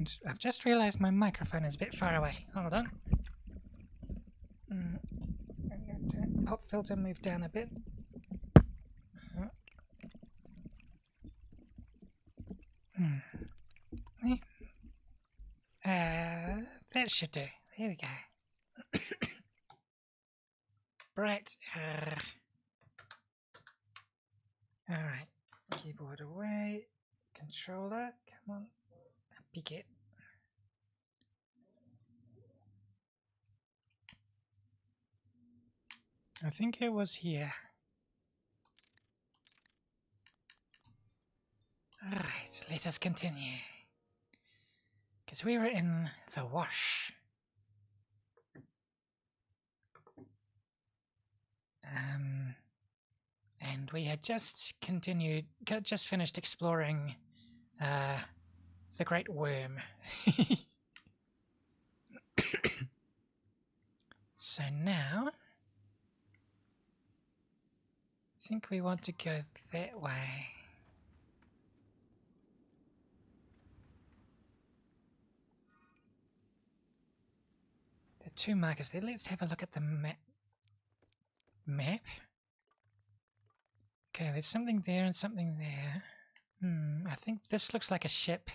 And I've just realised my microphone is a bit far away. Hold on. Pop filter move down a bit. That should do. There we go. Right. Alright. Keyboard away. Controller. Come on. Pick it. I think it was here. Alright, let us continue. Because we were in the wash. And we had just finished exploring the Great Worm. So now, I think we want to go that way. There are two markers there. Let's have a look at the map. Okay, there's something there and something there. I think this looks like a ship.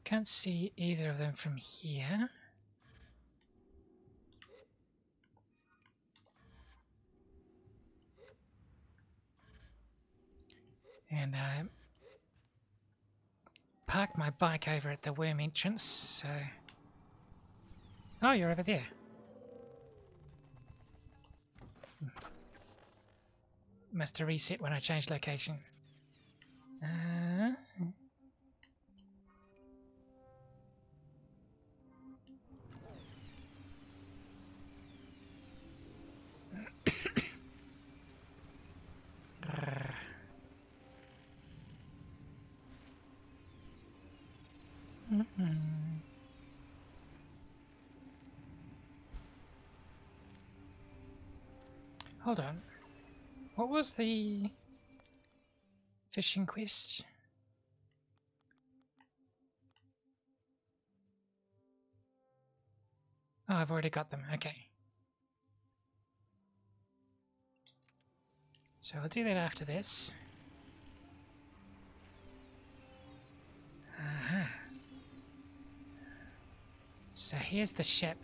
Can't see either of them from here. And I parked my bike over at the worm entrance, so... Oh, you're over there. Must have reset when I changed location. Hold on. What was the fishing quest? Oh, I've already got them. Okay. So I'll do that after this. So here's the ship.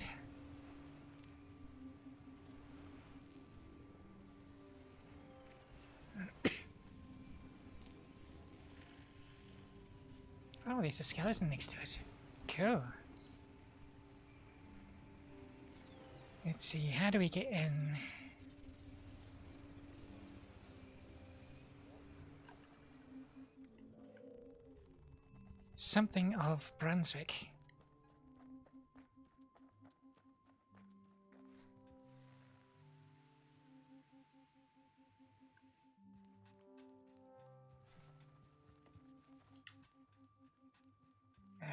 Oh, there's a skeleton next to it. Cool. Let's see, how do we get in? Something of Brunswick.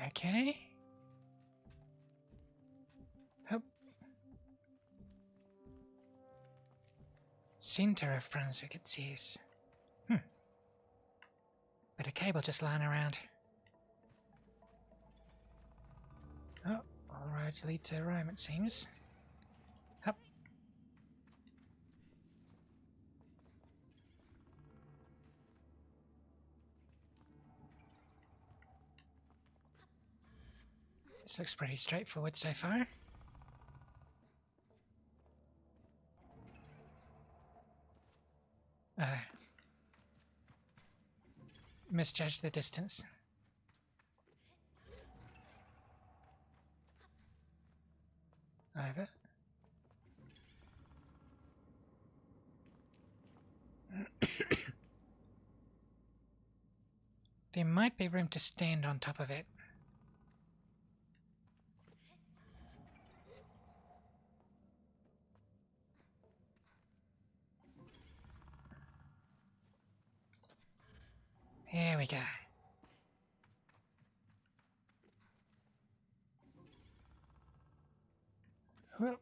Okay. Oh. Center of Brunswick, it says. But a cable just lying around. Oh, all roads lead to Rome, it seems. Up. This looks pretty straightforward so far. Misjudged the distance. Over. There might be room to stand on top of it. Here we go. Whoop.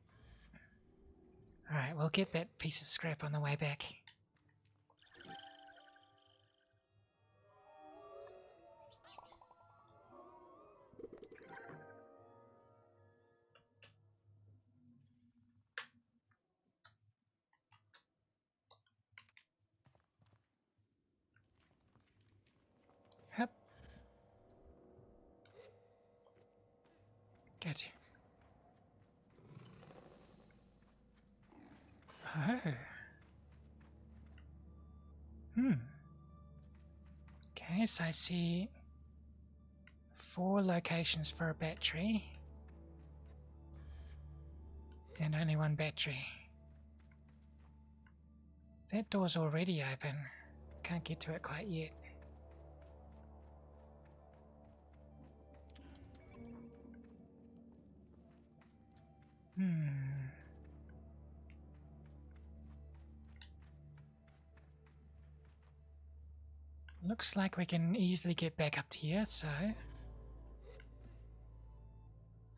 Alright, we'll get that piece of scrap on the way back. Hup. Good. Oh. Okay, so I see 4 locations for a battery. And only 1 battery. That door's already open. Can't get to it quite yet. Looks like we can easily get back up to here, so...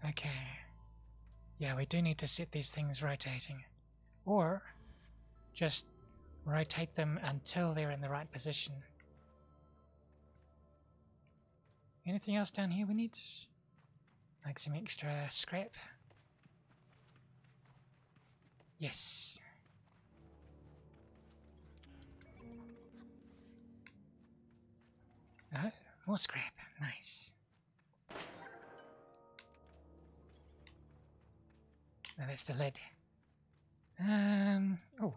Okay. Yeah, we do need to set these things rotating. Or just rotate them until they're in the right position. Anything else down here we need? Like some extra scrap? Yes. Oh, more scrap. Nice. Now that's the lid. Oh.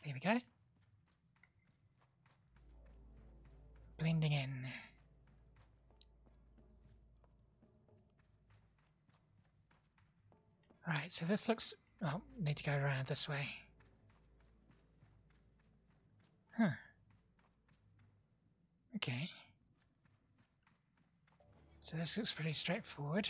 There we go. Blending in. Alright, so this looks... Oh, need to go around this way. Huh. Okay. So this looks pretty straightforward.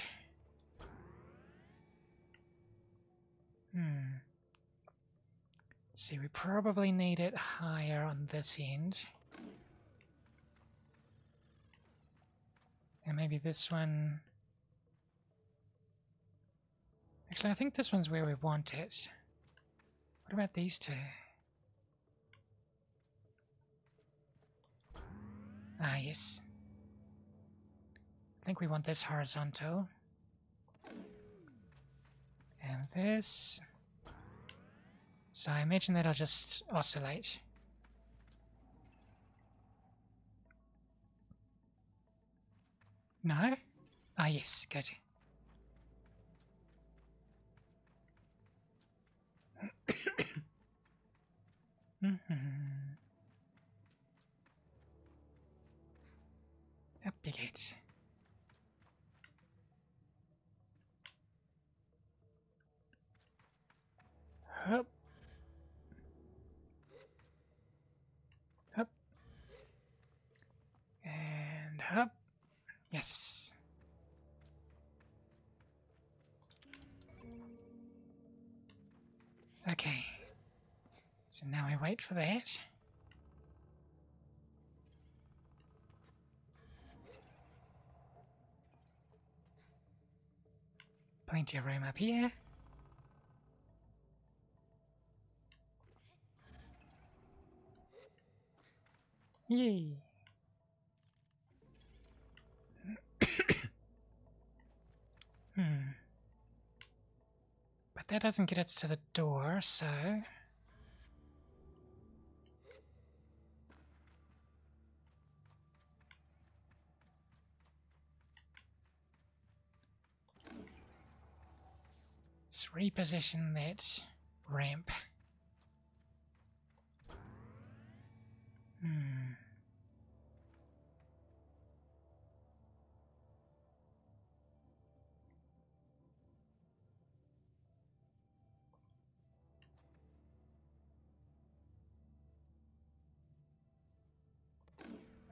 See, we probably need it higher on this end. And maybe this one... Actually, I think this one's where we want it. What about these two? Ah, yes. I think we want this horizontal. And this... So I imagine that'll just oscillate. No? Ah, yes, good. Up you get. Hup. Hup. And hup. Yes. Okay. So now I wait for that. Plenty of room up here. Yay. But that doesn't get us to the door, so... Let's reposition that ramp.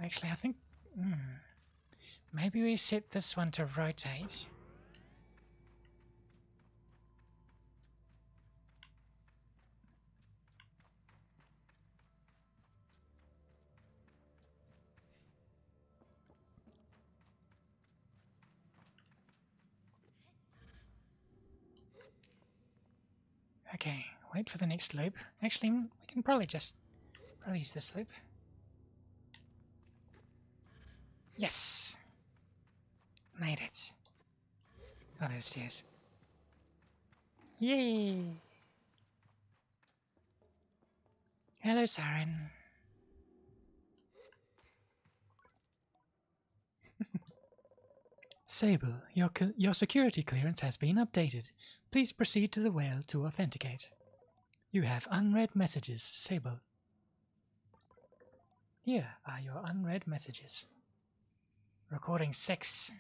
Actually, I think... maybe we set this one to rotate. Okay, wait for the next loop. Actually, we can probably use this loop. Yes! Made it. Oh, there's stairs. Yay! Hello, Siren. Sable, your security clearance has been updated. Please proceed to the whale to authenticate. You have unread messages, Sable. Here are your unread messages. Recording 6.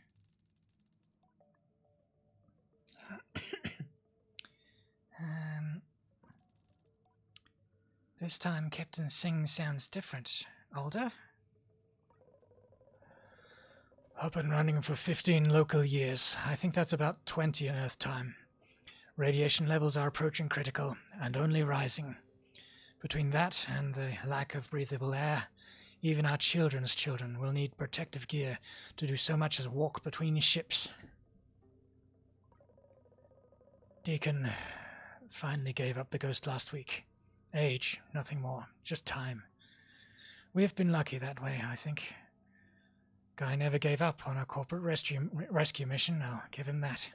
This time Captain Singh sounds different. Older? Up and running for 15 local years. I think that's about 20 in Earth time. Radiation levels are approaching critical, and only rising. Between that and the lack of breathable air, even our children's children will need protective gear to do so much as walk between ships. Deacon finally gave up the ghost last week. Age, nothing more, just time. We have been lucky that way, I think. Guy never gave up on a corporate rescue mission, I'll give him that.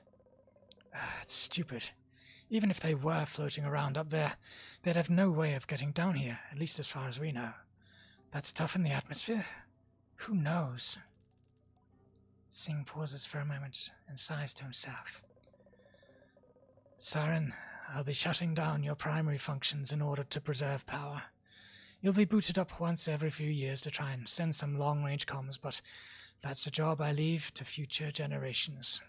It's stupid. Even if they were floating around up there, they'd have no way of getting down here, at least as far as we know. That's tough in the atmosphere. Who knows? Singh pauses for a moment and sighs to himself. Siren, I'll be shutting down your primary functions in order to preserve power. You'll be booted up once every few years to try and send some long-range comms, but that's a job I leave to future generations.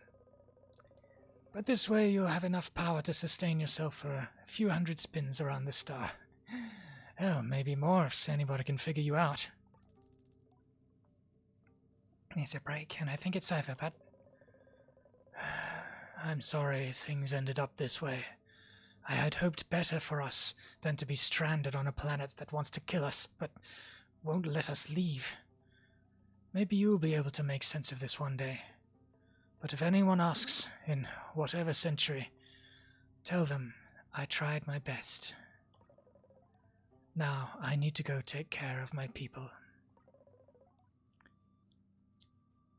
But this way you'll have enough power to sustain yourself for a few hundred spins around the star. Oh, maybe more if anybody can figure you out. Needs a break, and I think it's over, but... I'm sorry things ended up this way. I had hoped better for us than to be stranded on a planet that wants to kill us, but won't let us leave. Maybe you'll be able to make sense of this one day. But if anyone asks, in whatever century, tell them I tried my best. Now I need to go take care of my people.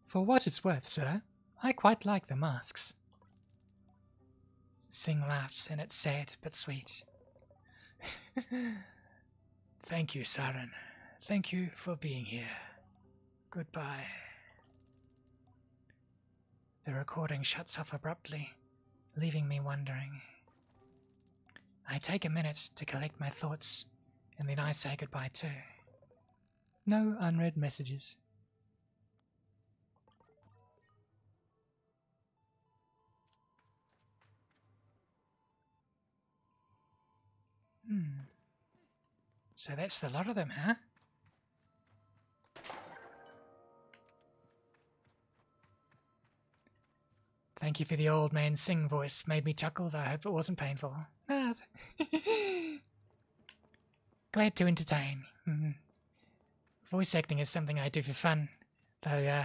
For what it's worth, sir, I quite like the masks. Singh laughs, and it's sad but sweet. Thank you, Siren. Thank you for being here. Goodbye. The recording shuts off abruptly, leaving me wondering. I take a minute to collect my thoughts, and then I say goodbye too. No unread messages. So that's the lot of them, huh? Thank you for the old man Singh voice. Made me chuckle, though I hope it wasn't painful. Glad to entertain. Voice acting is something I do for fun, though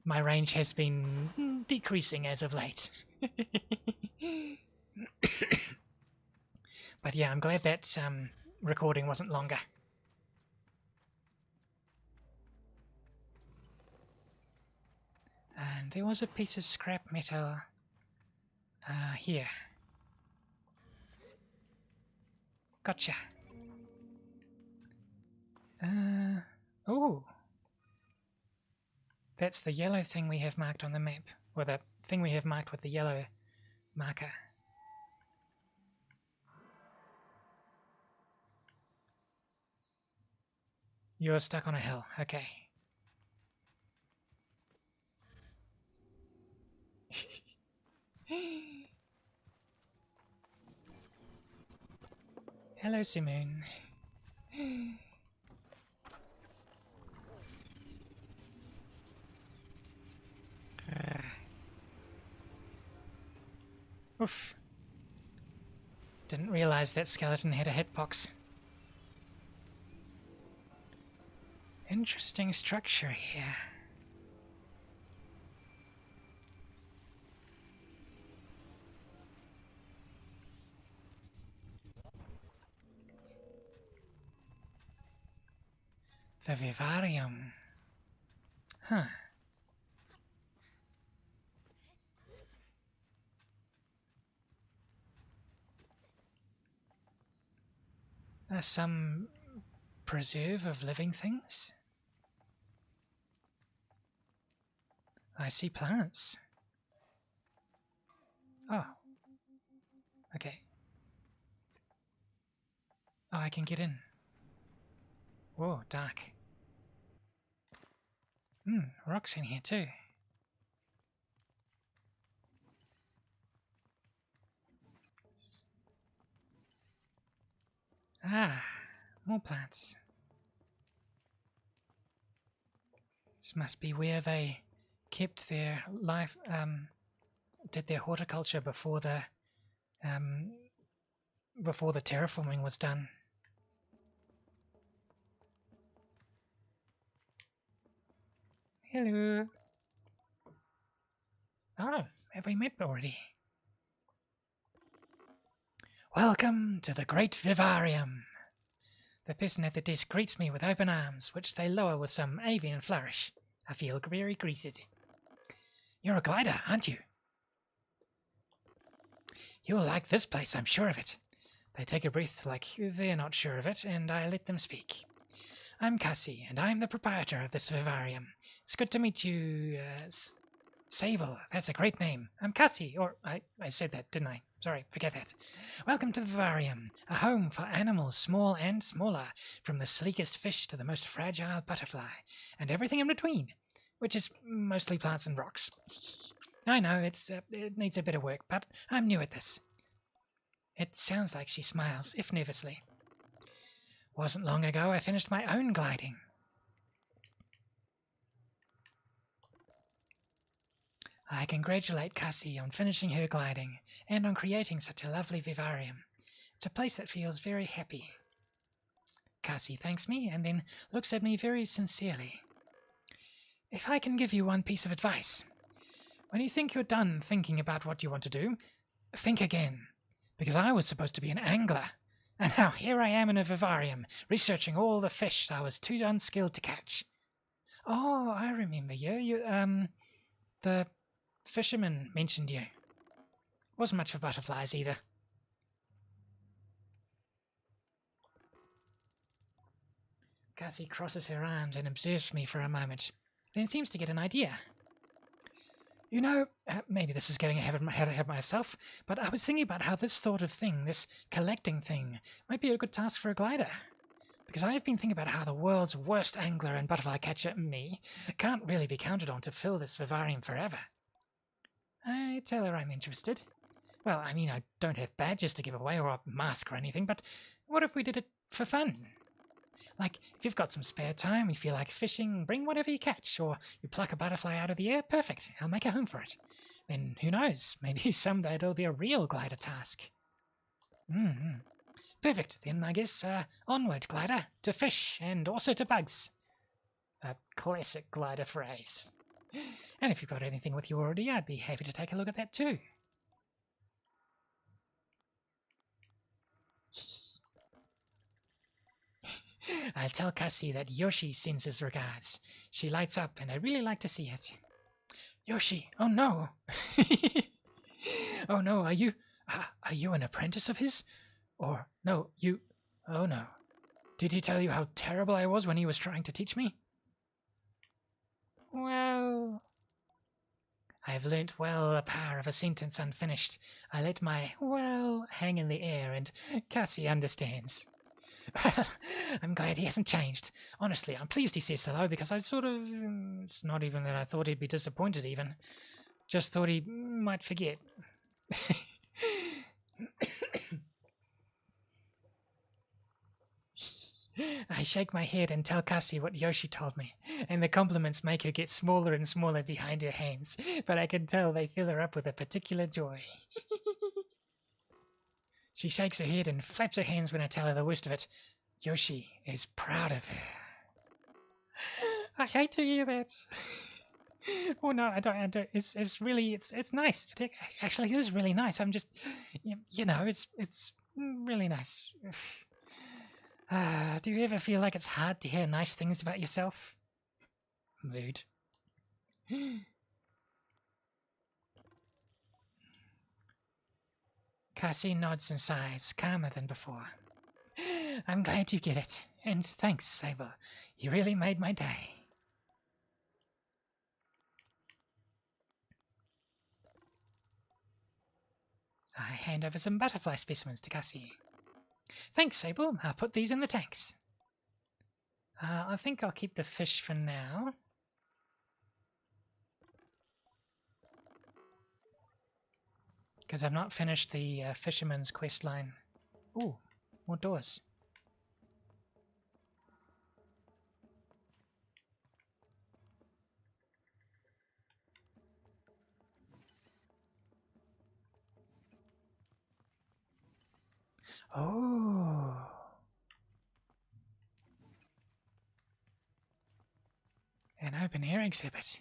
my range has been decreasing as of late. But yeah, I'm glad that recording wasn't longer. And there was a piece of scrap metal here. Gotcha. Oh. That's the yellow thing we have marked on the map, or the thing we have marked with the yellow marker. You're stuck on a hill, okay. Hello, Simone. Oof. Didn't realize that skeleton had a hitbox. Interesting structure here. The vivarium. Huh. Some preserve of living things? I see plants. Oh. Okay. Oh, I can get in. Whoa, dark. Rocks in here too. Ah, more plants. This must be where they kept their life, did their horticulture before the terraforming was done. Hello. Oh, have we met already? Welcome to the Great Vivarium. The person at the desk greets me with open arms, which they lower with some avian flourish. I feel very greeted. You're a glider, aren't you? You'll like this place, I'm sure of it. They take a breath like they're not sure of it, and I let them speak. I'm Cassie, and I'm the proprietor of this vivarium. It's good to meet you, Sable. That's a great name. I'm Cassie, or I said that, didn't I? Sorry, forget that. Welcome to the vivarium, a home for animals small and smaller, from the sleekest fish to the most fragile butterfly, and everything in between, which is mostly plants and rocks. I know, it needs a bit of work, but I'm new at this. It sounds like she smiles, if nervously. Wasn't long ago I finished my own gliding. I congratulate Cassie on finishing her gliding and on creating such a lovely vivarium. It's a place that feels very happy. Cassie thanks me and then looks at me very sincerely. If I can give you one piece of advice, when you think you're done thinking about what you want to do, think again, because I was supposed to be an angler, and now here I am in a vivarium, researching all the fish I was too unskilled to catch. Oh, I remember you. The fisherman mentioned you. Wasn't much for butterflies either. Cassie crosses her arms and observes me for a moment, then seems to get an idea. You know, maybe this is getting ahead of myself, but I was thinking about how this sort of thing, this collecting thing, might be a good task for a glider. Because I've been thinking about how the world's worst angler and butterfly catcher, me, can't really be counted on to fill this vivarium forever. I tell her I'm interested. Well, I mean, I don't have badges to give away or a mask or anything, but what if we did it for fun? Like, if you've got some spare time, you feel like fishing, bring whatever you catch, or you pluck a butterfly out of the air, perfect, I'll make a home for it. Then, who knows, maybe someday it'll be a real glider task. Perfect, then I guess, onward, glider, to fish, and also to bugs. A classic glider phrase. And if you've got anything with you already, I'd be happy to take a look at that too. I'll tell Cassie that Yoshi sends his regards. She lights up, and I'd really like to see it. Yoshi, oh no! Oh no, are you an apprentice of his? Or, no, you... Oh no. Did he tell you how terrible I was when he was trying to teach me? Well... I've learnt well the power of a sentence unfinished. I let my well hang in the air, and Cassie understands. Well, I'm glad he hasn't changed. Honestly, I'm pleased he says hello, because I sort of... It's not even that I thought he'd be disappointed, even. Just thought he might forget. I shake my head and tell Cassie what Yoshi told me, and the compliments make her get smaller and smaller behind her hands, but I can tell they fill her up with a particular joy. She shakes her head and flaps her hands when I tell her the worst of it. Yoshi is proud of her. I hate to hear that. Oh no, I don't. It's really, it's nice. It actually is really nice. I'm just, you know, it's really nice. Do you ever feel like it's hard to hear nice things about yourself? Mood. Cassie nods and sighs, calmer than before. I'm glad you get it, and thanks, Sable. You really made my day. I hand over some butterfly specimens to Cassie. Thanks, Sable. I'll put these in the tanks. I think I'll keep the fish for now. Because I've not finished the fisherman's quest line. Ooh, more doors. Oh. An open air exhibit.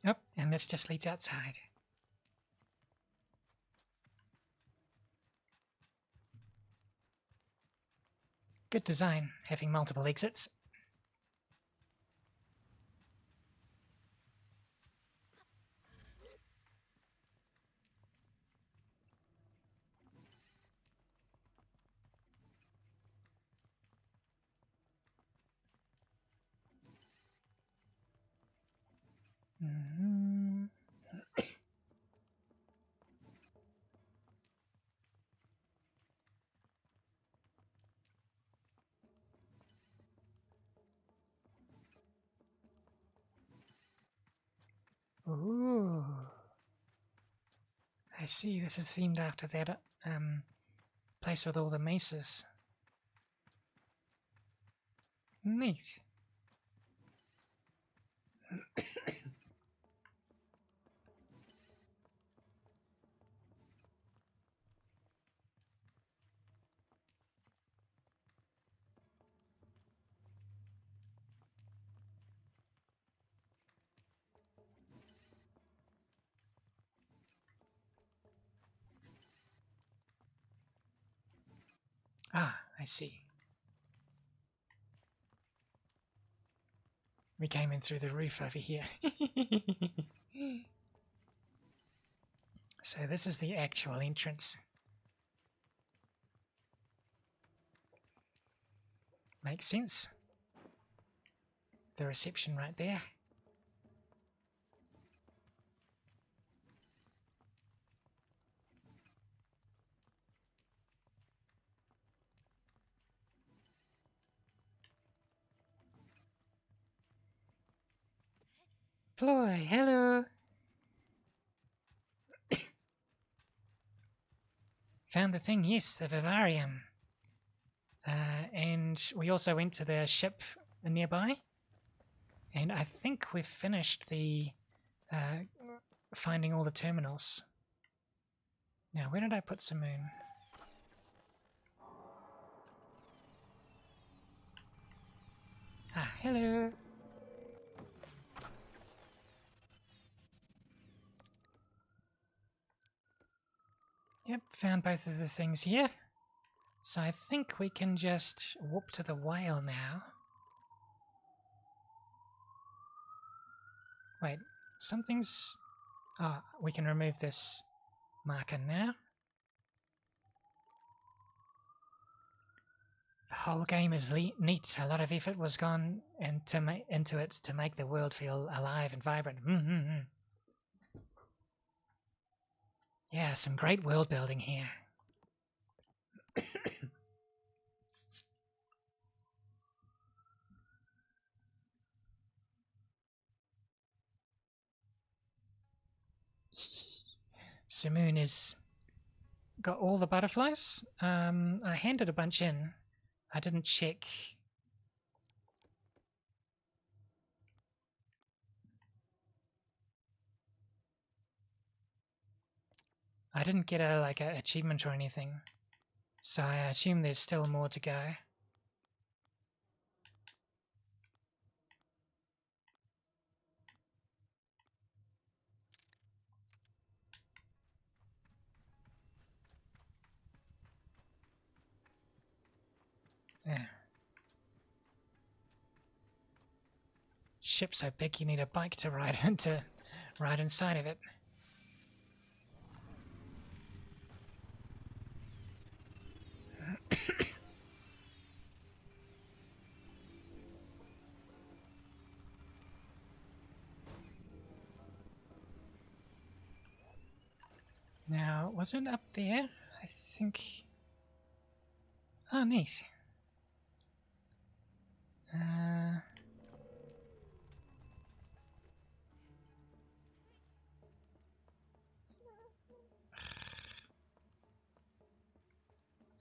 Oh, and this just leads outside. Good design, having multiple exits. Mm-hmm. Ooh. I see, this is themed after that place with all the maces. Neat. Ah, I see. We came in through the roof over here. So this is the actual entrance. Makes sense. The reception right there. Ploy, hello. Found the thing, yes, the vivarium. And we also went to the ship nearby. And I think we've finished the finding all the terminals. Now, where did I put Simoon? Ah, hello. Yep, found both of the things here. So I think we can just warp to the whale now. Wait, something's... Oh, we can remove this marker now. The whole game is neat. A lot of effort was gone into it to make the world feel alive and vibrant. Yeah, some great world building here. Simoon is got all the butterflies. I handed a bunch in. I didn't check. I didn't get a an achievement or anything, so I assume there's still more to go. Yeah. Ship so big you need a bike to ride inside of it. Now, was it up there? I think... Oh, neat.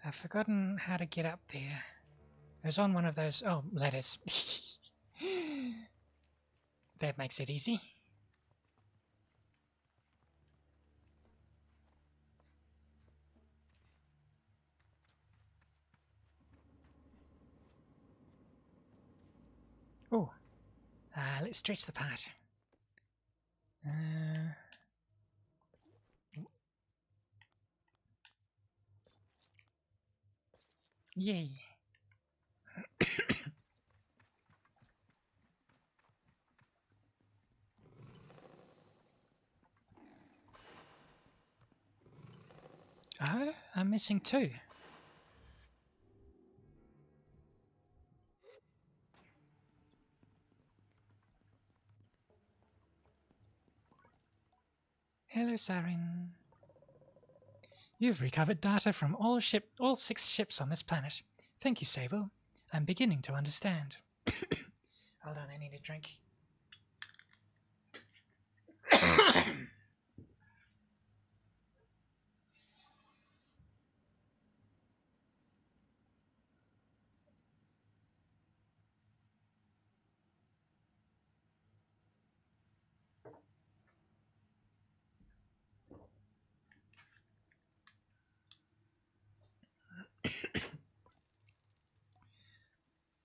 I've forgotten how to get up there. It was on one of those... Oh, ladders. That makes it easy. Oh, let's stretch the part. Yay. Oh, I'm missing two. Hello, Siren. You've recovered data from all 6 ships on this planet. Thank you, Sable. I'm beginning to understand. Hold on, I need a drink.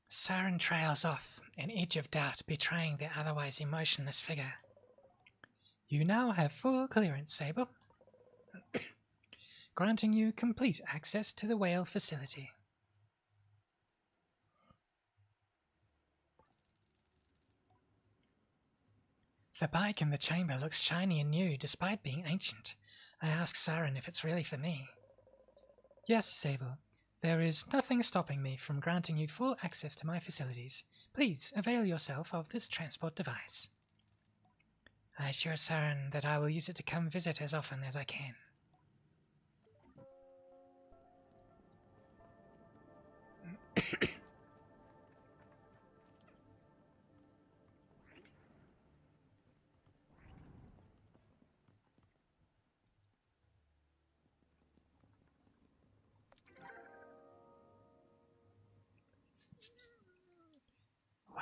Siren trails off, an edge of doubt betraying the otherwise emotionless figure. You now have full clearance, Sable, granting you complete access to the whale facility. The bike in the chamber looks shiny and new despite being ancient. I ask Siren if it's really for me. Yes, Sable. There is nothing stopping me from granting you full access to my facilities. Please avail yourself of this transport device. I assure Siren that I will use it to come visit as often as I can.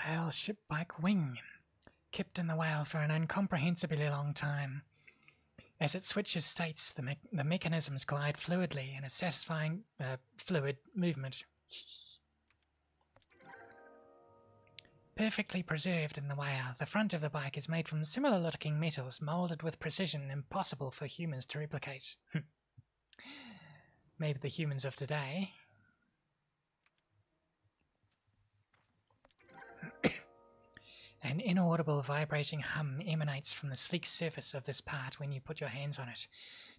Whale ship bike wing. Kept in the whale for an incomprehensibly long time. As it switches states, the mechanisms glide fluidly in a satisfying fluid movement. Perfectly preserved in the whale, the front of the bike is made from similar-looking metals molded with precision impossible for humans to replicate. Maybe the humans of today. An inaudible vibrating hum emanates from the sleek surface of this part when you put your hands on it.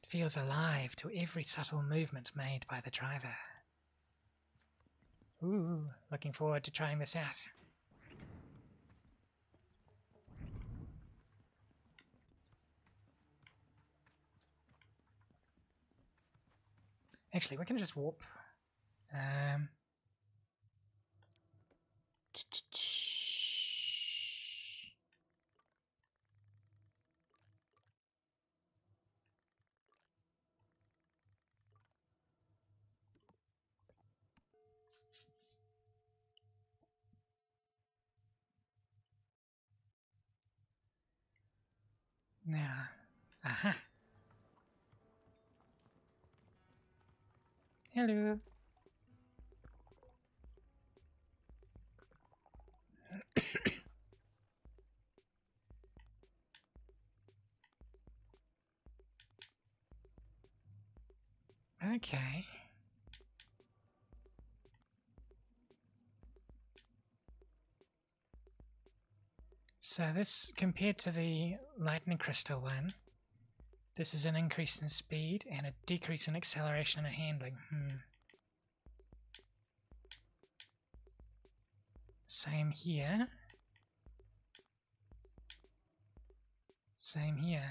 It feels alive to every subtle movement made by the driver. Ooh, looking forward to trying this out. Actually, we can just warp. Now, aha. Hello. Okay. So this, compared to the lightning crystal one, this is an increase in speed and a decrease in acceleration and handling. Same here. Same here.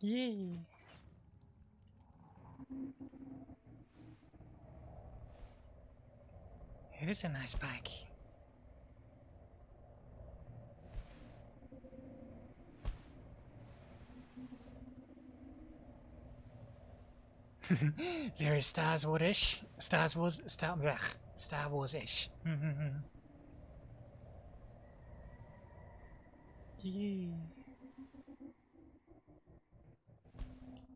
Yay! It is a nice bike. Very Star Wars-ish. Star Wars-ish. Yeah.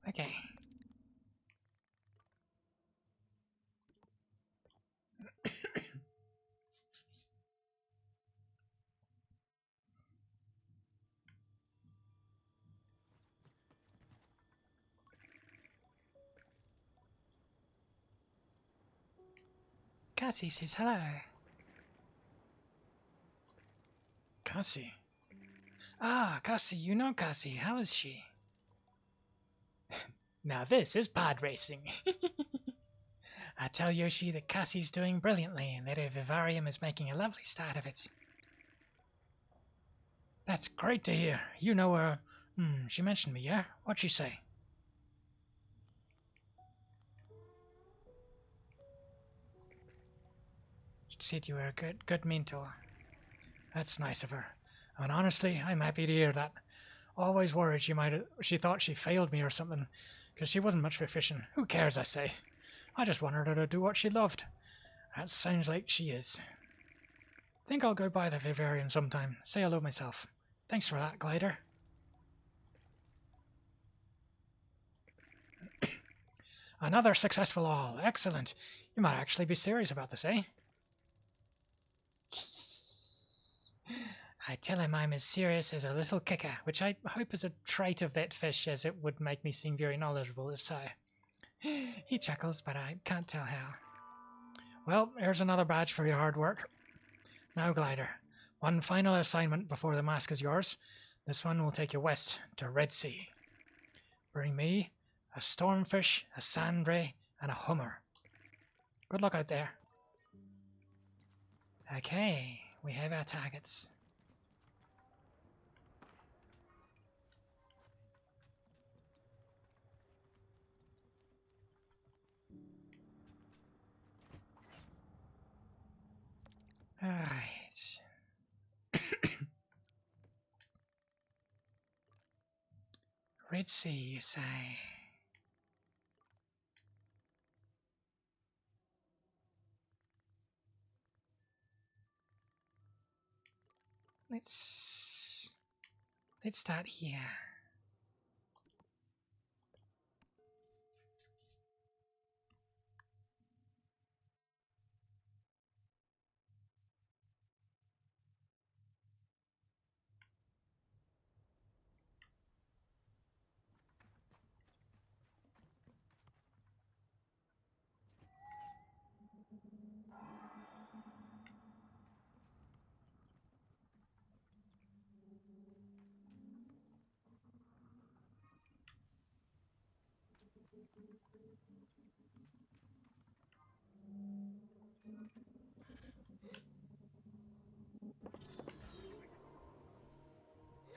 Okay. Cassie says hello. Cassie? Ah, Cassie, you know Cassie. How is she? Now this is pod racing. I tell Yoshi that Cassie's doing brilliantly and that her vivarium is making a lovely start of it. That's great to hear. You know her. She mentioned me, yeah? What'd she say? She said you were a good mentor. That's nice of her. And honestly, I'm happy to hear that. Always worried she thought she failed me or something, because she wasn't much for fishing. Who cares, I say. I just wanted her to do what she loved. That sounds like she is. Think I'll go by the vivarium sometime. Say hello myself. Thanks for that, Glider. Another successful haul. Excellent. You might actually be serious about this, eh? I tell him I'm as serious as a little kicker, which I hope is a trait of that fish, as it would make me seem very knowledgeable if so. He chuckles, but I can't tell how. Well, here's another badge for your hard work. Now, Glider, one final assignment before the mask is yours. This one will take you west to Red Sea. Bring me a stormfish, a sandray, and a hummer. Good luck out there. Okay, we have our targets. Alright. Red Sea, you say? Let's start here.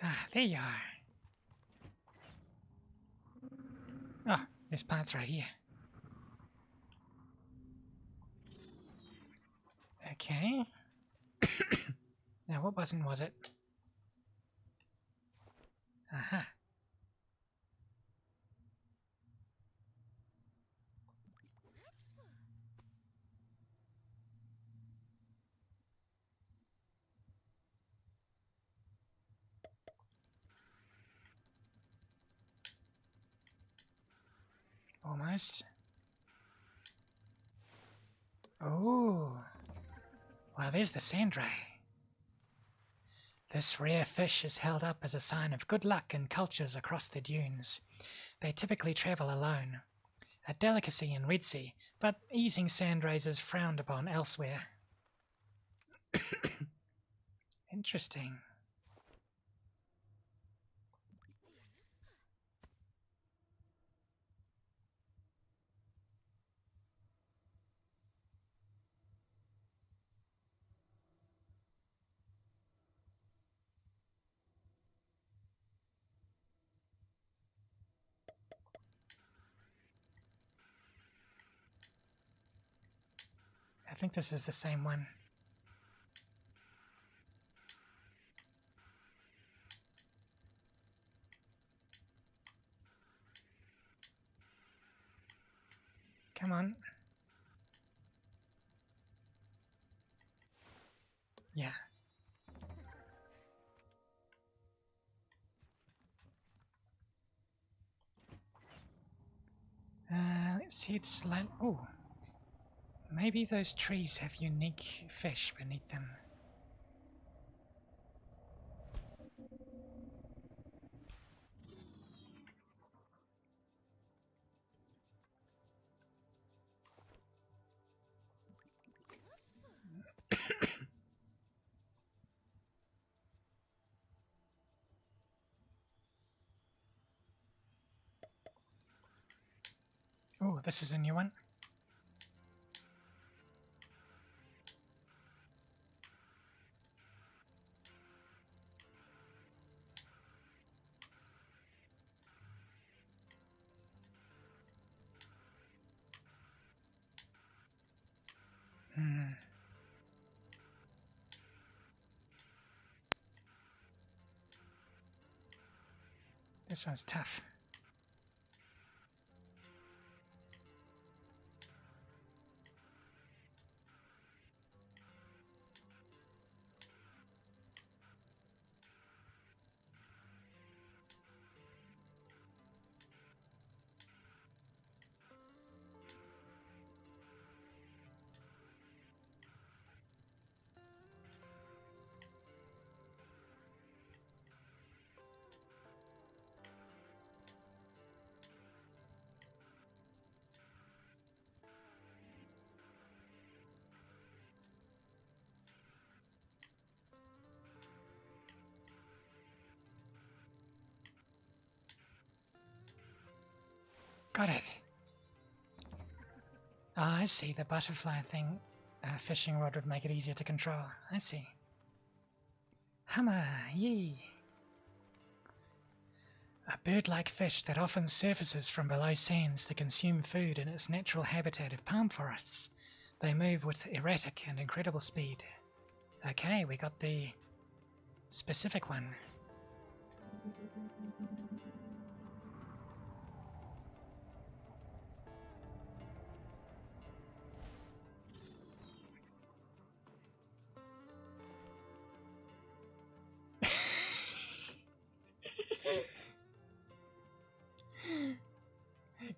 Ah, there you are. Oh, this plant's right here. Okay. Now, what button was it? Aha. Almost. Oh. Well, there's the sand ray. This rare fish is held up as a sign of good luck in cultures across the dunes. They typically travel alone. A delicacy in Red Sea, but eating sand rays is frowned upon elsewhere. Interesting. I think this is the same one. Come on. Yeah. Let's see, it's like... Oh. Maybe those trees have unique fish beneath them. Oh, this is a new one. This one's tough. Got it. Ah, I see. The butterfly thing, fishing rod would make it easier to control. I see. Hammer, yee. A bird-like fish that often surfaces from below sands to consume food in its natural habitat of palm forests. They move with erratic and incredible speed. Okay, we got the specific one.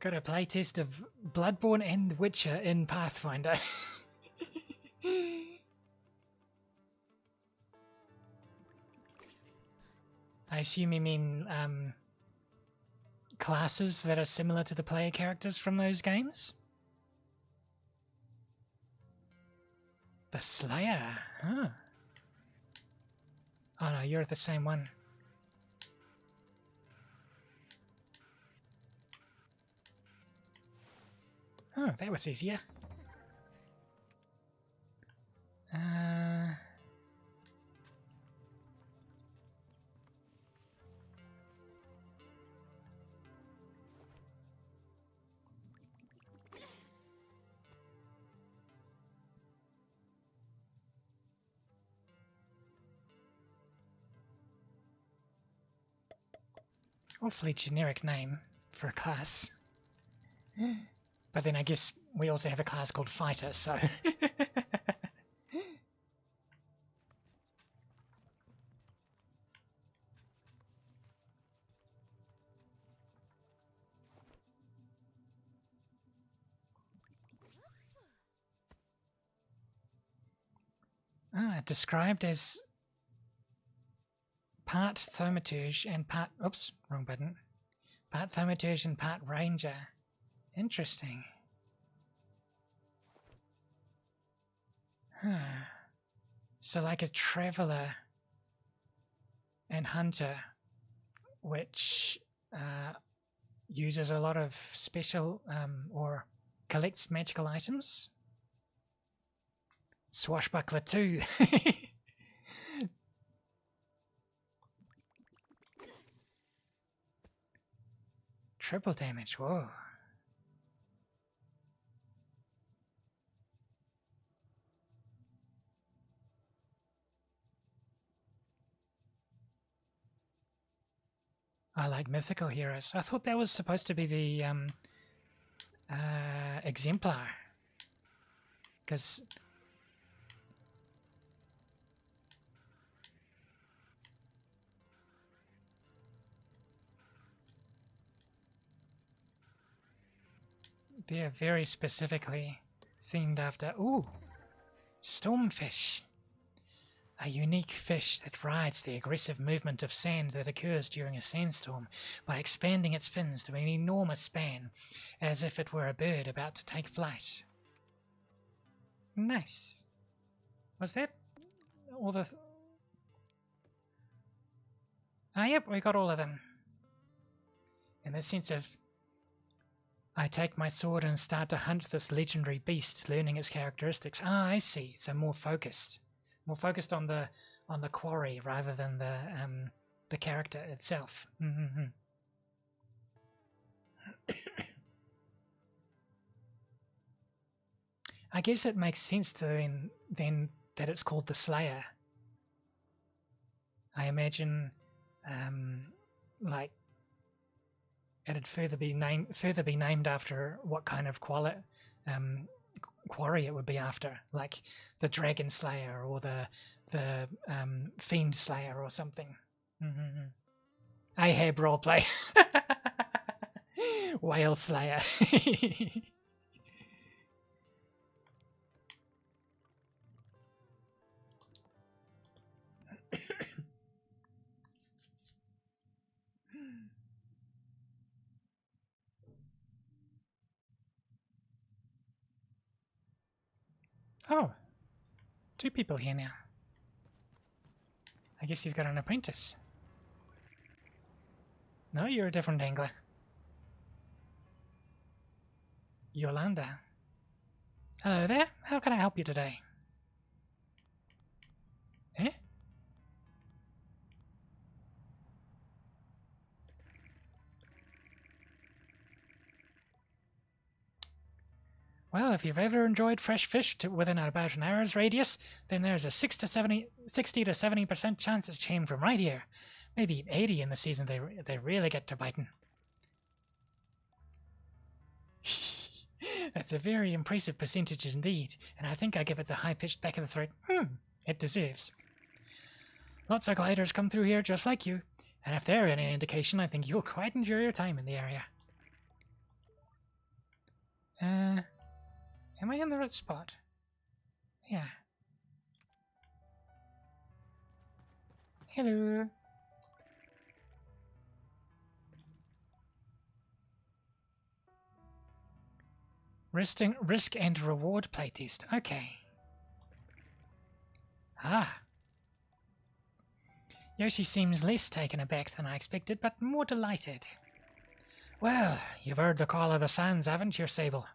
Got a playtest of Bloodborne and Witcher in Pathfinder. I assume you mean classes that are similar to the player characters from those games? The Slayer? Huh. Oh no, you're the same one. Oh, that was easier. Awfully generic name for a class. But then I guess we also have a class called Fighter, so... Described as part thaumaturge and part... Oops, wrong button. Part thaumaturge and part ranger. Interesting. So like a traveler and hunter, which uses a lot of special or collects magical items. Swashbuckler too. Triple damage, whoa. I like mythical heroes. I thought that was supposed to be the exemplar. Because they're very specifically themed after... Ooh! Stormfish. A unique fish that rides the aggressive movement of sand that occurs during a sandstorm by expanding its fins to an enormous span, as if it were a bird about to take flight. Nice. Was that all the... yep, we got all of them. In the sense of, I take my sword and start to hunt this legendary beast, learning its characteristics. I see. So more focused on the quarry rather than the character itself. I guess it makes sense to then that it's called the Slayer. I imagine, like, it'd further be named after what kind of quarry it would be after, like the Dragon Slayer or the Fiend Slayer or something. Ahab roleplay. Whale Slayer. Oh, 2 people here now. I guess you've got an apprentice. No, you're a different angler. Yolanda. Hello there. How can I help you today? Eh? Well, if you've ever enjoyed fresh fish within about an hour's radius, then there's a 60 to 70% chance it's came from right here. Maybe 80 in the season they really get to biting. That's a very impressive percentage indeed, and I think I give it the high-pitched back of the throat. It deserves. Lots of gliders come through here just like you, and if they're any indication, I think you'll quite enjoy your time in the area. Am I in the right spot? Yeah. Hello. Risk and reward playtest. Okay. Yoshi seems less taken aback than I expected, but more delighted. Well, you've heard the call of the sands, haven't you, Sable?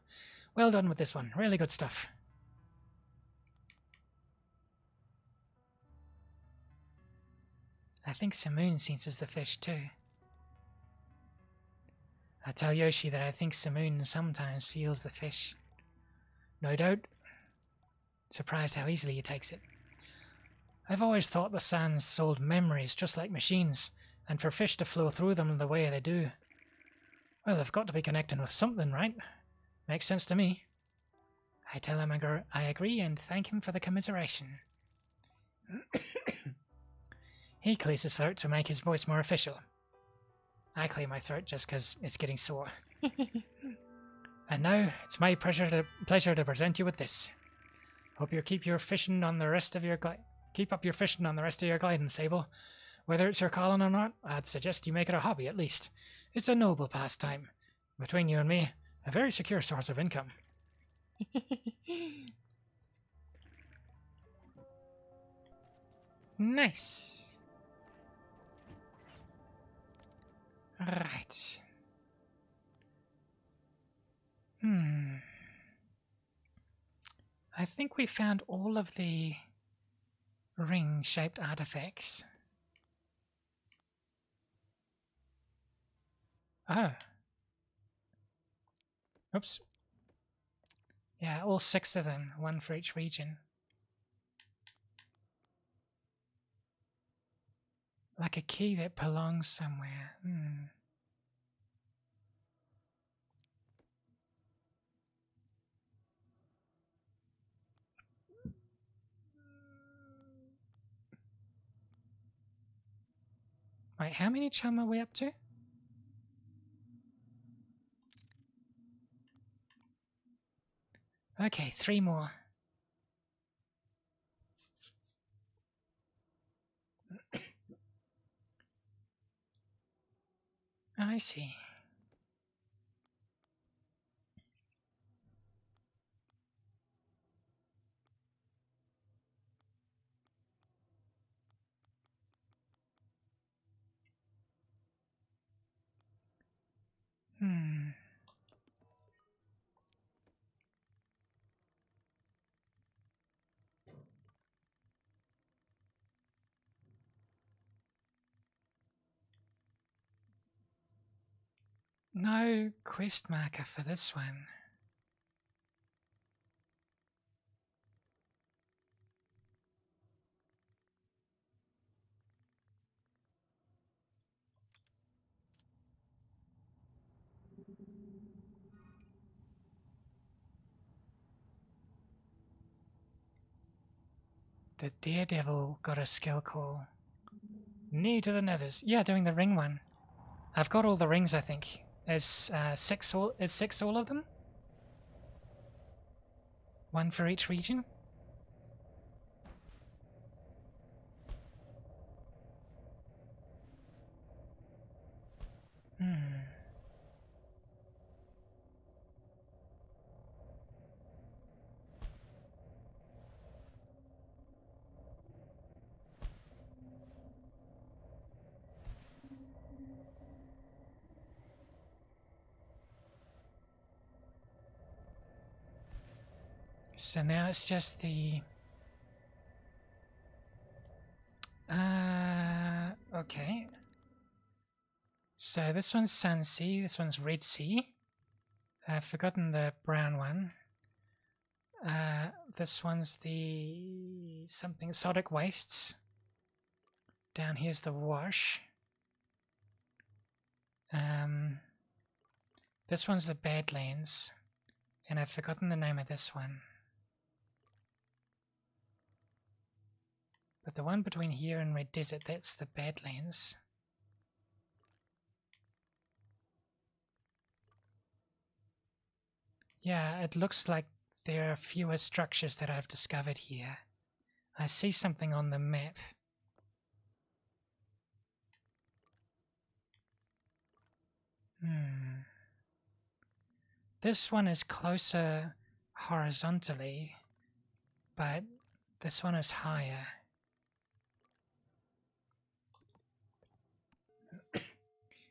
Well done with this one. Really good stuff. I think Simoon senses the fish too. I tell Yoshi that I think Simoon sometimes feels the fish. No doubt. Surprised how easily he takes it. I've always thought the sands sold memories just like machines, and for fish to flow through them the way they do. Well, they've got to be connecting with something, right? Makes sense to me. I tell him I agree and thank him for the commiseration. He clears his throat to make his voice more official. I clear my throat just because it's getting sore. And now, it's my pleasure to present you with this. Hope you keep your fishing on the rest of your keep up your fishing on the rest of your gliding, Sable. Whether it's your calling or not, I'd suggest you make it a hobby at least. It's a noble pastime. Between you and me, a very secure source of income. Nice. Right. I think we found all of the ring-shaped artifacts. Oh. Oops. Yeah, all 6 of them, 1 for each region. Like a key that belongs somewhere. Wait, how many charm are we up to? Okay, 3 more. I see. No quest marker for this one. The Daredevil got a skill call. New to the Nethers. Yeah, doing the ring one. I've got all the rings, I think. Is 6 all of them? 1 for each region? So now it's just the... okay. So this one's Sun Sea, this one's Red Sea. I've forgotten the brown one. This one's the... something... Sodic Wastes. Down here's the Wash. This one's the Badlands. And I've forgotten the name of this one. But the one between here and Red Desert, that's the Badlands. Yeah, it looks like there are fewer structures that I've discovered here. I see something on the map. This one is closer horizontally, but this one is higher.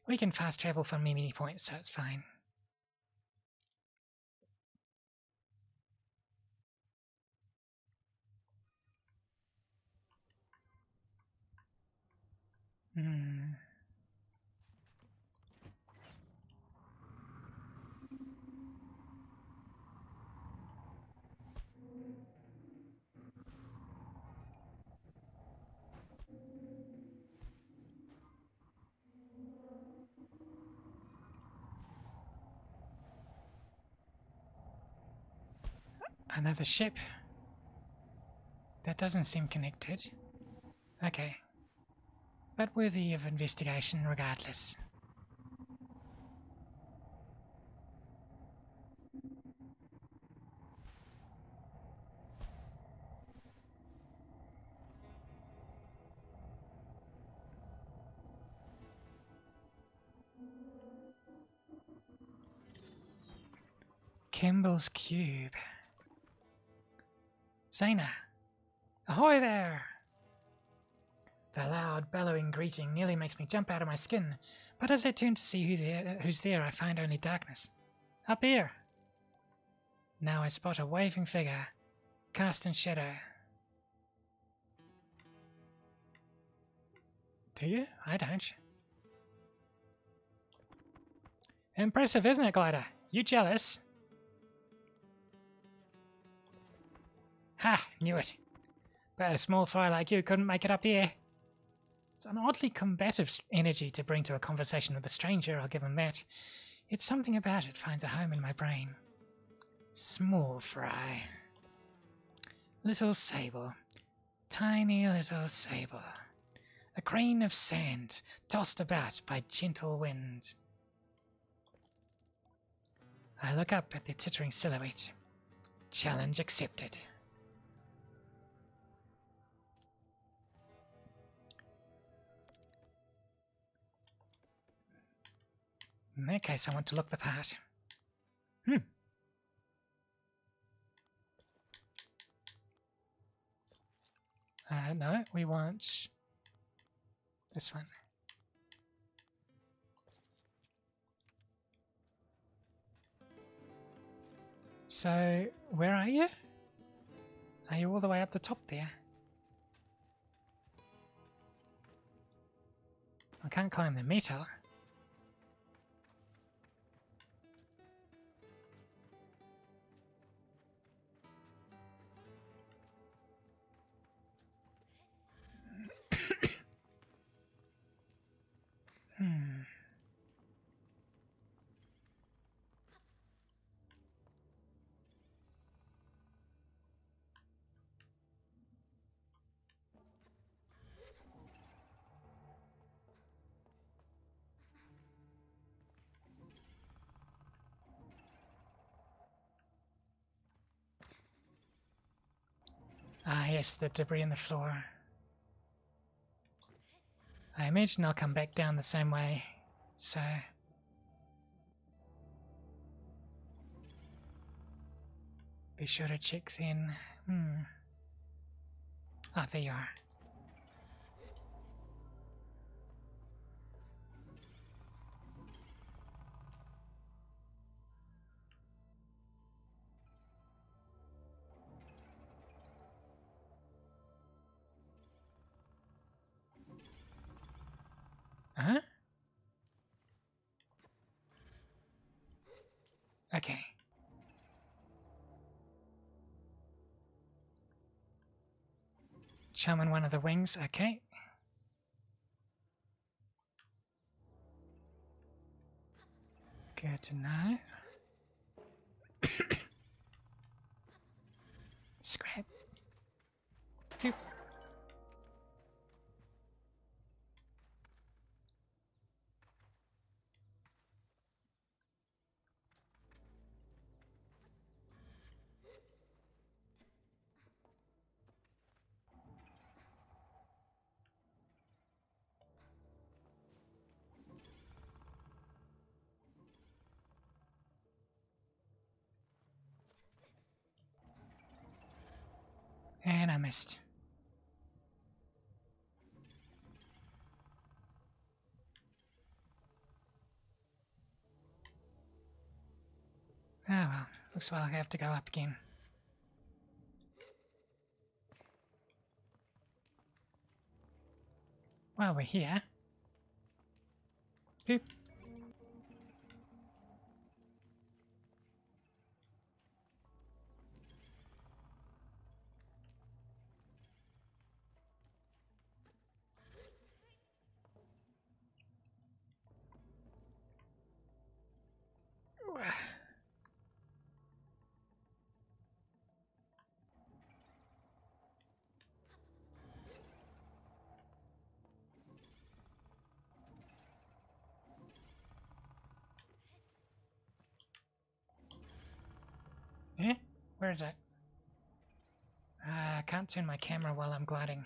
We can fast travel from many points, so it's fine. Another ship. That doesn't seem connected. Okay. But worthy of investigation regardless. Kimball's Cube. Zaina! Ahoy there! The loud, bellowing greeting nearly makes me jump out of my skin, but as I turn to see who's there, I find only darkness. Up here! Now I spot a waving figure, cast in shadow. Do you? I don't. Impressive, isn't it, Glider? You jealous? Ha! Knew it. But a small fry like you couldn't make it up here. It's an oddly combative energy to bring to a conversation with a stranger, I'll give him that. It's something about it finds a home in my brain. Small fry. Little Sable. Tiny little Sable. A grain of sand tossed about by gentle wind. I look up at the tittering silhouette. Challenge accepted. In that case, I want to look the part. No, we want this one. So, where are you? Are you all the way up the top there? I can't climb the metal. Ah, yes, the debris in the floor. I imagine I'll come back down the same way, so... Be sure to check then. Ah, there you are. Huh? Okay. Chum in one of the wings, okay. Good to know. Scrap. Phew. And I missed. Oh well, looks like I have to go up again. While we're here... Boop. Eh? Where is it? I can't turn my camera while I'm gliding.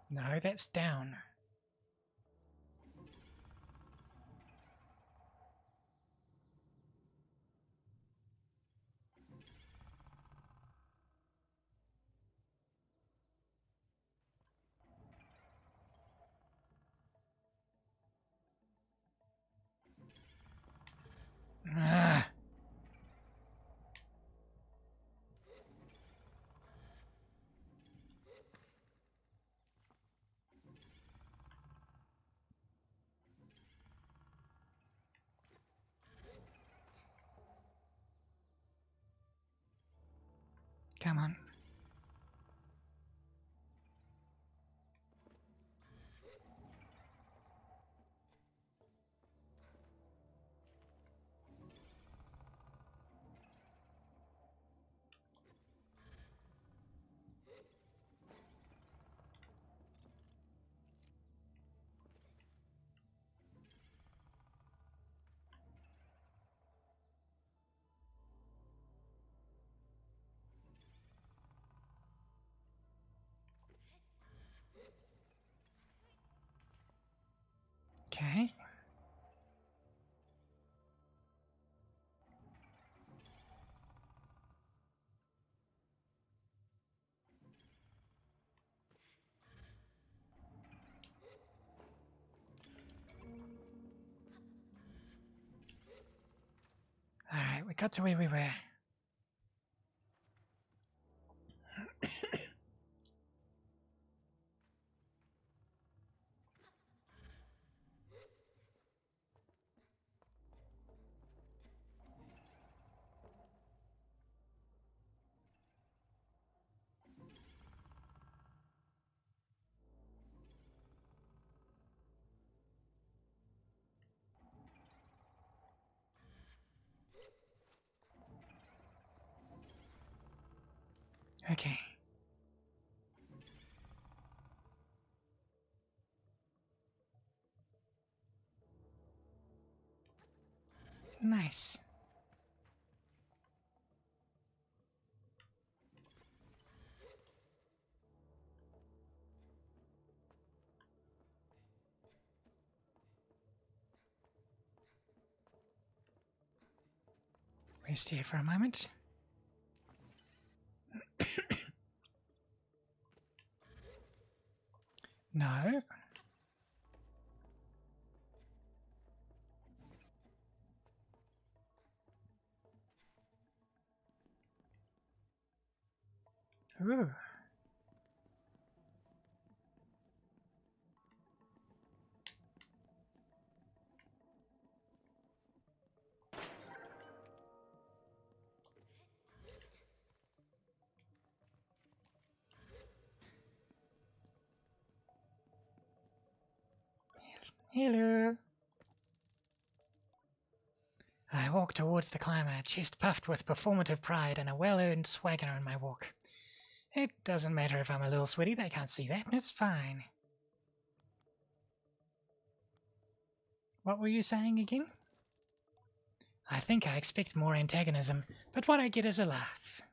No, that's down. Ah. Come on. Okay. Alright, we got to where we were. Okay. Nice. Rest here for a moment. No. Ooh. Hello. I walk towards the climber, chest puffed with performative pride and a well-earned swagger in my walk. It doesn't matter if I'm a little sweaty, they can't see that, it's fine. What were you saying again? I think I expect more antagonism, but what I get is a laugh.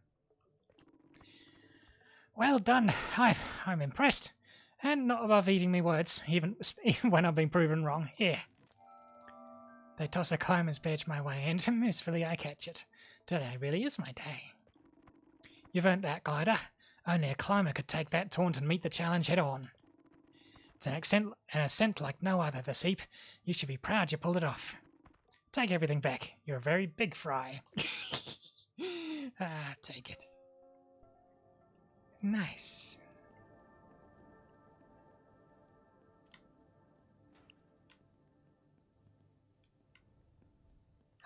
Well done, I'm impressed. And not above eating me words, even when I've been proven wrong. Here. They toss a climber's badge my way, and mercifully I catch it. Today really is my day. You've earned that, glider. Only a climber could take that taunt and meet the challenge head on. It's an ascent like no other, this heap. You should be proud you pulled it off. Take everything back. You're a very big fry. Take it. Nice.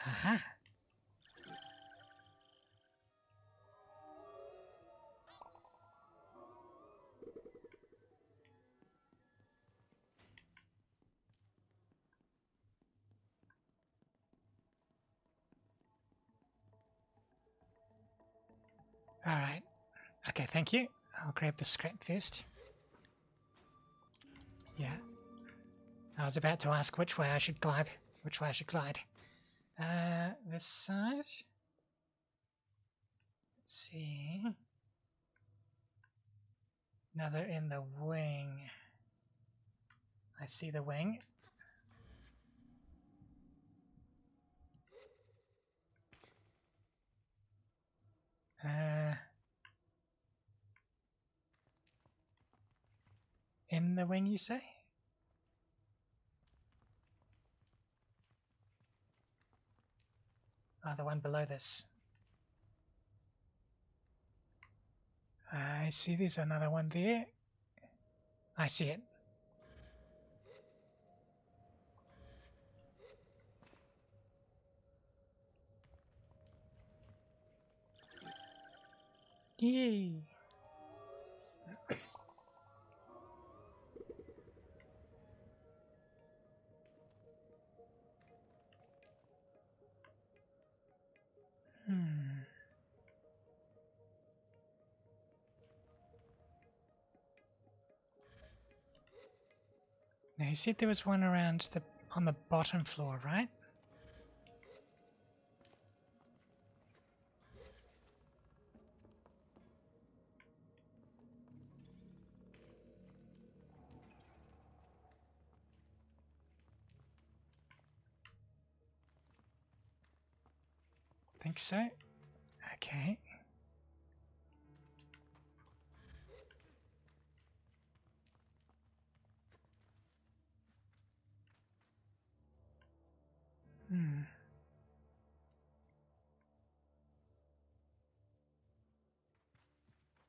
Aha. Alright. Okay, thank you. I'll grab the scrap first. Yeah. I was about to ask which way I should glide. This side. Let's see. Another in the wing. I see the wing. In the wing, you say? Ah, the one below this. I see there's another one there. I see it. Yay! Now you said there was one around on the bottom floor, right? Think so? Okay.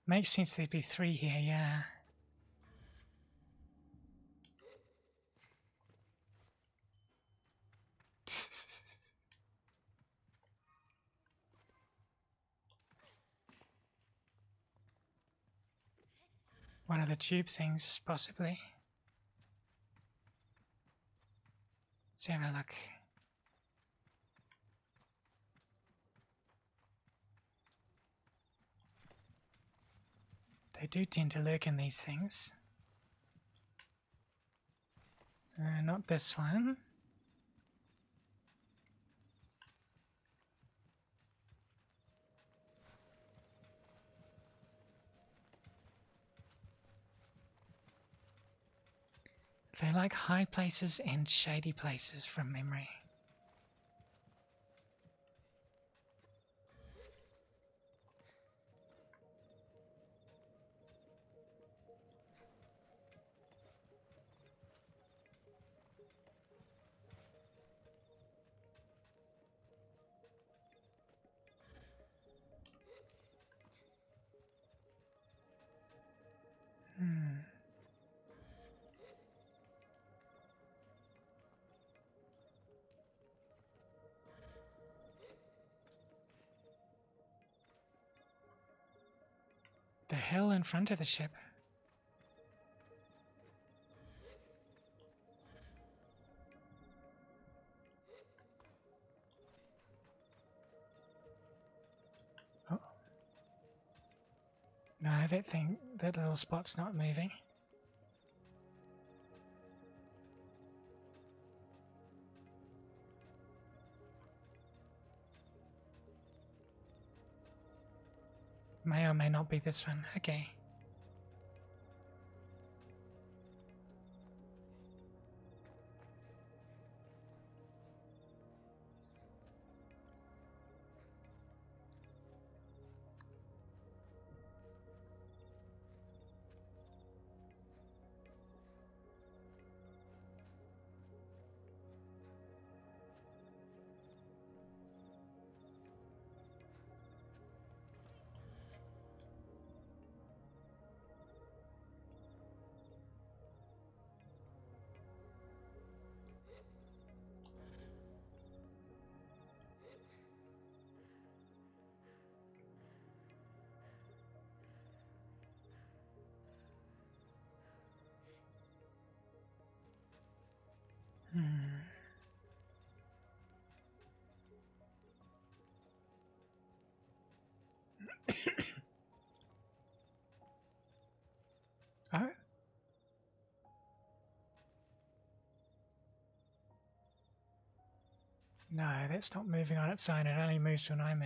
Makes sense there'd be 3 here, yeah. One of the tube things, possibly. Let's have a look. They do tend to lurk in these things. Not this one. They like high places and shady places from memory. The hill in front of the ship. Oh. No, that little spot's not moving. May or may not be this one. Okay. Oh? No, that's not moving on its own. It only moves when I move.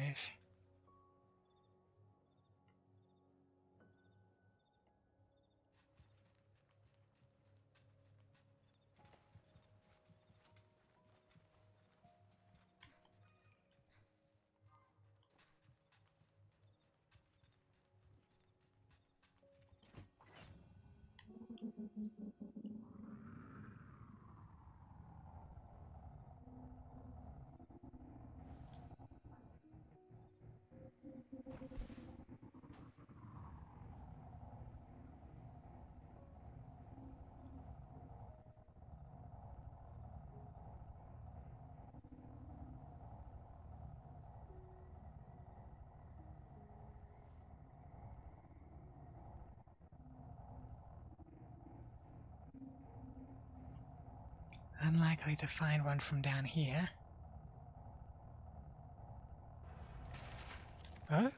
Unlikely to find one from down here. Oh?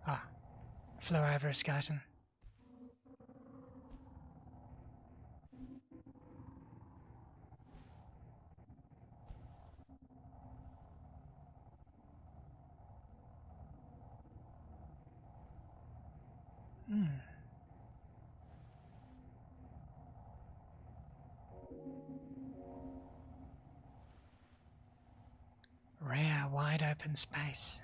Ah, flew over a skeleton. Hmm. Rare, wide open space.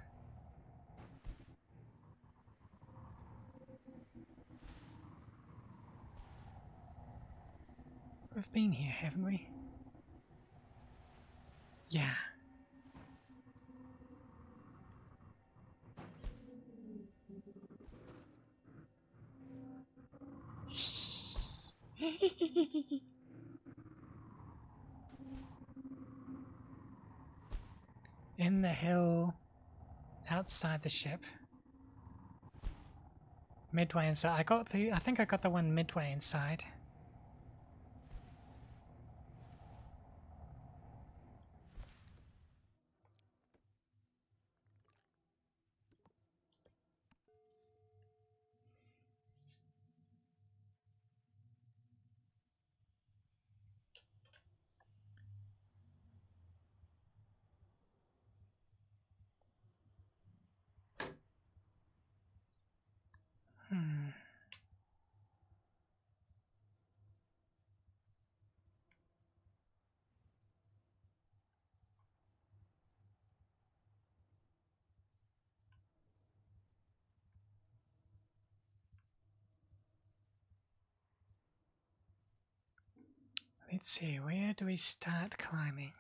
We've been here, haven't we? Yeah. In the hill, outside the ship. Midway inside. I think I got the one midway inside. Hmm. Let's see, where do we start climbing?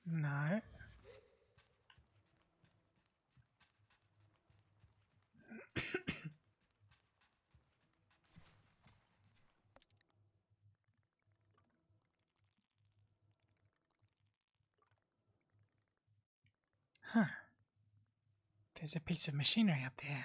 No. Huh. There's a piece of machinery up there.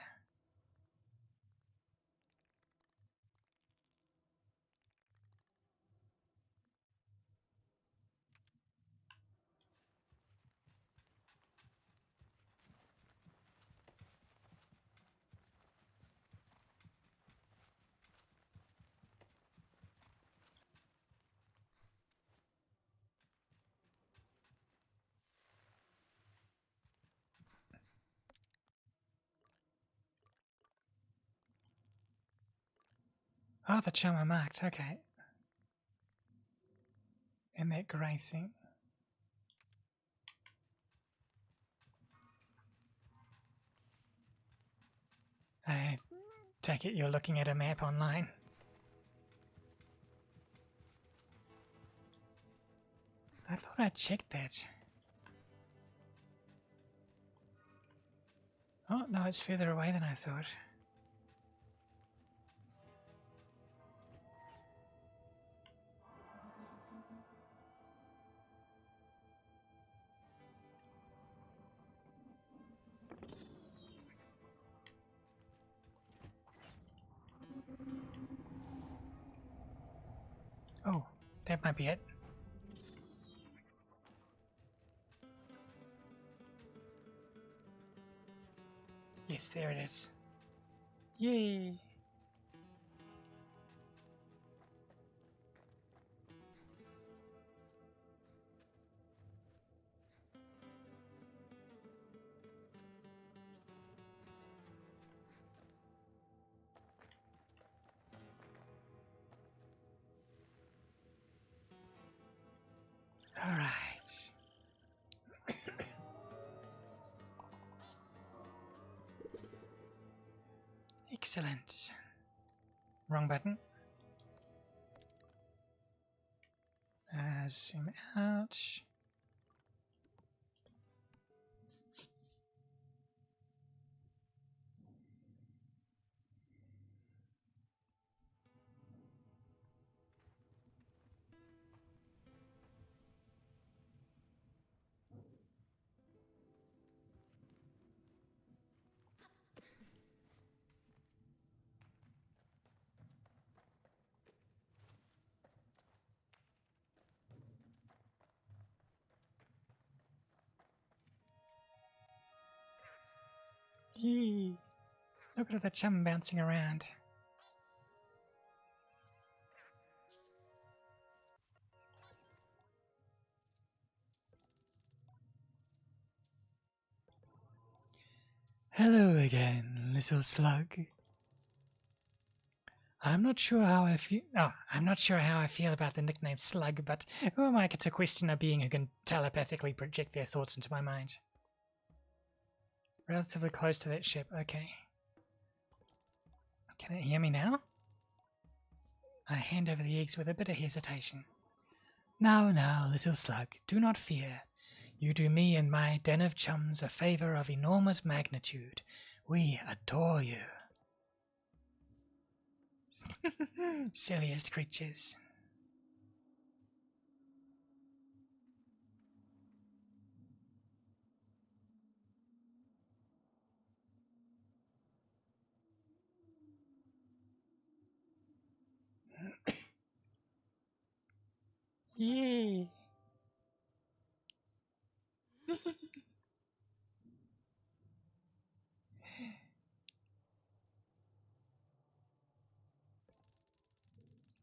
Oh, the chum I marked, okay. And that grey thing. I take it you're looking at a map online. I thought I checked that. Oh, no, it's further away than I thought. Oh, that might be it. Yes, there it is. Yay! Alright. Excellent. Wrong button. Zoom out. Yee. Look at the chum bouncing around. Hello again, little slug. I'm not sure how I feel. Oh, I'm not sure how I feel about the nickname Slug, but who am I to question a being who can telepathically project their thoughts into my mind? Relatively close to that ship. Okay. Can it hear me now? I hand over the eggs with a bit of hesitation. Now, now, little slug, do not fear. You do me and my den of chums a favor of enormous magnitude. We adore you. Silliest creatures. Yay!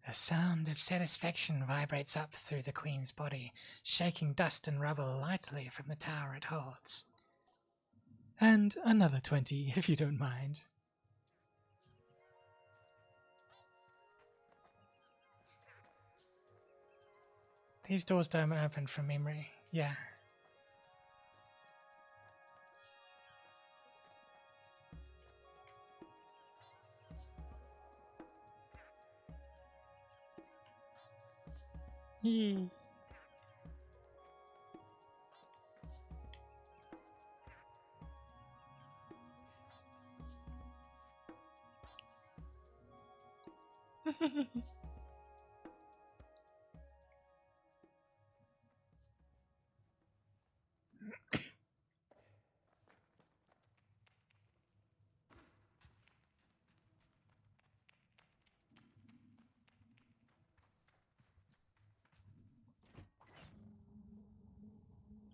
A sound of satisfaction vibrates up through the Queen's body, shaking dust and rubble lightly from the tower it holds. And another 20, if you don't mind. These doors don't open from memory. Yeah. Yee.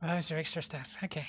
Oh, those are extra stuff. Okay.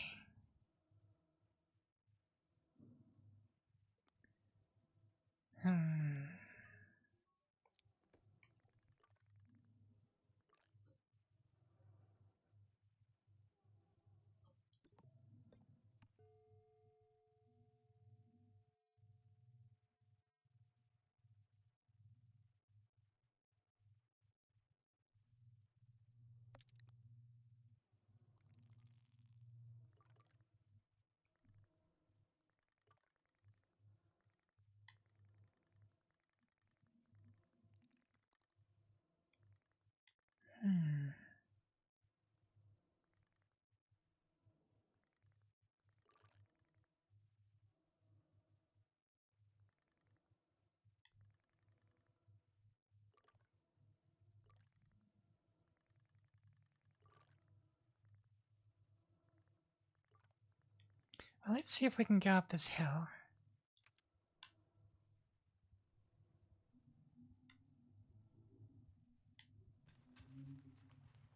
Well, let's see if we can go up this hill.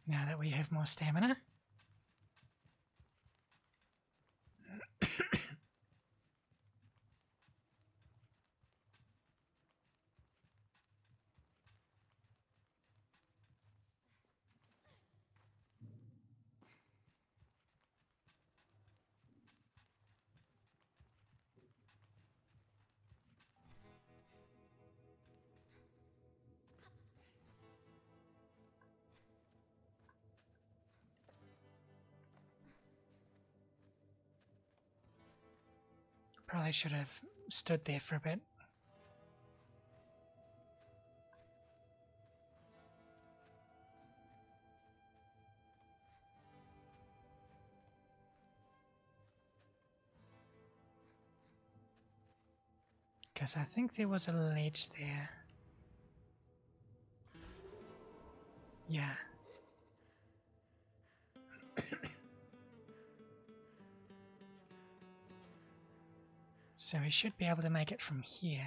Now that we have more stamina. Probably should have stood there for a bit. Because I think there was a ledge there. Yeah. So we should be able to make it from here.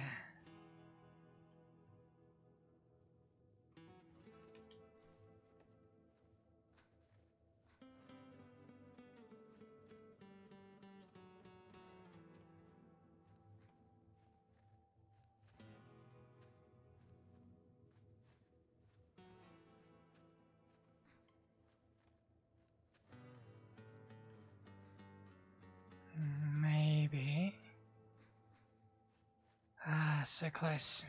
Maybe. Ah, so close.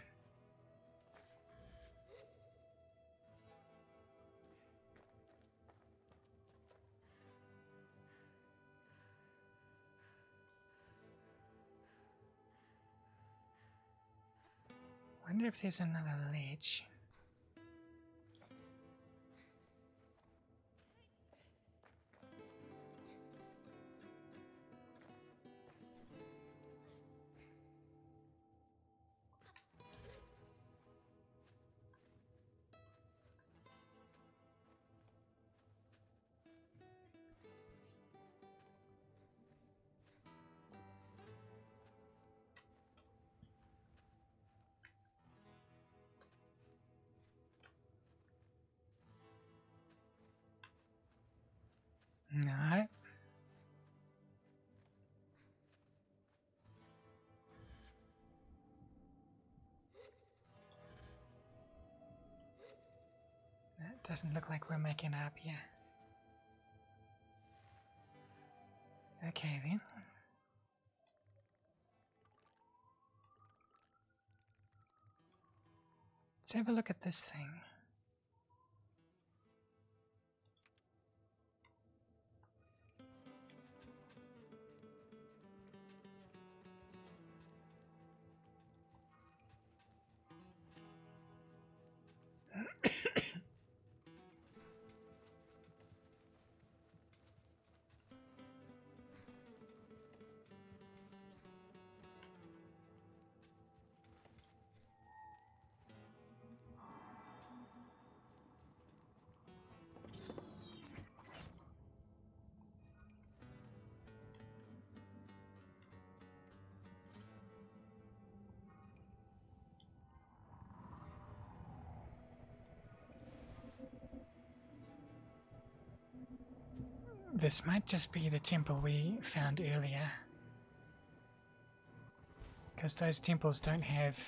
Wonder if there's another ledge. No. That doesn't look like we're making it up here. Okay then. Let's have a look at this thing. This might just be the temple we found earlier. Because those temples don't have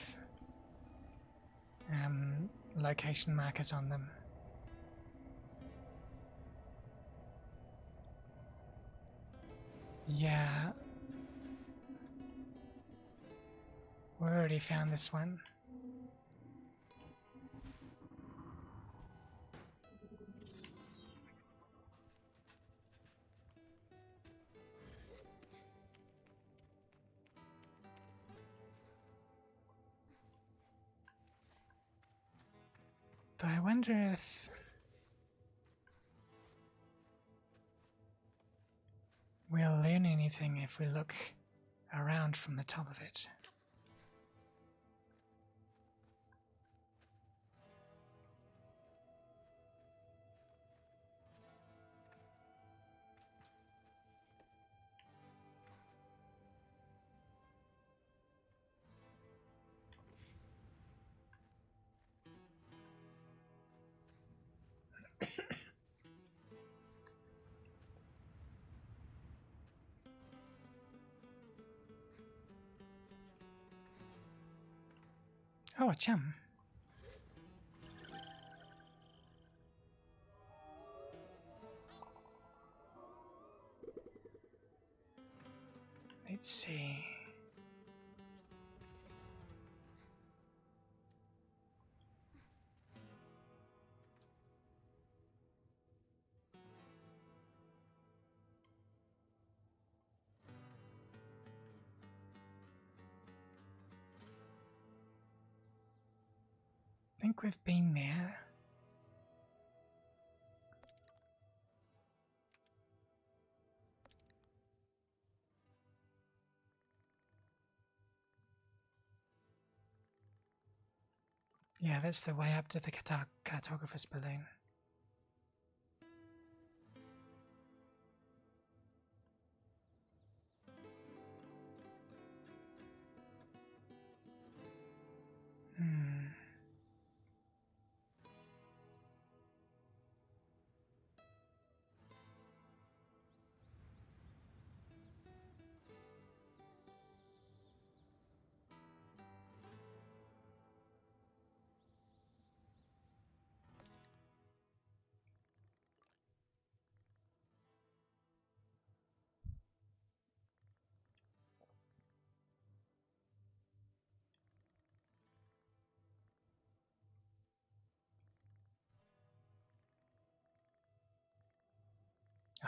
location markers on them. Yeah. We already found this one. Though I wonder if we'll learn anything if we look around from the top of it. Oh, a chum. Let's see. I think we've been there. Yeah, that's the way up to the cartographer's balloon.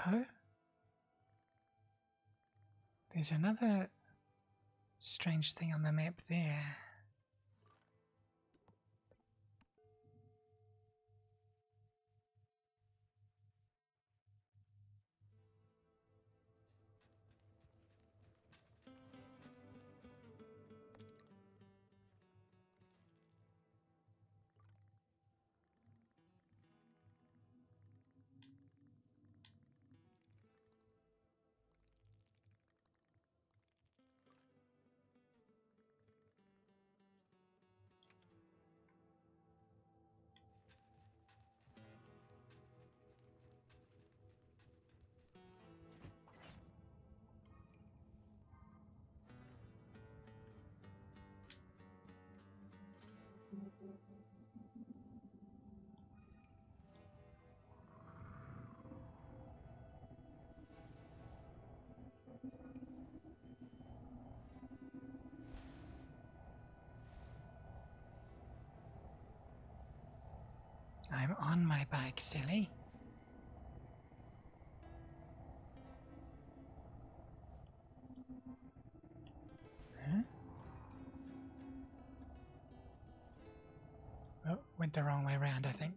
Oh? There's another strange thing on the map there. I'm on my bike, silly. Huh? Oh, went the wrong way around, I think.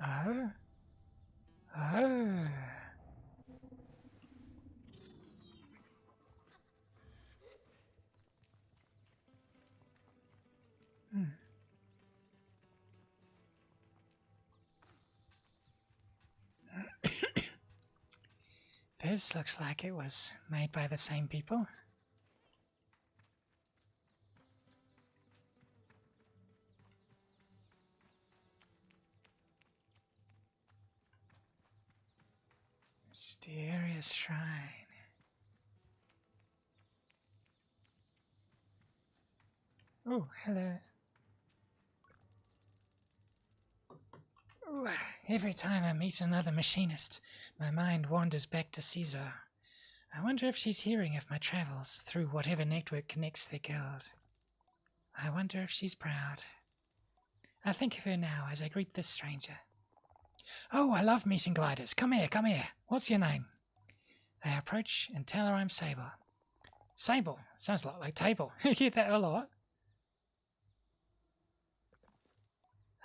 Oh. Oh. This looks like it was made by the same people. Mysterious shrine. Oh, hello. Ooh, every time I meet another machinist, my mind wanders back to Caesar. I wonder if she's hearing of my travels through whatever network connects their guild. I wonder if she's proud. I think of her now as I greet this stranger. Oh, I love meeting gliders. Come here, come here. What's your name? I approach and tell her I'm Sable. Sable? Sounds a lot like table. You hear that a lot?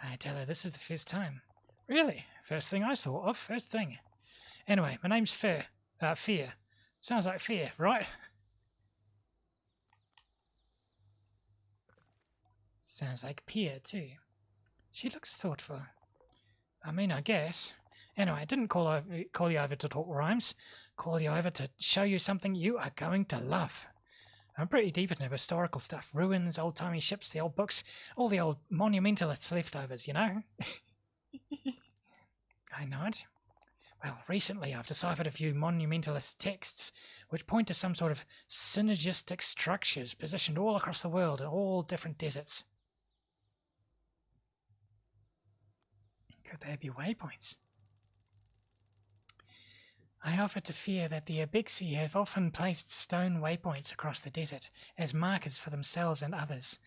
I tell her this is the first time. Really? First thing I thought of, first thing. Anyway, my name's Fear. Sounds like fear, right? Sounds like Peer, too. She looks thoughtful. I mean, I guess. Anyway, I didn't call you over to talk rhymes. Call you over to show you something you are going to love. I'm pretty deep into historical stuff. Ruins, old-timey ships, the old books, all the old monumentalists leftovers, you know? I nod. Well, recently I've deciphered a few monumentalist texts which point to some sort of synergistic structures positioned all across the world in all different deserts. Could they be waypoints? I offer to fear that the Abixi have often placed stone waypoints across the desert as markers for themselves and others.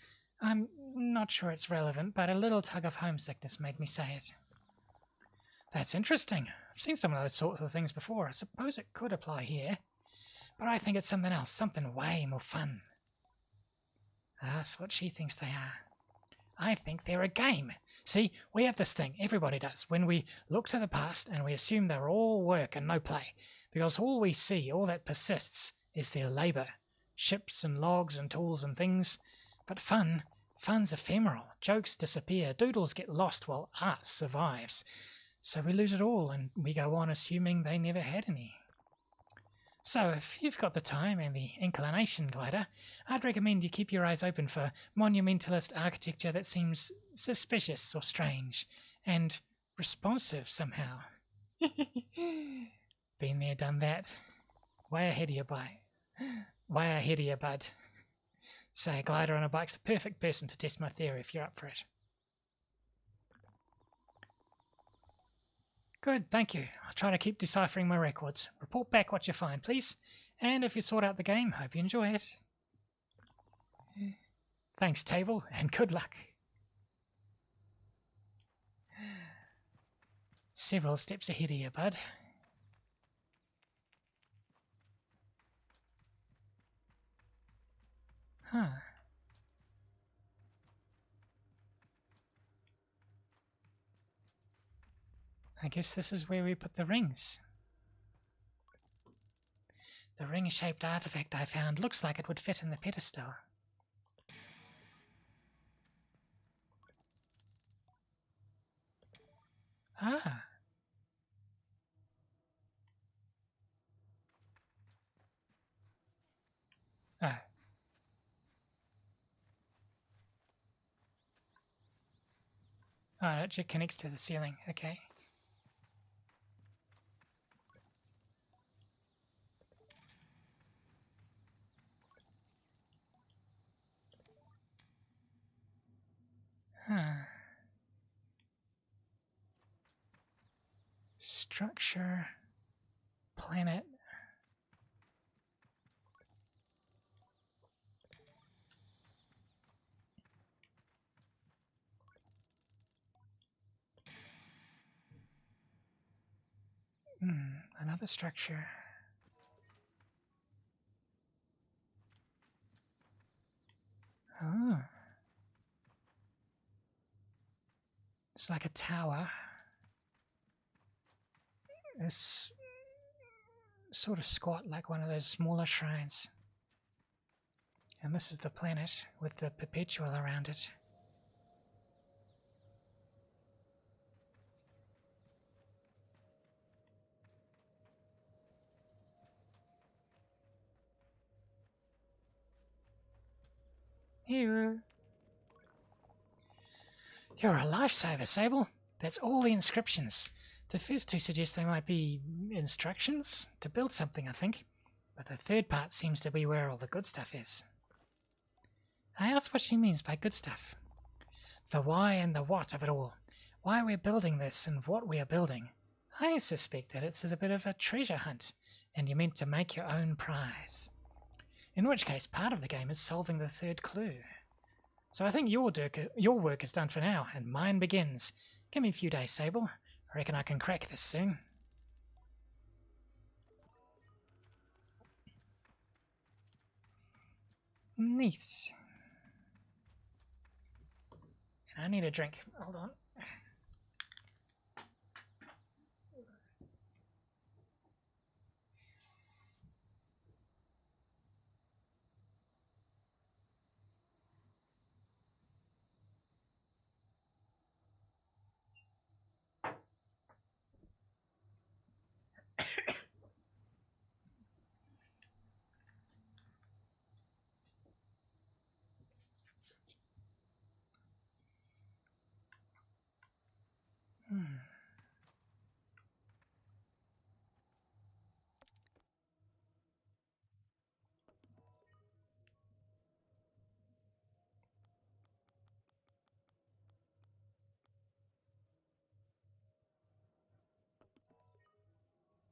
I'm not sure it's relevant, but a little tug of homesickness made me say it. That's interesting. I've seen some of those sorts of things before. I suppose it could apply here. But I think it's something else, something way more fun. That's what she thinks they are. I think they're a game. See, we have this thing, everybody does, when we look to the past and we assume they're all work and no play, because all we see, all that persists, is their labour. Ships and logs and tools and things. But fun's ephemeral. Jokes disappear. Doodles get lost while art survives. So we lose it all and we go on assuming they never had any. So if you've got the time and the inclination, Glider, I'd recommend you keep your eyes open for monumentalist architecture that seems suspicious or strange and responsive somehow. Been there, done that. Way ahead of you, Way ahead of you, bud. Say, a glider on a bike's the perfect person to test my theory if you're up for it. Good, thank you. I'll try to keep deciphering my records. Report back what you find, please. And if you sort out the game, hope you enjoy it. Thanks, Sable, and good luck. Several steps ahead of you, bud. Huh. I guess this is where we put the rings. The ring-shaped artifact I found looks like it would fit in the pedestal. Ah. Oh. Oh, it actually connects to the ceiling. Okay. Huh. Structure. Planet. Another structure. Oh. It's like a tower. It's sort of squat like one of those smaller shrines. And this is the planet with the perpetual around it. You're a lifesaver, Sable. That's all the inscriptions. The first two suggest they might be instructions to build something, I think. But the third part seems to be where all the good stuff is. I asked what she means by good stuff. The why and the what of it all. Why we're building this and what we are building. I suspect that it's a bit of a treasure hunt, and you're meant to make your own prize. In which case, part of the game is solving the third clue. So I think your work is done for now, and mine begins. Give me a few days, Sable. I reckon I can crack this soon. Nice. And I need a drink. Hold on.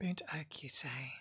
Burnt oak, you say?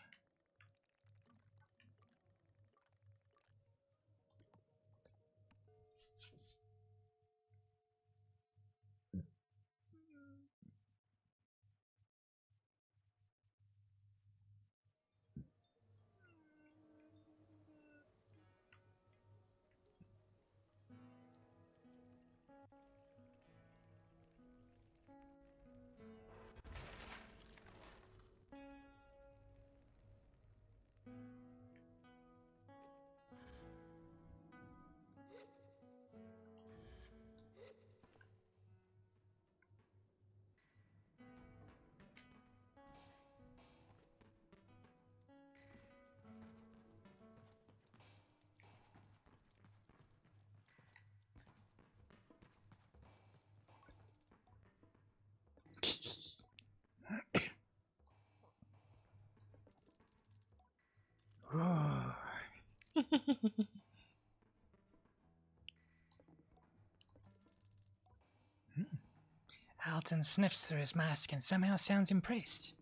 Alton sniffs through his mask and somehow sounds impressed.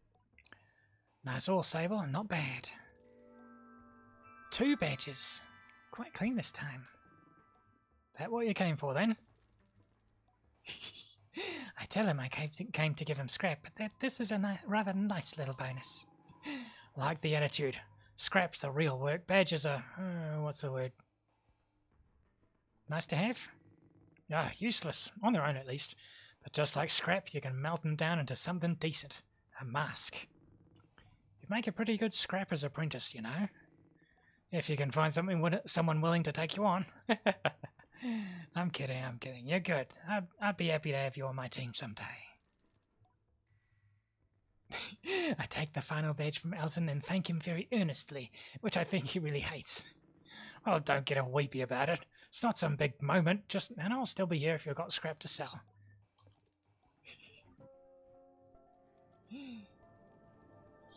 Nice all, Sable, not bad. 2 badges. Quite clean this time. That what you came for, then? I tell him I came to give him scrap, but this is a rather nice little bonus. Like the attitude. Scrap's the real work. Badges are... what's the word? Nice to have? Ah, useless. On their own, at least. But just like scrap, you can melt them down into something decent. A mask. You'd make a pretty good scrapper's apprentice, you know. If you can find someone willing to take you on. I'm kidding. You're good. I'd be happy to have you on my team someday. I take the final badge from Elton and thank him very earnestly, which I think he really hates. Oh, don't get all weepy about it. It's not some big moment, and I'll still be here if you've got scrap to sell.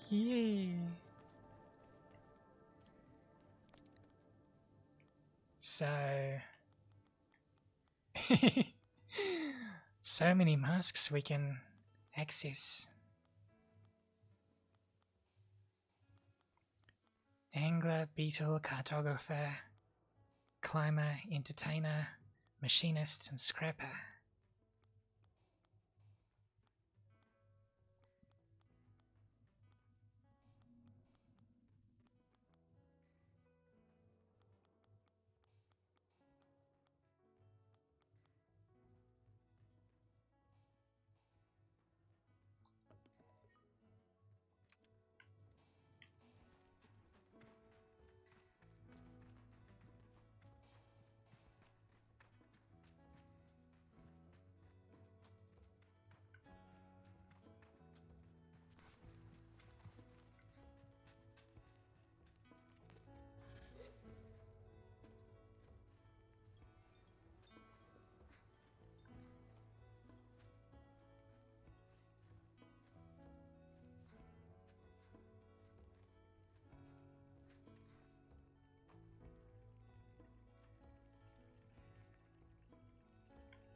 Yeah. So... so many masks we can access. Angler, beetle, cartographer, climber, entertainer, machinist, and scrapper.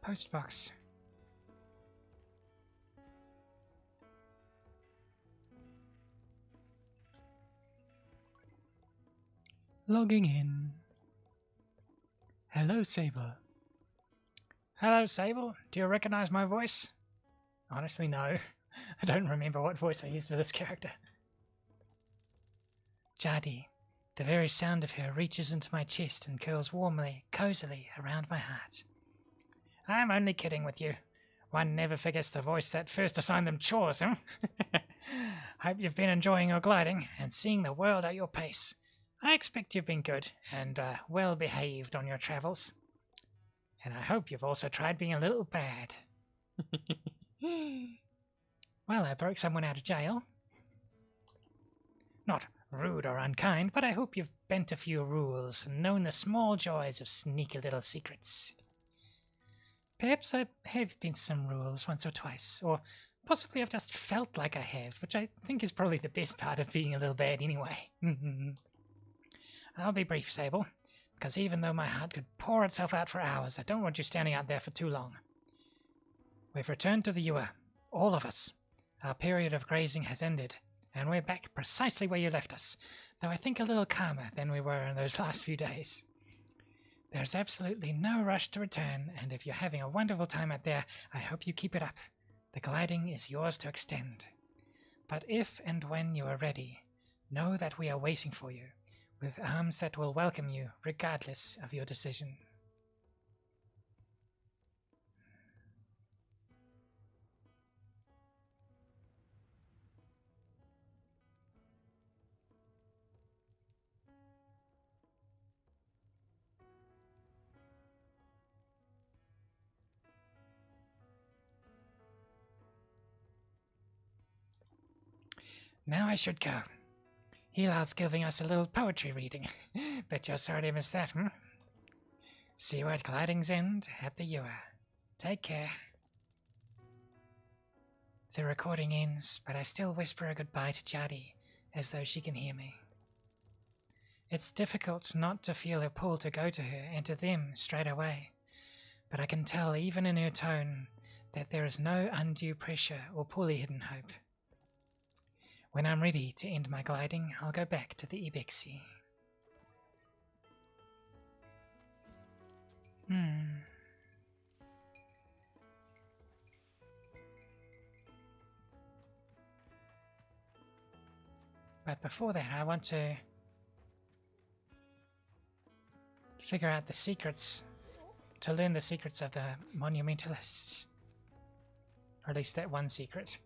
Postbox. Logging in. Hello, Sable. Hello, Sable. Do you recognize my voice? Honestly, no. I don't remember what voice I used for this character. Jadi. The very sound of her reaches into my chest and curls warmly, cozily around my heart. I'm only kidding with you. One never forgets the voice that first assigned them chores, huh? Hope you've been enjoying your gliding and seeing the world at your pace. I expect you've been good and well behaved on your travels. And I hope you've also tried being a little bad. Well, I broke someone out of jail. Not rude or unkind, but I hope you've bent a few rules and known the small joys of sneaky little secrets. Perhaps I have bent some rules once or twice, or possibly I've just felt like I have, which I think is probably the best part of being a little bad anyway. I'll be brief, Sable, because even though my heart could pour itself out for hours, I don't want you standing out there for too long. We've returned to the Ewer, all of us. Our period of grazing has ended, And we're back precisely where you left us, though I think a little calmer than we were in those last few days. There's absolutely no rush to return, and if you're having a wonderful time out there, I hope you keep it up. The gliding is yours to extend. But if and when you are ready, know that we are waiting for you, with arms that will welcome you regardless of your decision. Now I should go. Hilal's giving us a little poetry reading. Bet you're sorry to miss that, hmm? See you at Gliding's End at the Ewer. Take care. The recording ends, but I still whisper a goodbye to Jadi, as though she can hear me. It's difficult not to feel a pull to go to her and to them straight away, but I can tell even in her tone that there is no undue pressure or poorly hidden hope. When I'm ready to end my gliding, I'll go back to the Ibexi. But before that, I want to figure out the secrets, to learn the secrets of the monumentalists. Or at least that one secret.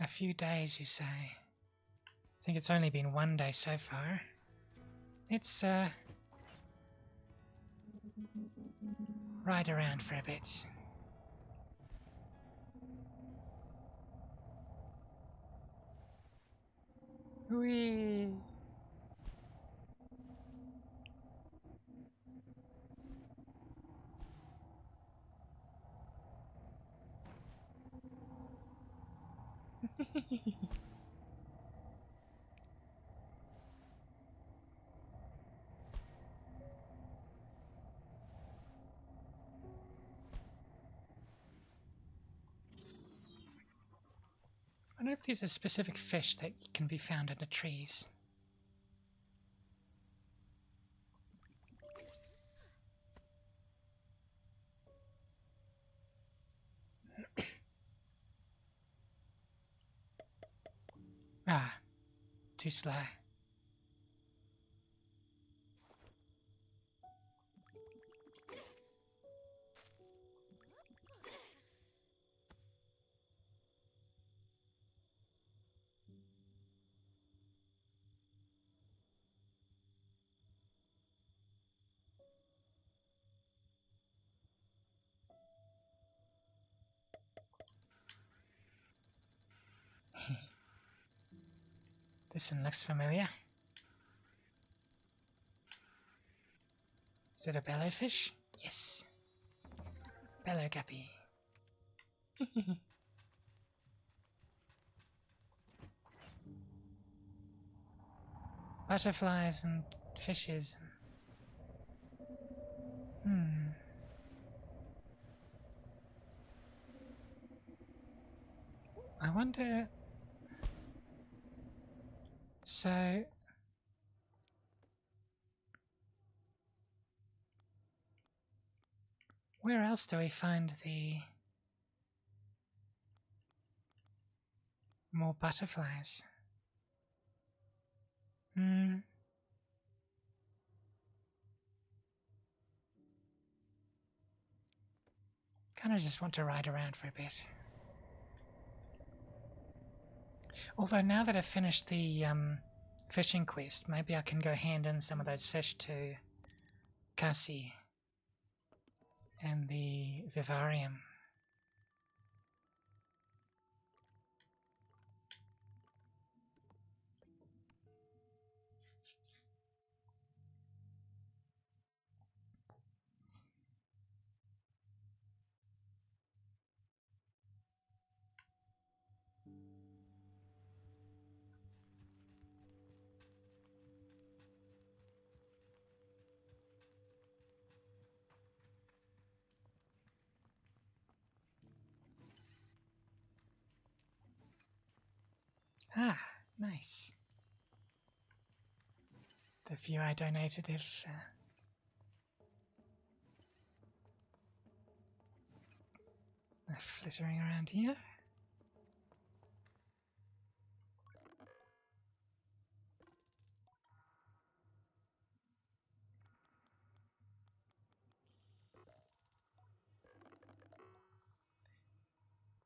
A few days, you say? I think it's only been 1 day so far. Let's, ride around for a bit. Whee! I wonder if there's a specific fish that can be found in the trees. Ah, too slow. This one looks familiar. Is it a bellowfish? Yes. Bellow guppy. Butterflies and fishes. I wonder... So... where else do we find the... more butterflies? Kind of just want to ride around for a bit. Although now that I've finished the fishing quest, maybe I can go hand in some of those fish to Cassie and the vivarium. Ah, nice. The few I donated if... they're flittering around here.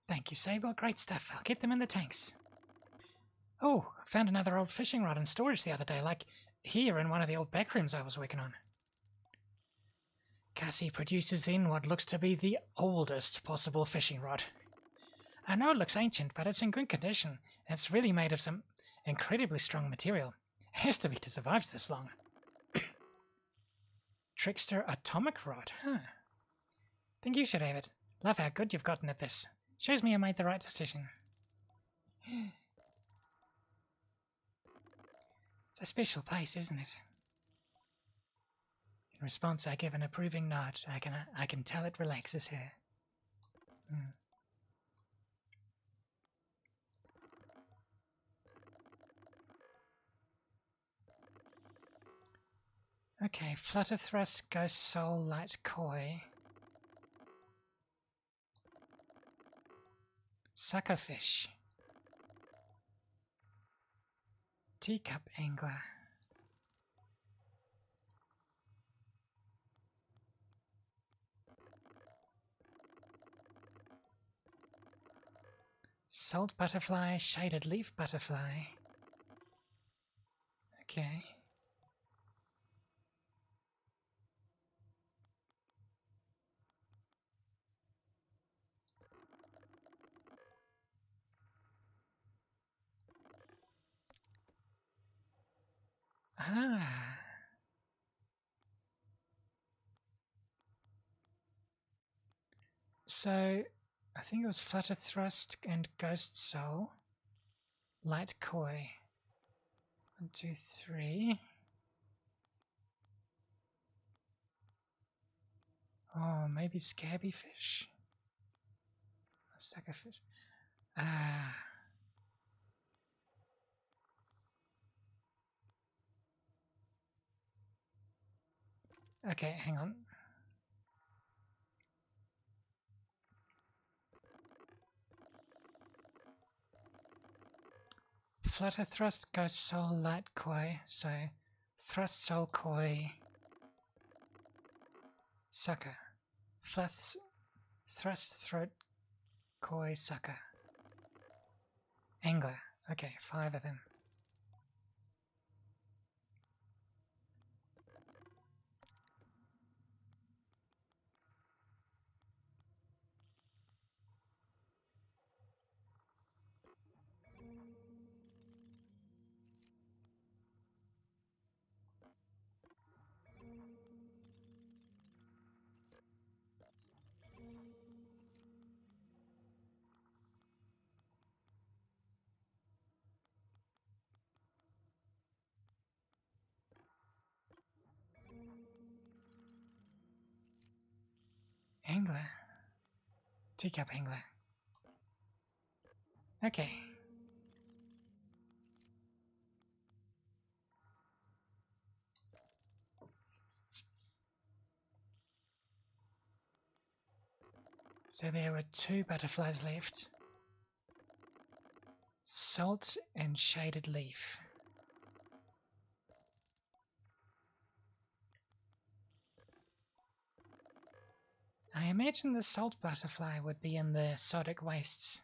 Thank you, Sable. Great stuff. I'll keep them in the tanks. Oh, I found another old fishing rod in storage the other day, like here in one of the old back rooms I was working on. Cassie produces then what looks to be the oldest possible fishing rod. I know it looks ancient, but it's in good condition, and it's really made of some incredibly strong material. It has to be to survive this long. Trickster atomic rod, huh? Think you should have it. Love how good you've gotten at this. Shows me I made the right decision. It's a special place, isn't it? In response, I give an approving nod. I can tell it relaxes her. Okay, flutter thrust, ghost soul, light koi. Suckerfish. Teacup angler. Salt butterfly, shaded leaf butterfly. Okay. Ah. So, I think it was flutter thrust and ghost soul. Light koi. 1, 2, 3. Oh, maybe scabby fish. Suckerfish. Ah. Okay, hang on. Flutter thrust, ghost soul, light koi. So, thrust soul koi. Sucker. Thrust throat koi sucker. Angler. Okay, 5 of them. Angler. Teacup angler. Okay. So there were 2 butterflies left. Salt and shaded leaf. I imagine the salt butterfly would be in the sodic wastes.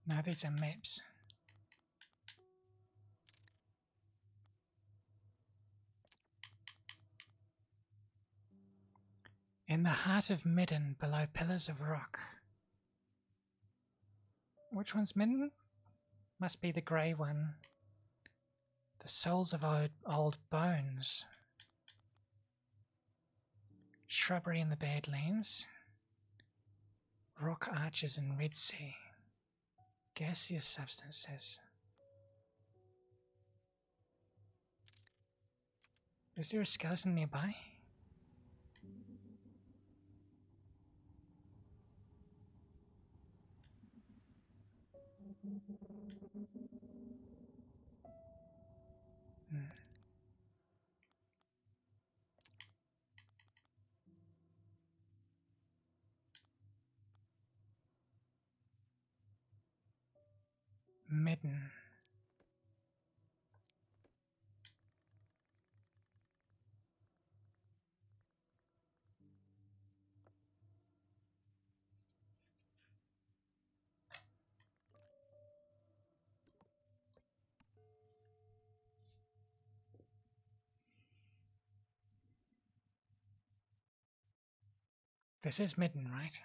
Now these are maps. In the heart of Midden, below pillars of rock. Which one's Midden? Must be the grey one. The souls of old bones. Shrubbery in the Badlands. Rock arches in Red Sea. Gaseous substances. Is there a skeleton nearby? Midden. This is Midden, right?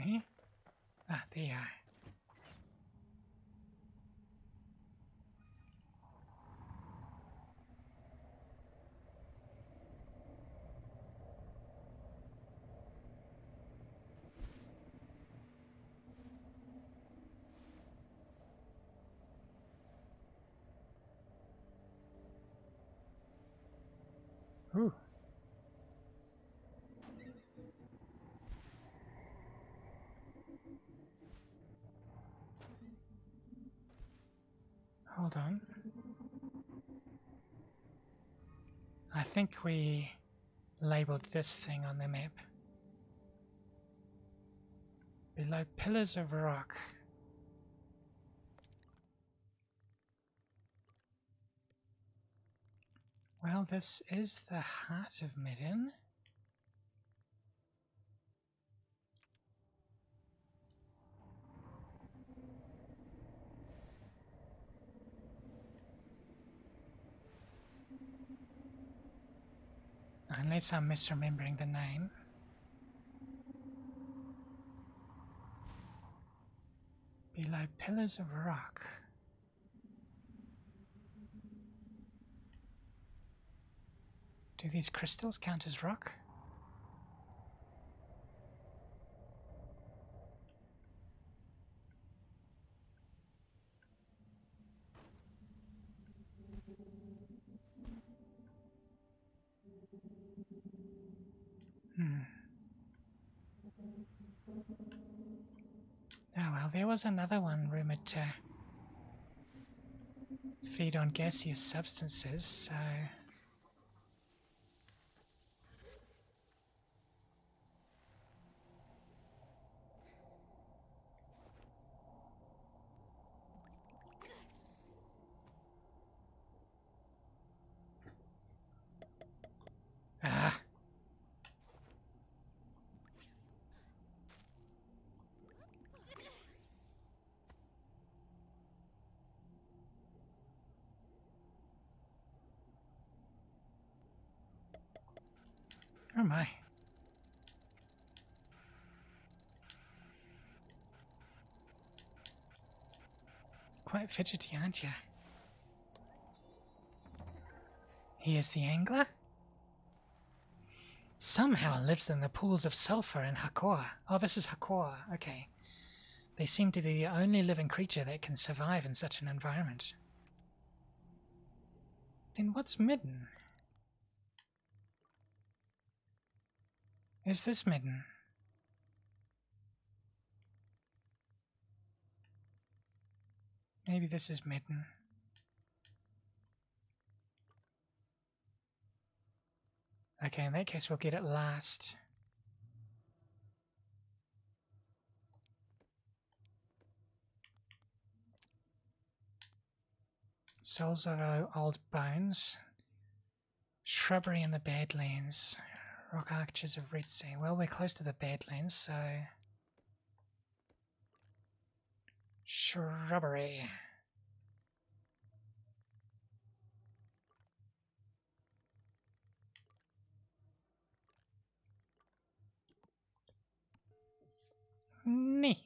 Eh? Ah, there you are. Ooh. Hold on. I think we labeled this thing on the map. Below pillars of rock. Well, this is the heart of Midden. Unless I'm misremembering the name. Below pillars of rock. Do these crystals count as rock? Oh well, there was another one rumoured to feed on gaseous substances, so... Ah! Oh my. Quite fidgety, aren't you? Here's the angler. Somehow lives in the pools of sulfur in Hakoa. Oh, this is Hakoa. Okay. They seem to be the only living creature that can survive in such an environment. Then what's Midden? Is this Midden? Maybe this is Midden. Okay, in that case we'll get it last. Souls of old bones. Shrubbery in the Badlands. Rock arches of Red Sea. Well, we're close to the Badlands, so... Shrubbery. Nee.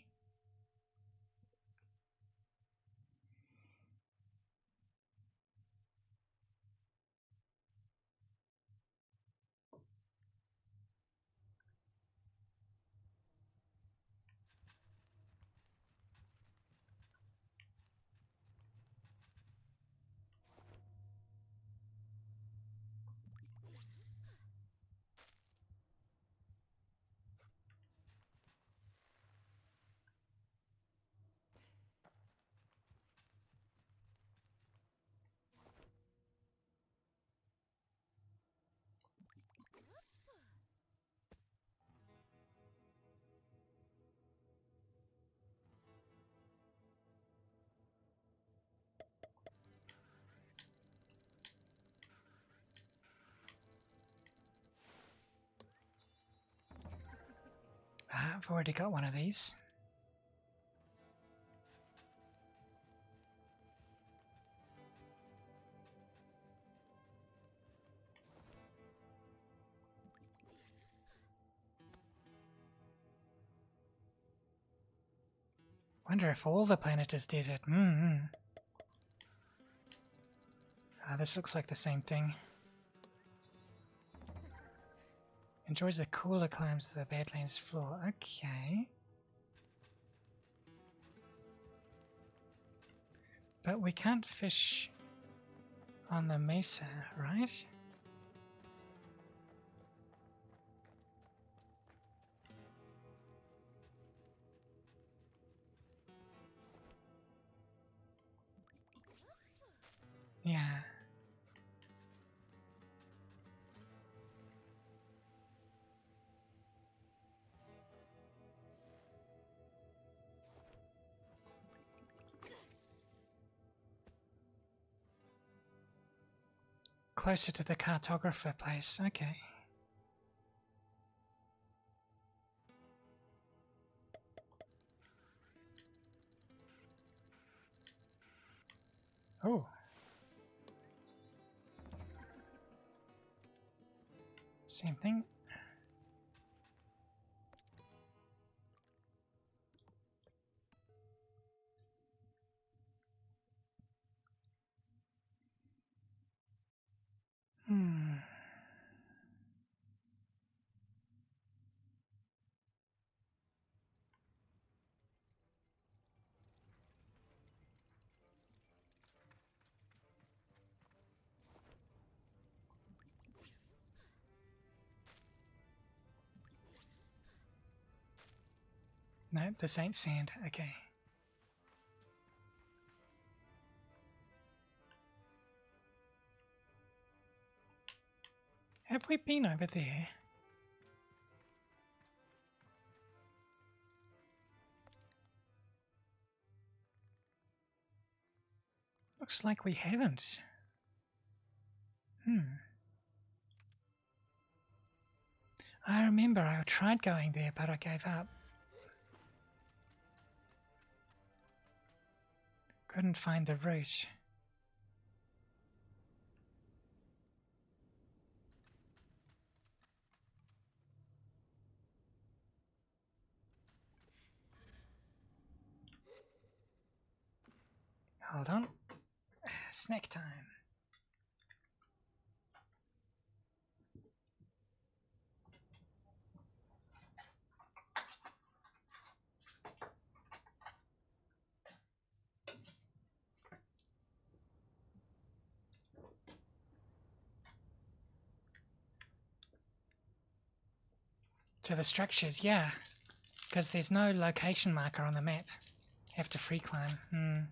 I've already got one of these. Wonder if all the planet is desert. This looks like the same thing. Enjoys the cooler climbs to the Badlands floor. Okay. But we can't fish on the mesa, right? Yeah. Closer to the cartographer place. Okay. Oh. Same thing. No, this ain't sand. Okay. Have we been over there? Looks like we haven't. I remember I tried going there, but I gave up. Couldn't find the route. Hold on. Snack time. To the structures, yeah. Because there's no location marker on the map. Have to free climb.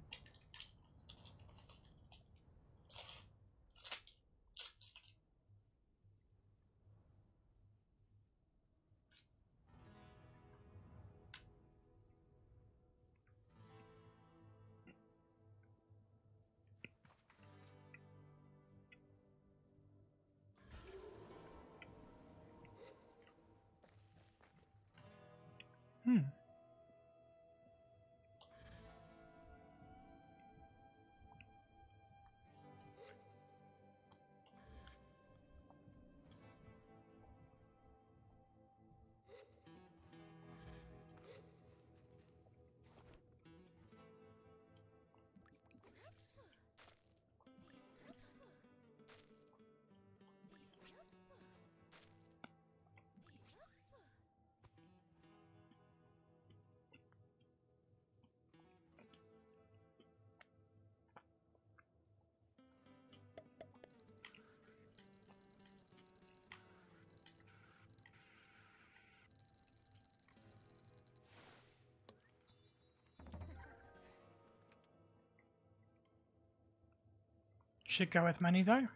Should go with money though.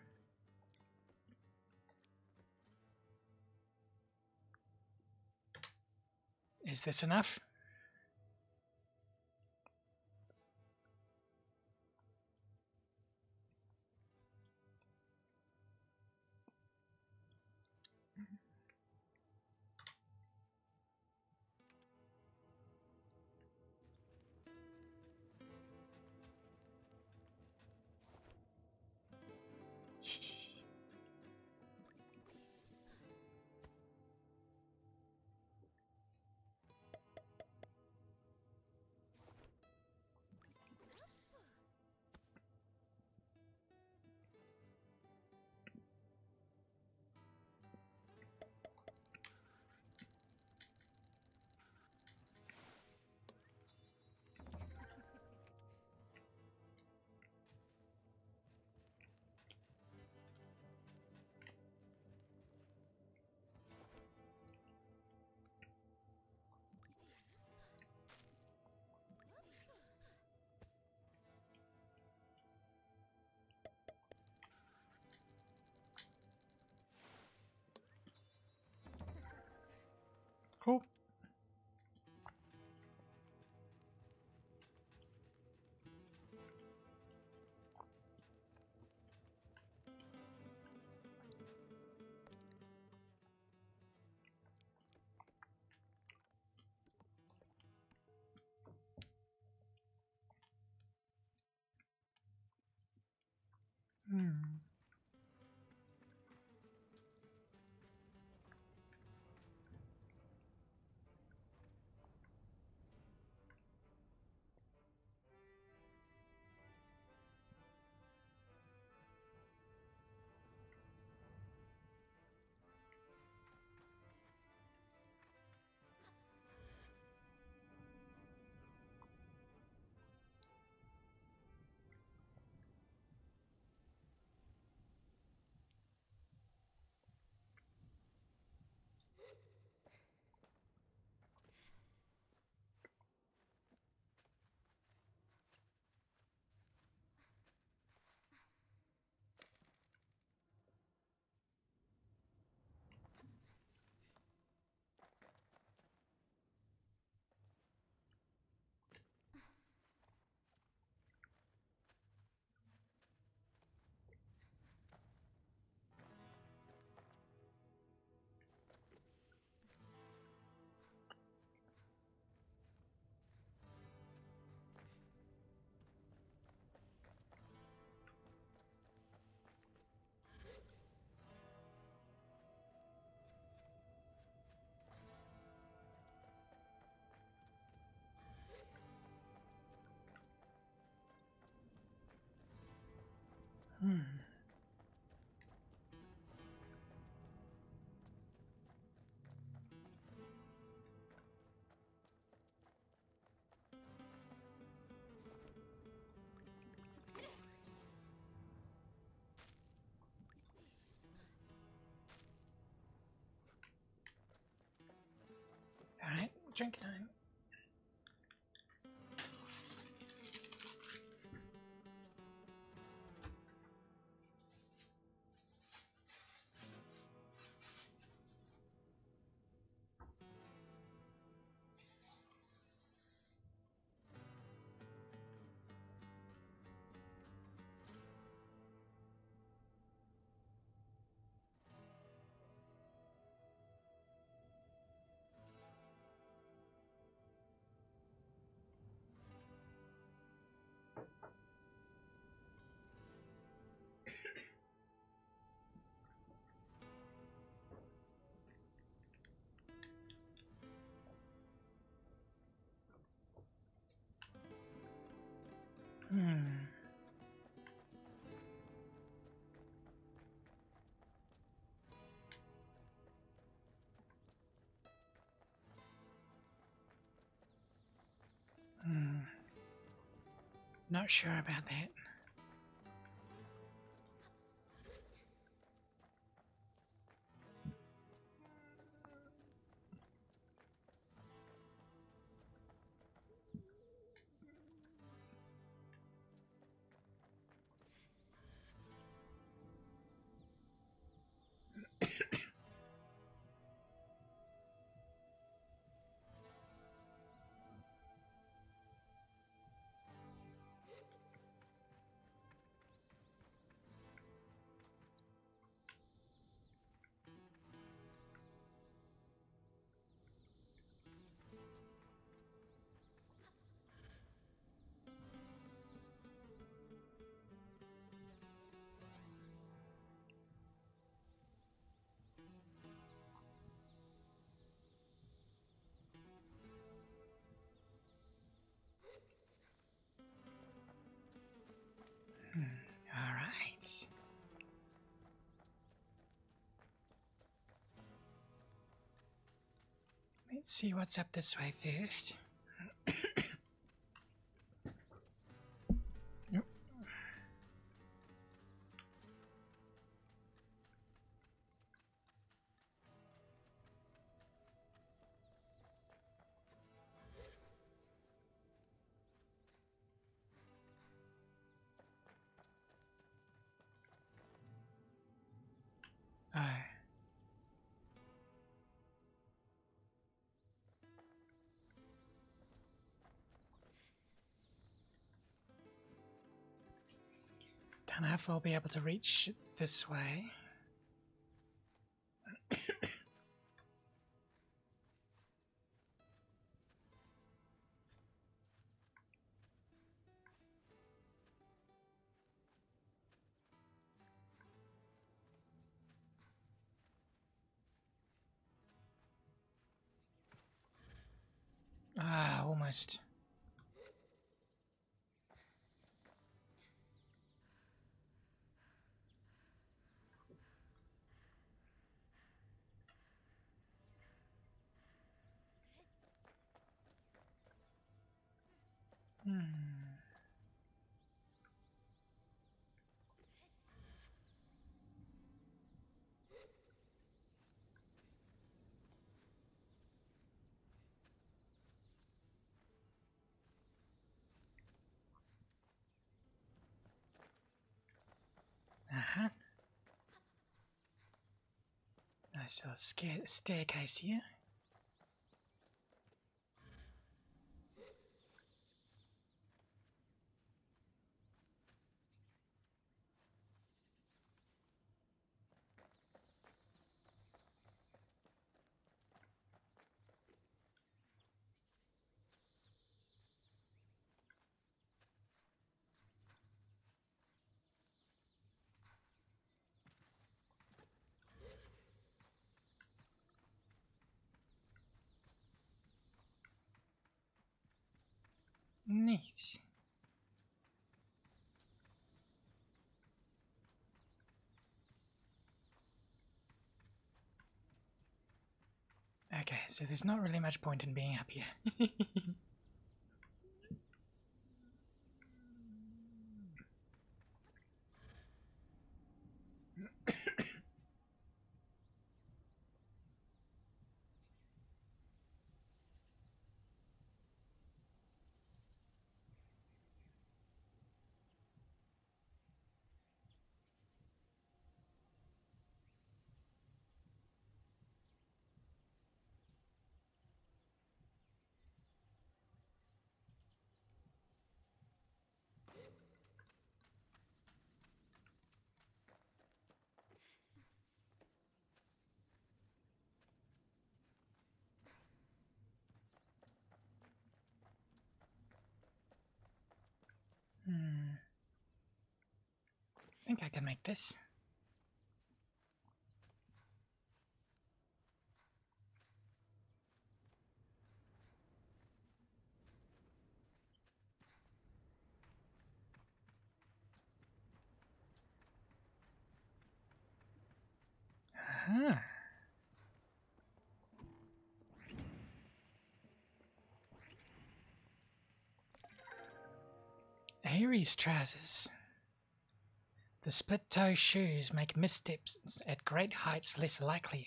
Is this enough? Cool. Hmm. Hmm. All right, drink time. Hmm. Hmm. Not sure about that. Neat. Let's see what's up this way first. Nope. Oh. Don't know if I'll be able to reach it this way. Ah, almost. Uh-huh. Nice little staircase here. Neat. Okay, so there's not really much point in being up here. I think I can make this. Uh-huh. Aries trousers. The split-toe shoes make missteps at great heights less likely,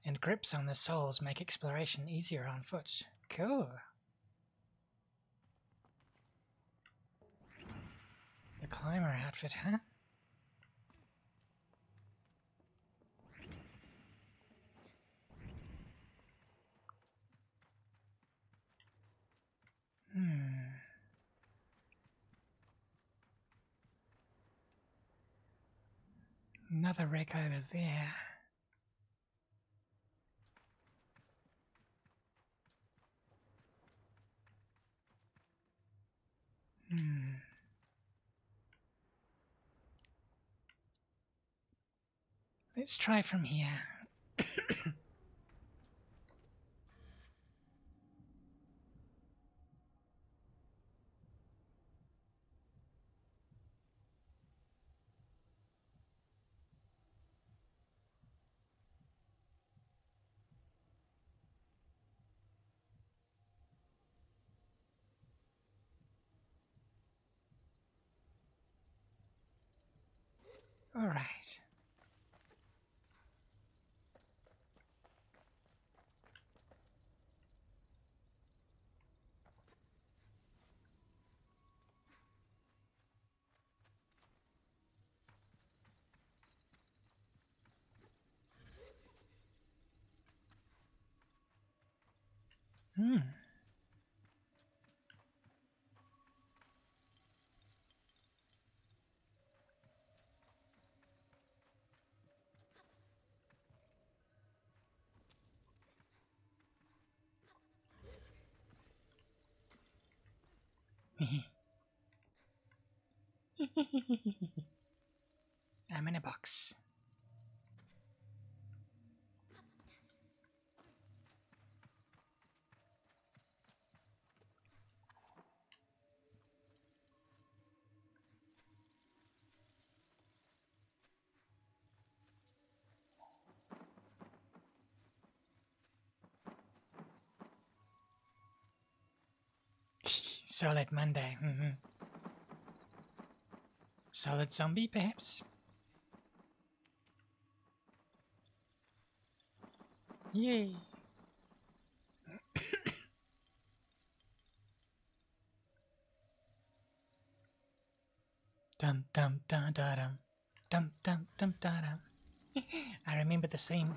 and grips on the soles make exploration easier on foot. Cool. The climber outfit, huh? Another wreck over there. Let's try from here. All right. Hmm. I'm in a box. Solid Monday. Solid zombie, perhaps? Yay. Dum dum dum da dum. Dum dum dum da dum. I remember the same.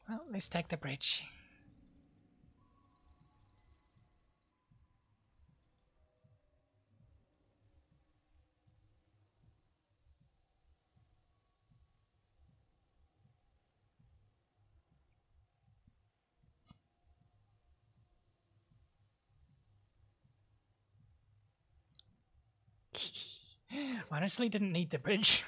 Well, let's take the bridge. Honestly, didn't need the bridge.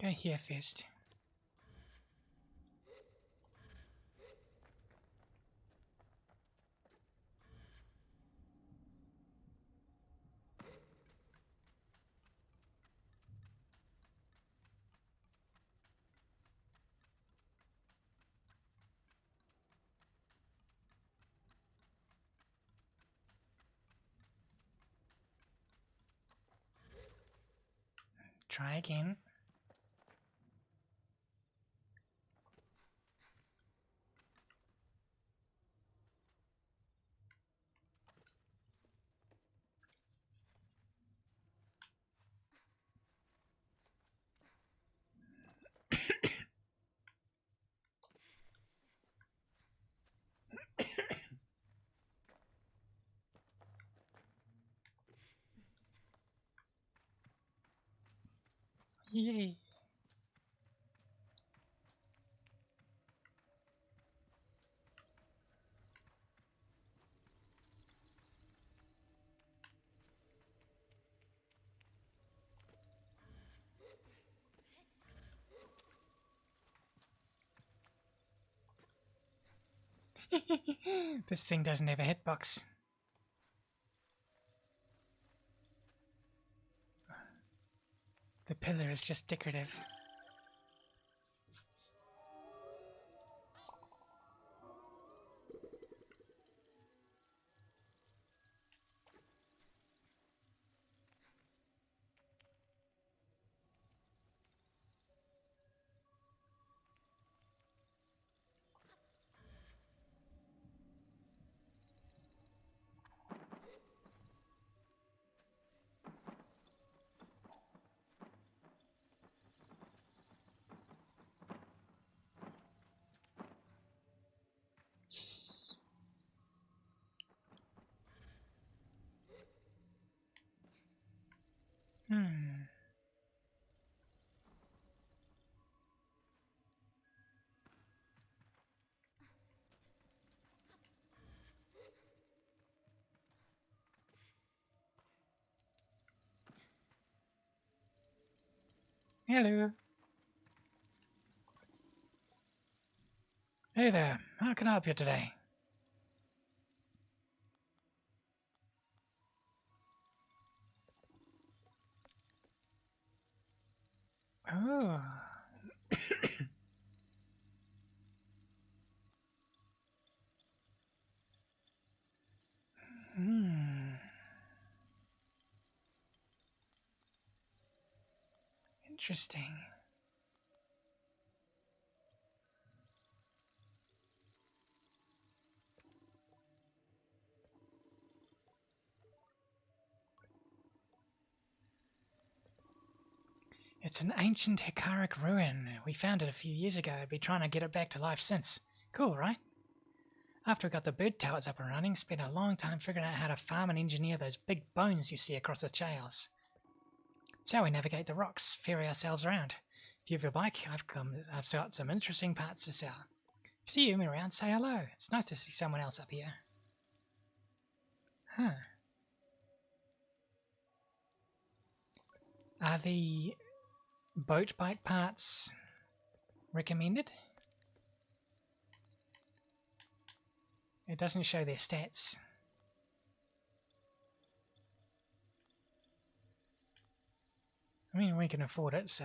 Go here first. Try again. Yay. This thing doesn't have a hitbox. The pillar is just decorative. Hello. Hey there. How can I help you today? Oh. Hmm. Interesting. It's an ancient Hekaric ruin. We found it a few years ago. I've been trying to get it back to life since. Cool, right? After we got the bird towers up and running, spent a long time figuring out how to farm and engineer those big bones you see across the trails. It's how we navigate the rocks, ferry ourselves around. If you have a bike, I've got some interesting parts to sell. If you see him around, say hello. It's nice to see someone else up here. Huh. Are the boat bike parts recommended? It doesn't show their stats. I mean, we can afford it, so...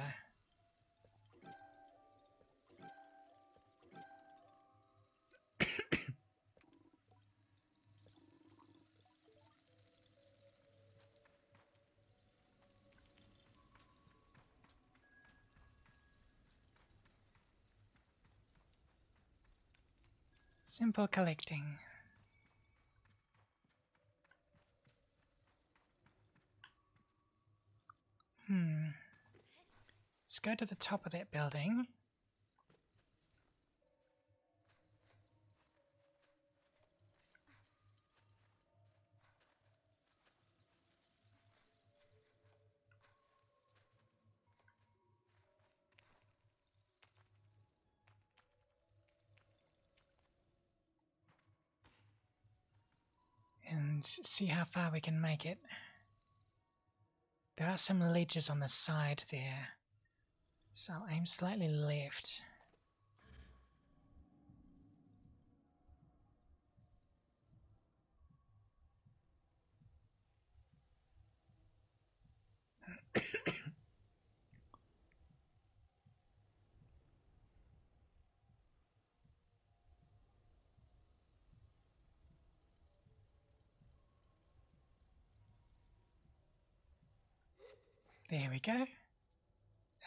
Simple collecting. Let's go to the top of that building. And see how far we can make it. There are some ledges on the side there, so I'll aim slightly left. There we go.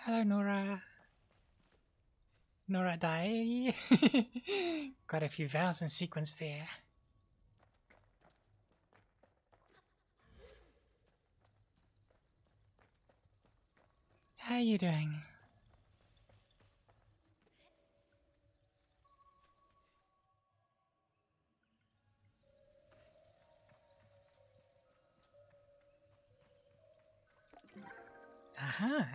Hello, Nora. Nora Dai. Quite a few vowels in sequence there. How are you doing? Aha.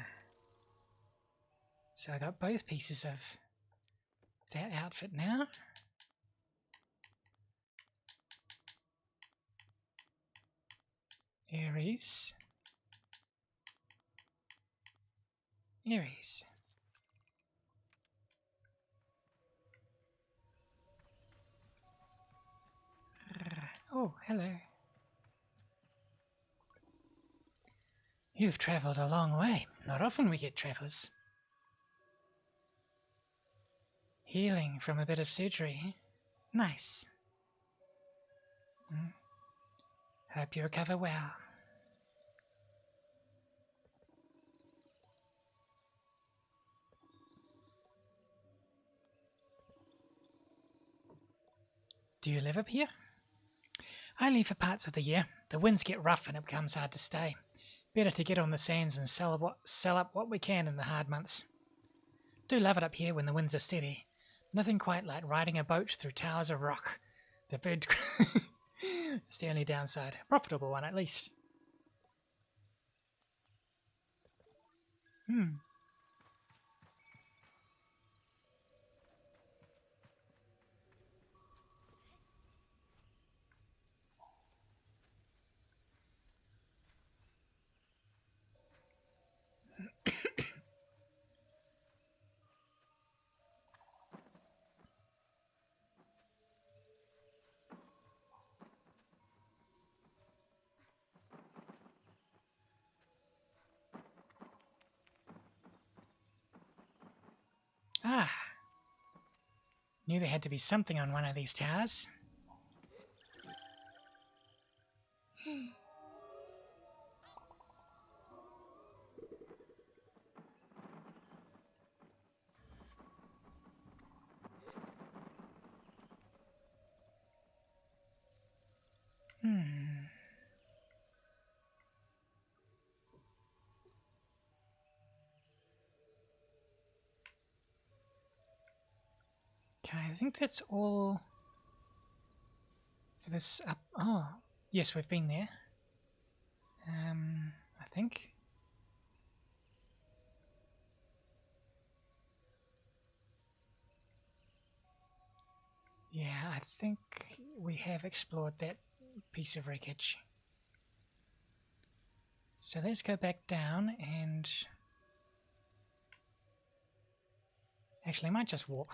So I got both pieces of that outfit now. Aries. Aries. Oh, hello. You've travelled a long way. Not often we get travellers. Healing from a bit of surgery. Nice. Hope you recover well. Do you live up here? Only for parts of the year. The winds get rough and it becomes hard to stay. Better to get on the sands and sell up what we can in the hard months. Do love it up here when the winds are steady. Nothing quite like riding a boat through towers of rock. The bird... It's the only downside. Profitable one, at least. Knew there had to be something on one of these towers. Okay, I think that's all for this up. Oh, yes, we've been there. I think. Yeah, I think we have explored that piece of wreckage. So let's go back down and... Actually, I might just warp.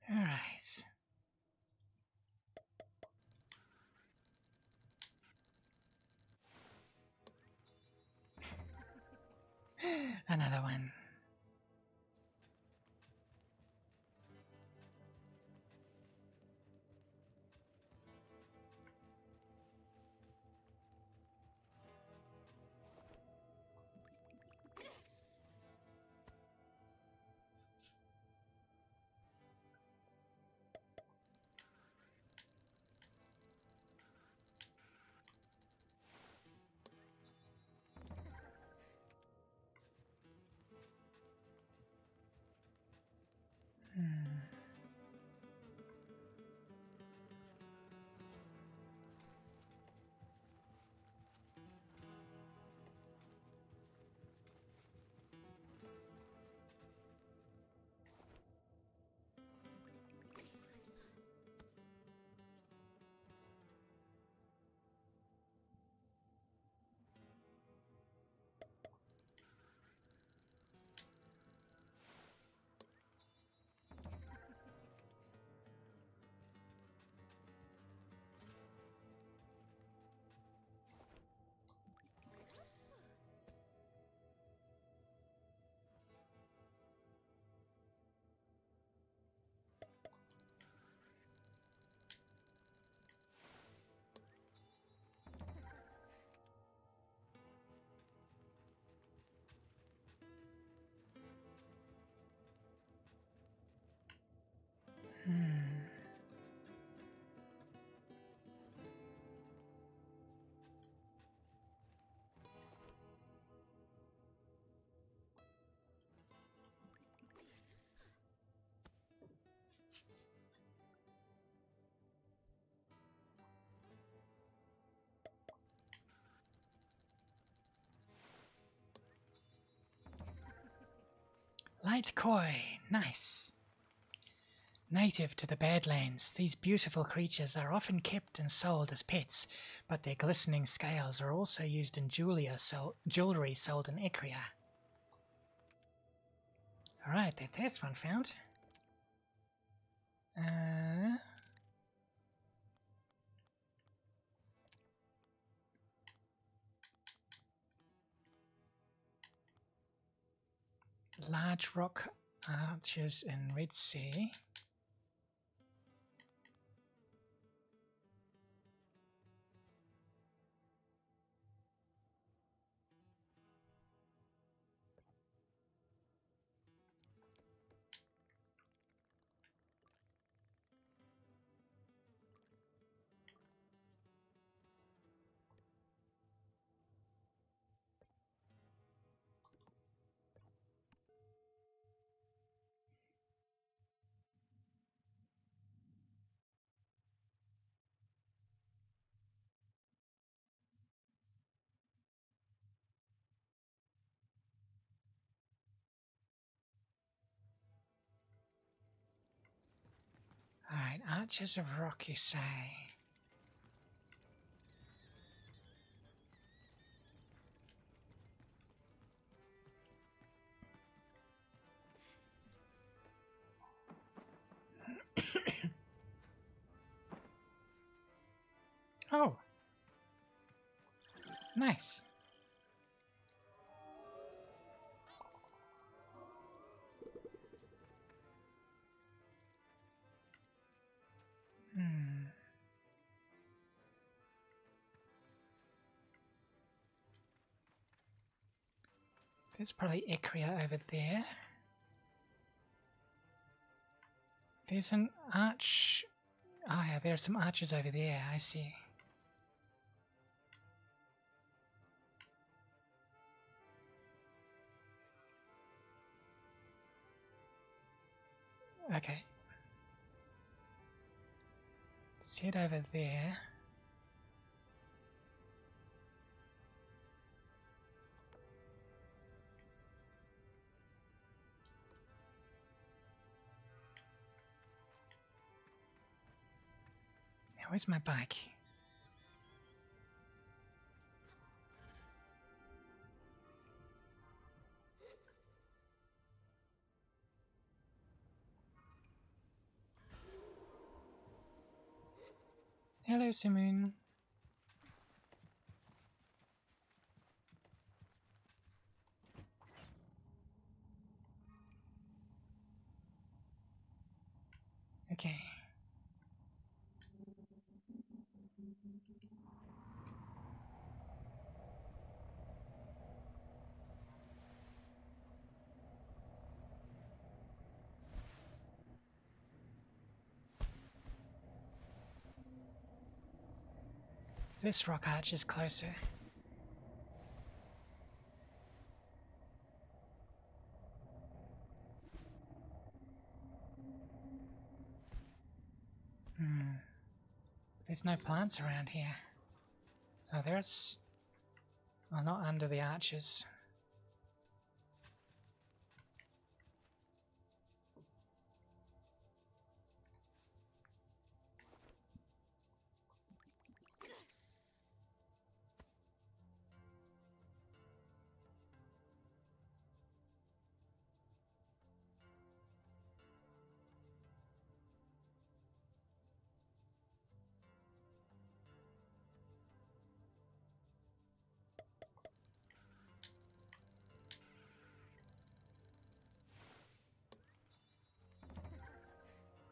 Alright. Another one. Light koi, nice. Native to the Badlands, these beautiful creatures are often kept and sold as pets, but their glistening scales are also used in jewelry sold in Ecria. Alright, that's one found. Large rock arches in Red Sea. Right, arches of rock, you say? Oh, nice. Hmm. There's probably Icria over there. There's an arch. Oh yeah, there are some arches over there, I see. Okay. Let's head over there. Now, where's my bike? Hello, Simoon. Okay. This rock arch is closer. There's no plants around here. Oh, there's... Oh, not under the arches.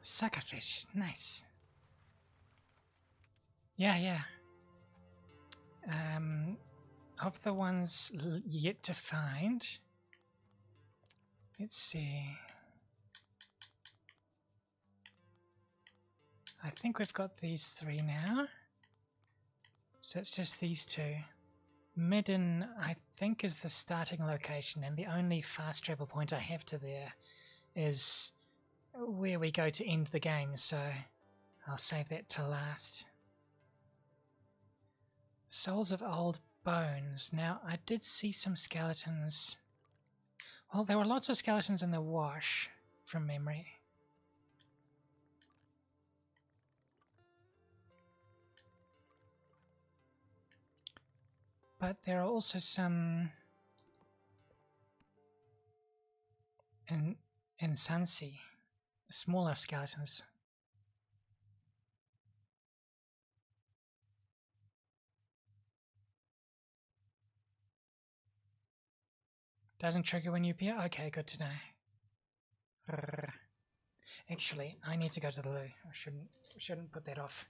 Suckerfish, nice. Yeah. Of the ones yet to find, let's see. I think we've got these three now. So it's just these two. Midden, I think, is the starting location, and the only fast travel point I have to there is where we go to end the game, so I'll save that to last. Souls of Old Bones. Now, I did see some skeletons. Well, there were lots of skeletons in the wash, from memory. But there are also some in Sunsea, smaller skeletons. Doesn't trigger when you appear? Okay, good to know. Actually, I need to go to the loo. I shouldn't put that off.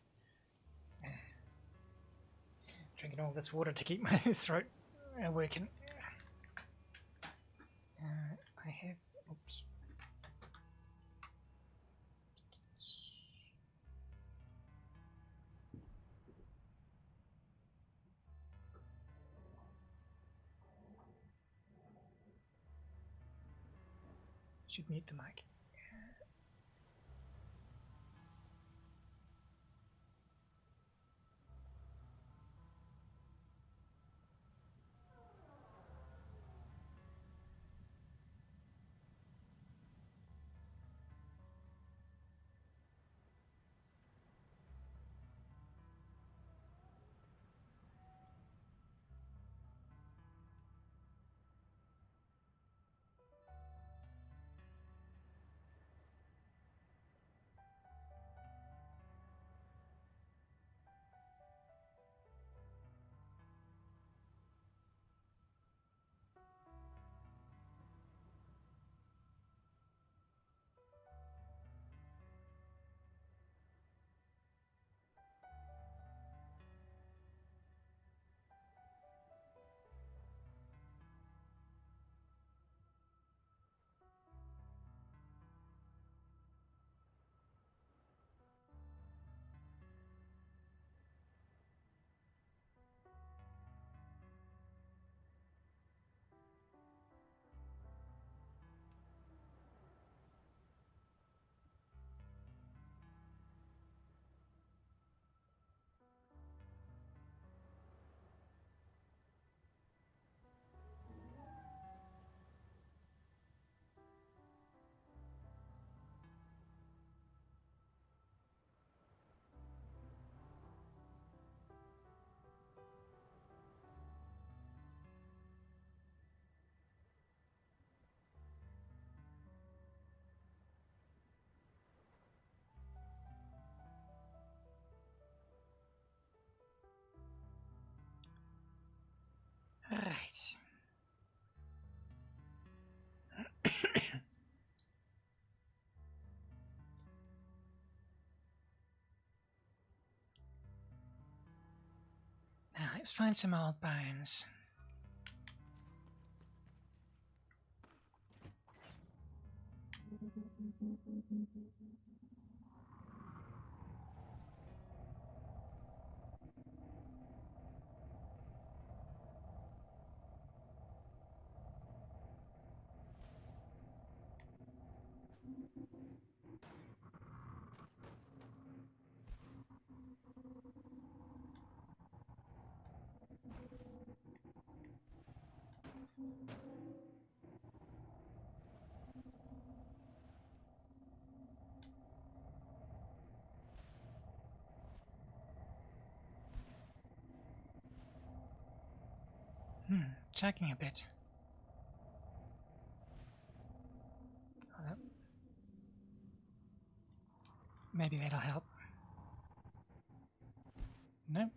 Drinking all this water to keep my throat working. I have... Oops. Should mute the mic. Right. Now let's find some old bones. Checking a bit. Hold up. Maybe that'll help. Nope.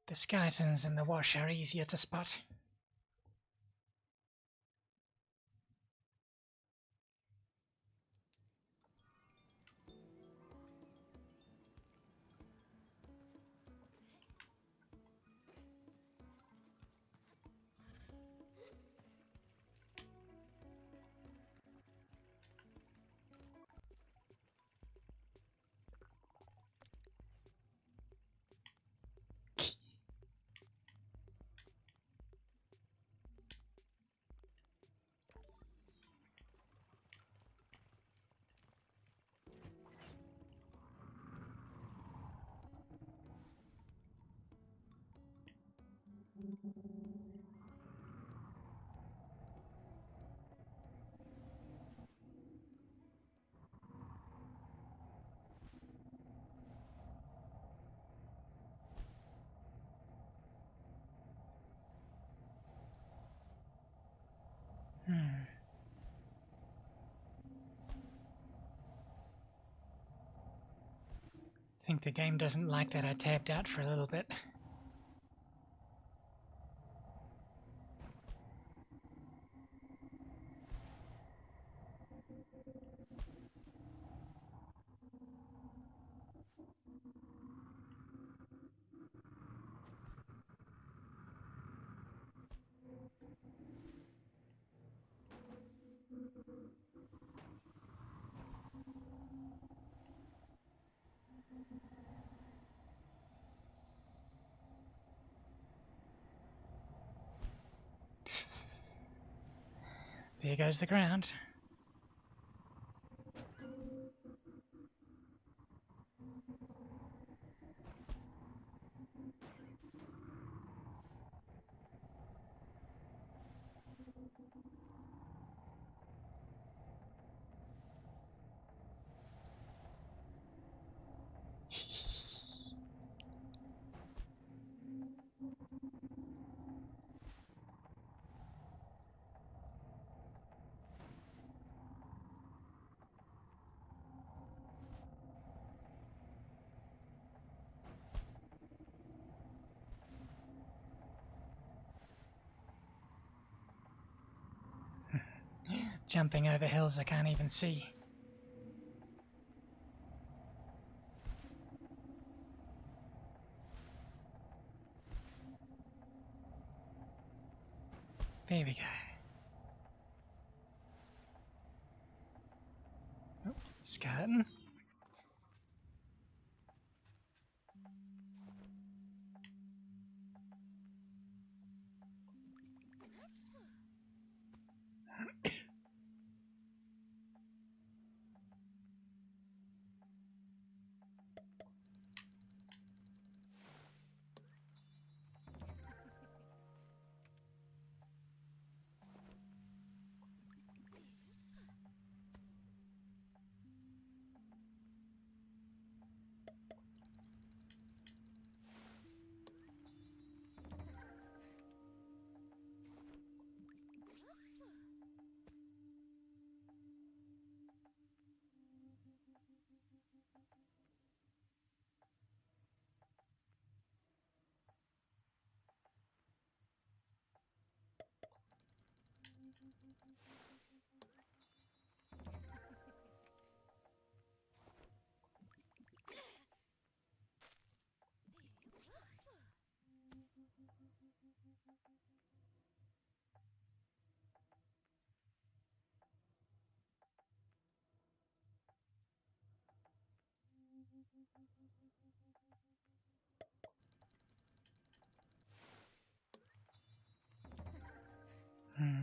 The skeletons in the wash are easier to spot. Think the game doesn't like that I tabbed out for a little bit. There goes the ground. Jumping over hills I can't even see. There we go. Oh, skeleton. Hmm.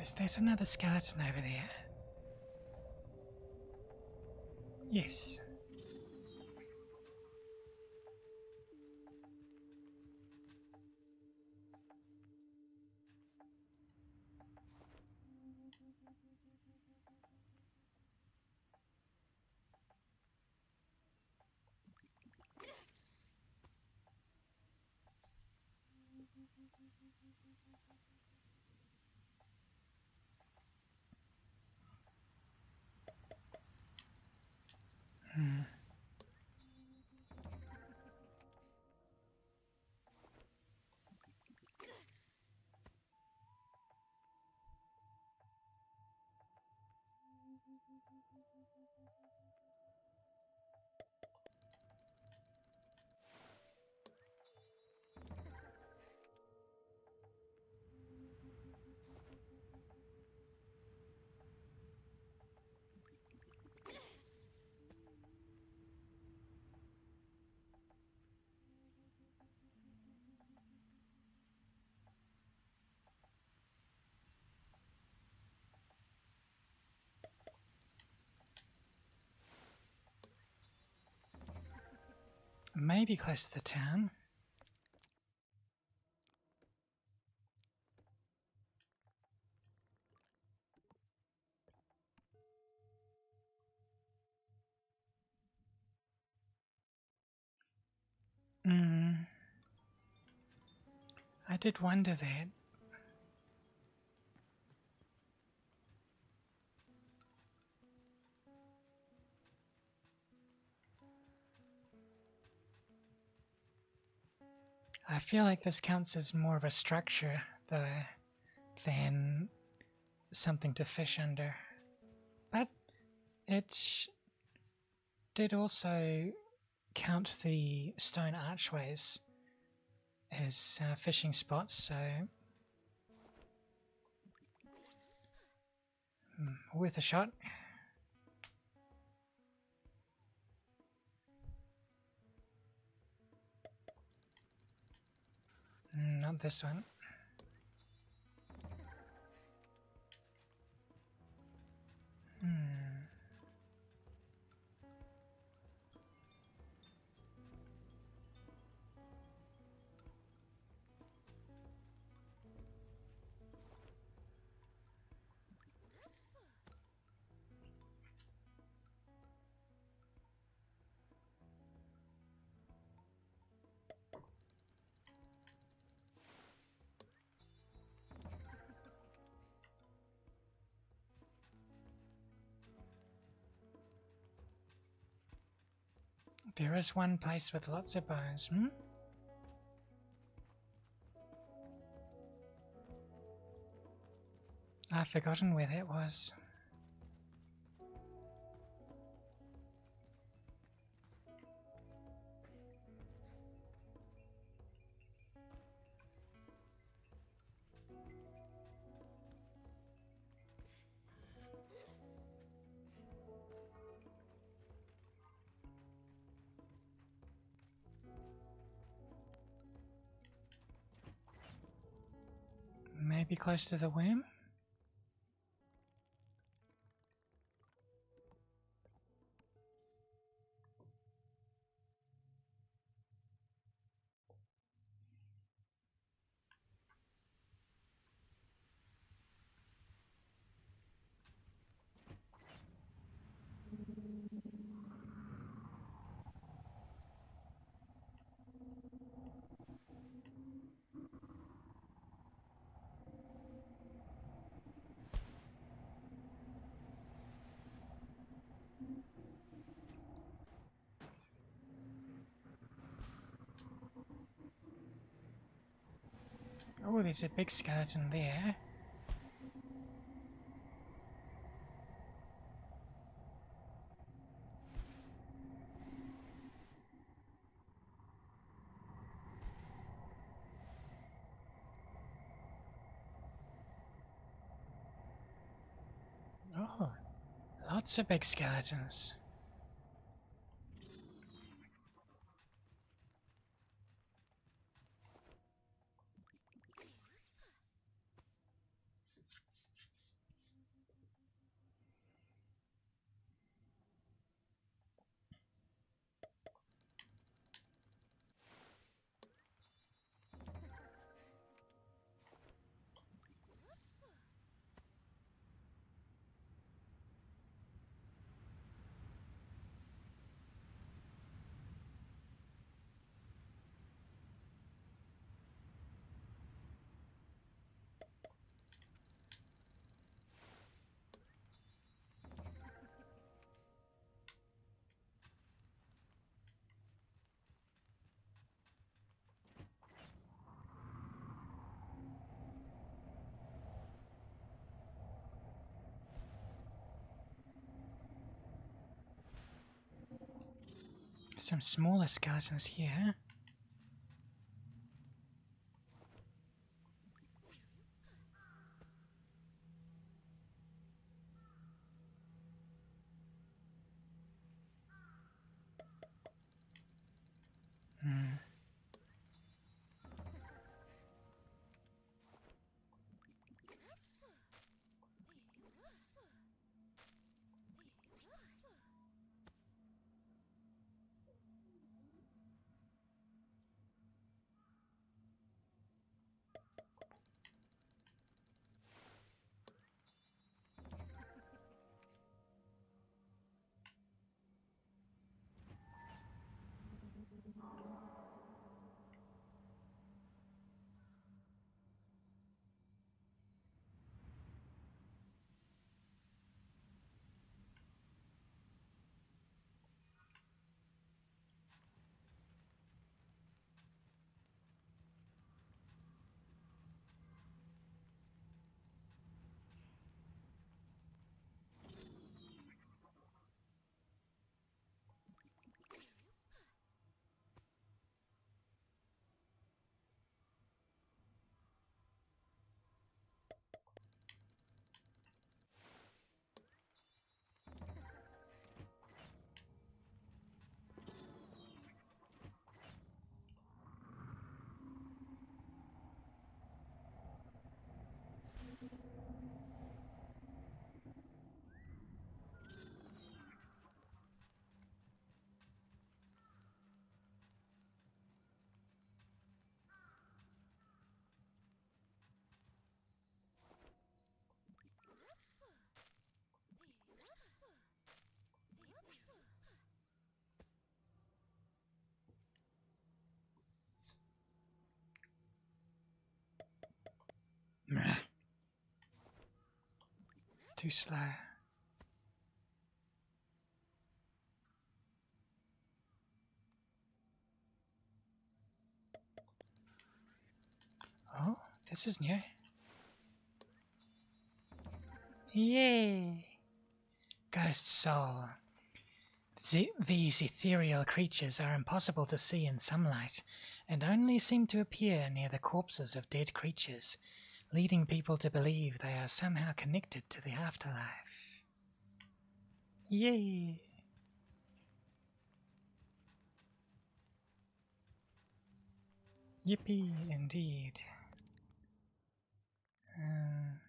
Is there another skeleton over there? Yes. Hmm. Maybe close to the town. Hmm. I did wonder that. I feel like this counts as more of a structure, though, than something to fish under. But it did also count the stone archways as fishing spots, so worth a shot. Not this one. There is one place with lots of bones. I've forgotten where that was. Maybe close to the worm? Oh, there's a big skeleton there. Oh, lots of big skeletons. Some smaller skeletons here. Hmm. Meh. Too slow. Oh, this is new. Yay! Ghost soul. These ethereal creatures are impossible to see in sunlight, and only seem to appear near the corpses of dead creatures, leading people to believe they are somehow connected to the afterlife. Yay! Yippee, indeed. Um,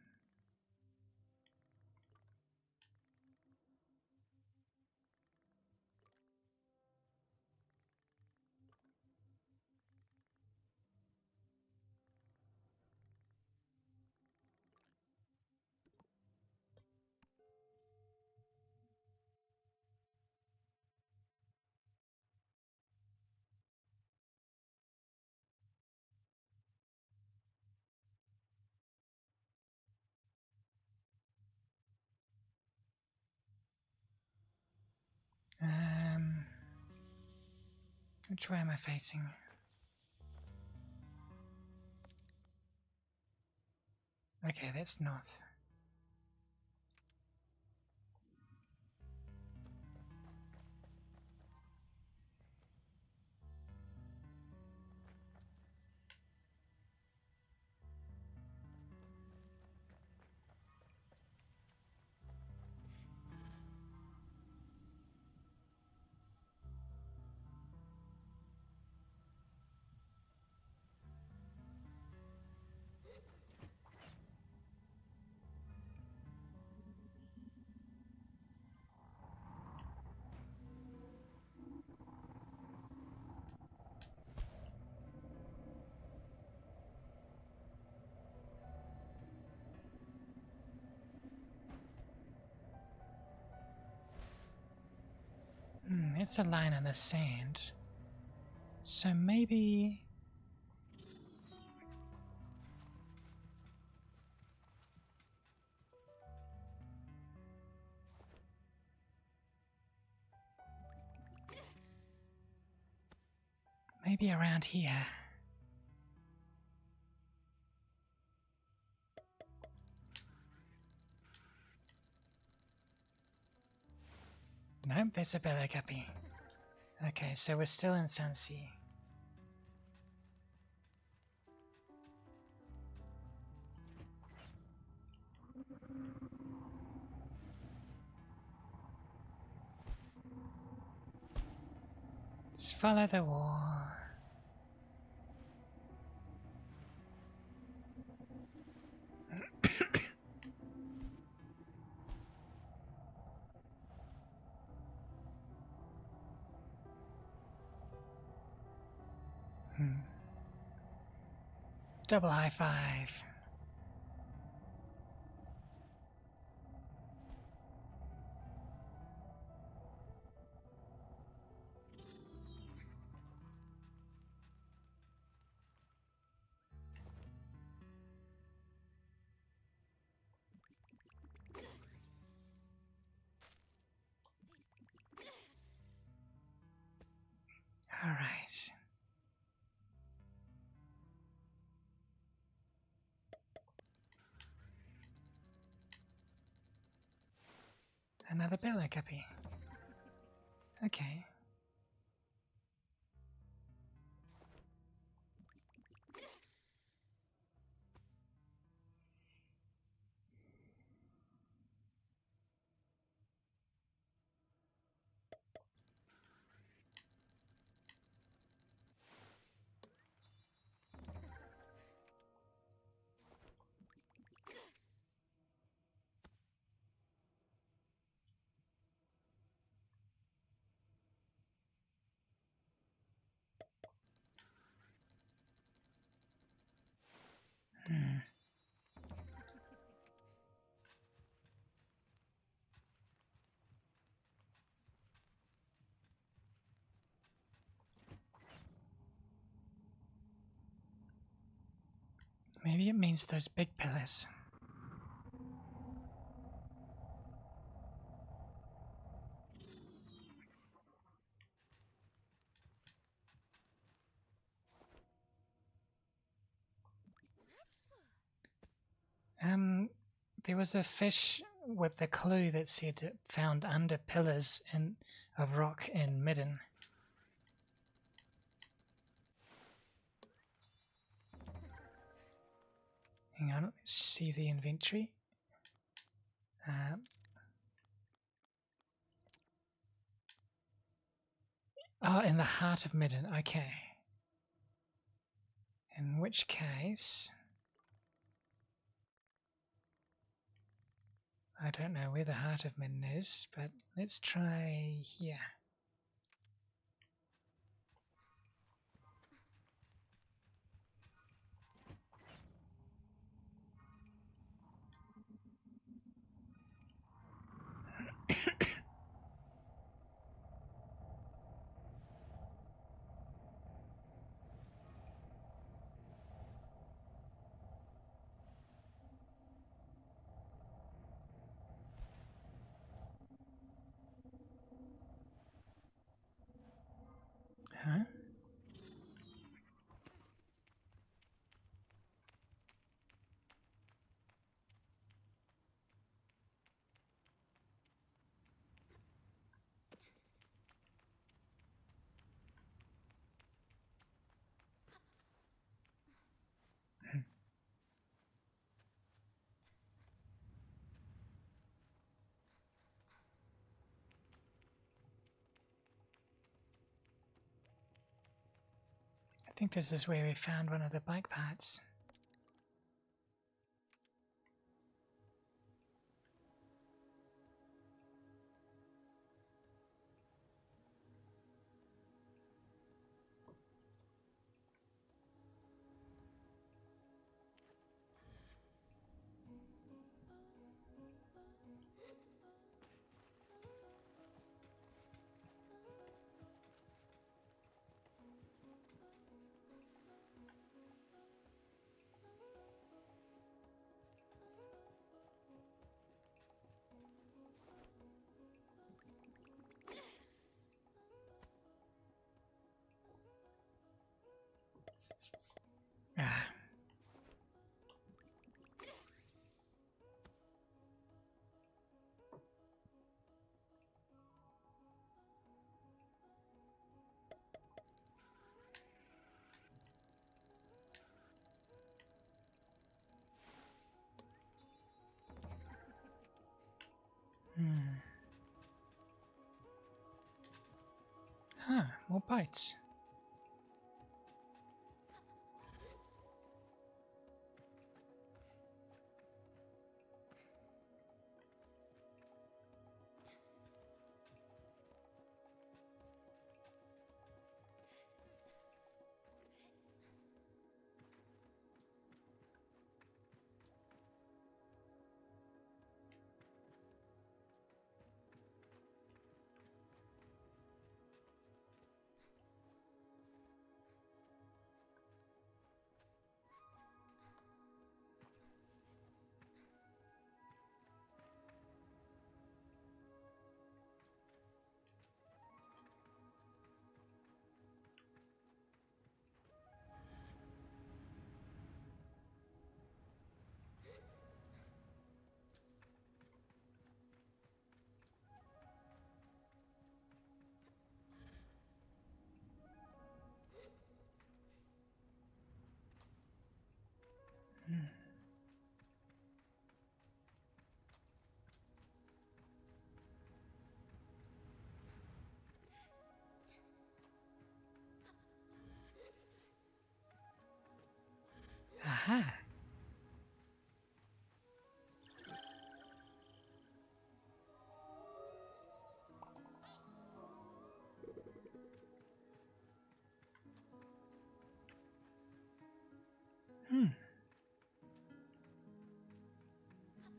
um, which way am I facing? Okay, that's north. It's a line in the sand. So maybe... maybe around here. Nope, there's a belly guppy. Okay, so we're still in Sunsea. Just follow the wall. Double high five. All right. Another belly guppy. Okay. Maybe it means those big pillars. There was a fish with the clue that said it found under pillars of rock in Midden. Hang on, let's see the inventory. Oh, in the heart of Midden, okay. In which case... I don't know where the heart of Midden is, but let's try here. Huh? I think this is where we found one of the bike parts. Ah. Huh, more bites. Aha.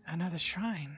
Another shrine.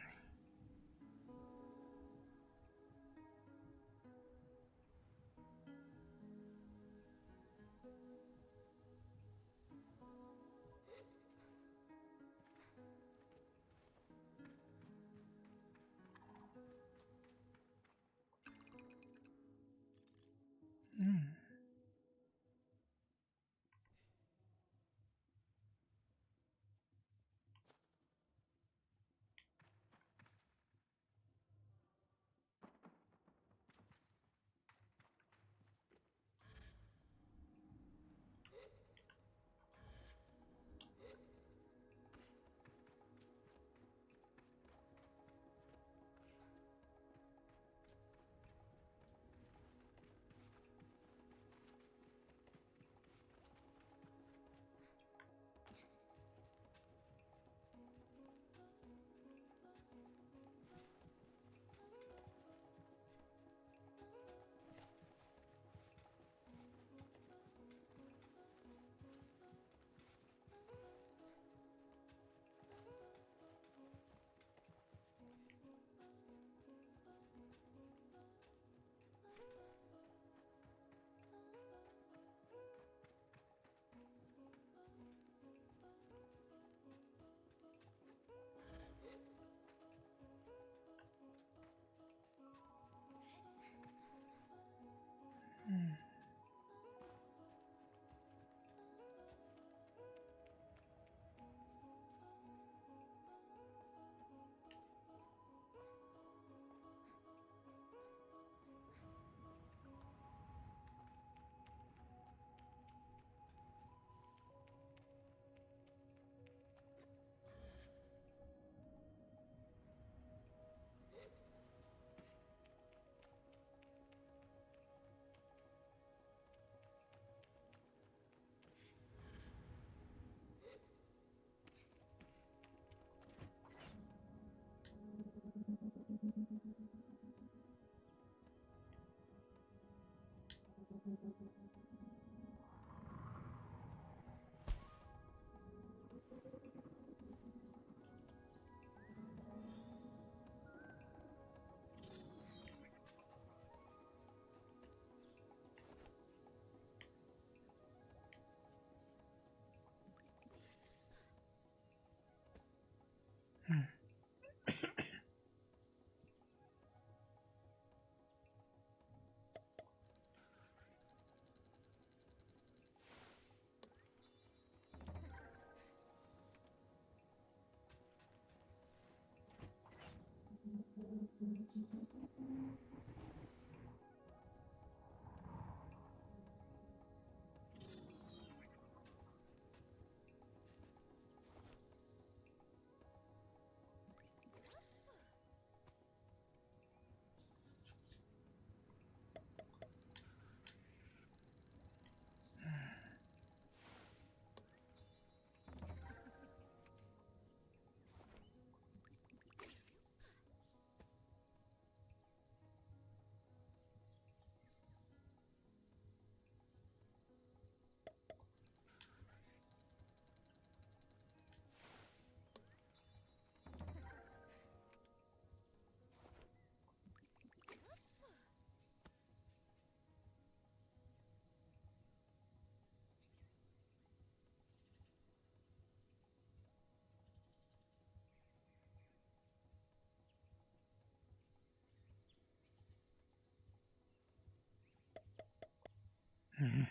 Mhm.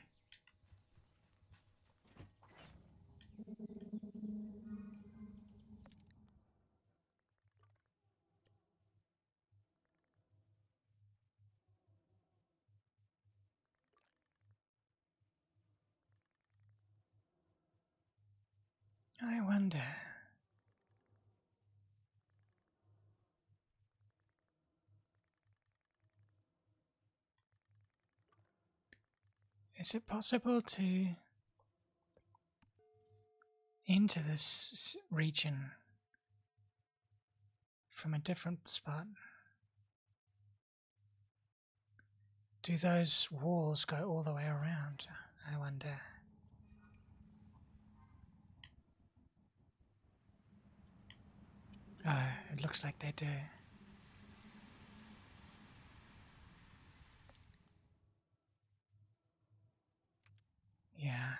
I wonder. Is it possible to enter this region from a different spot? Do those walls go all the way around? I wonder. Oh, it looks like they do. Yeah.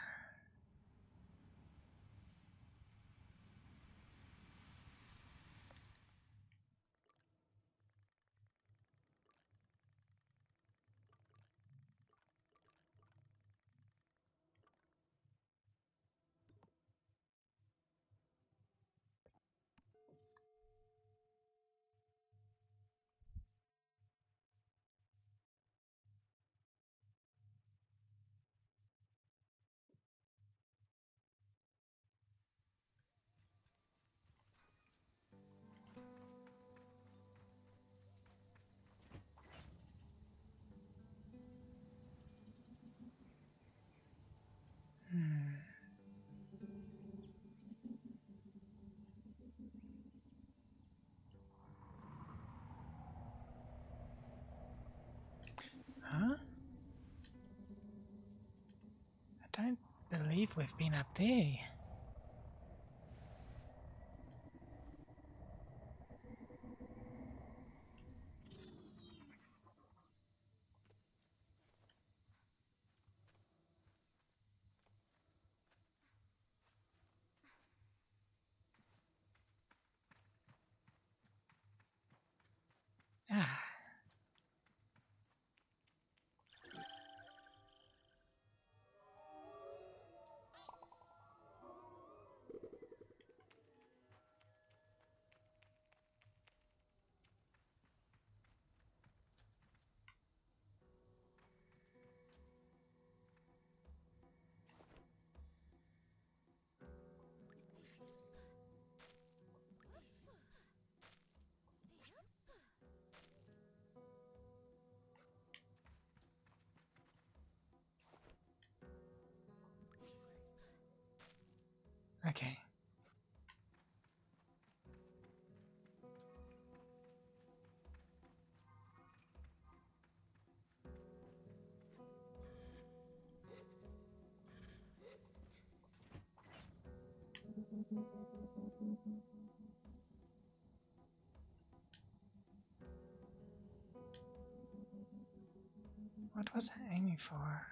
Hmm. Huh? I don't believe we've been up there. Ah. Okay. What was I aiming for?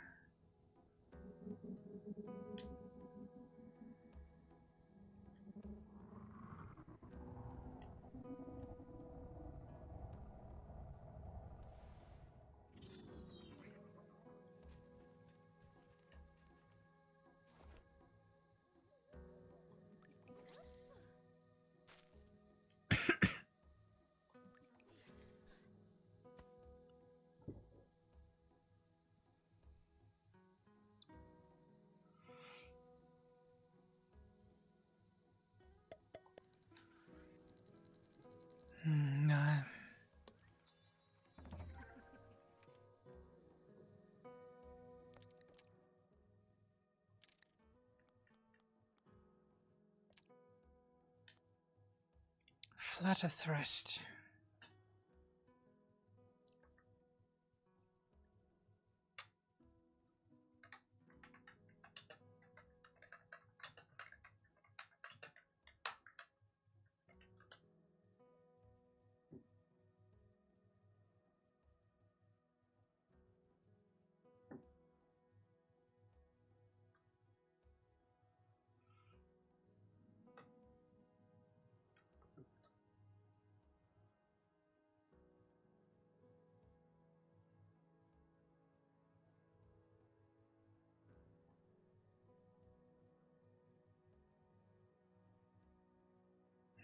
No. Flutter thrust.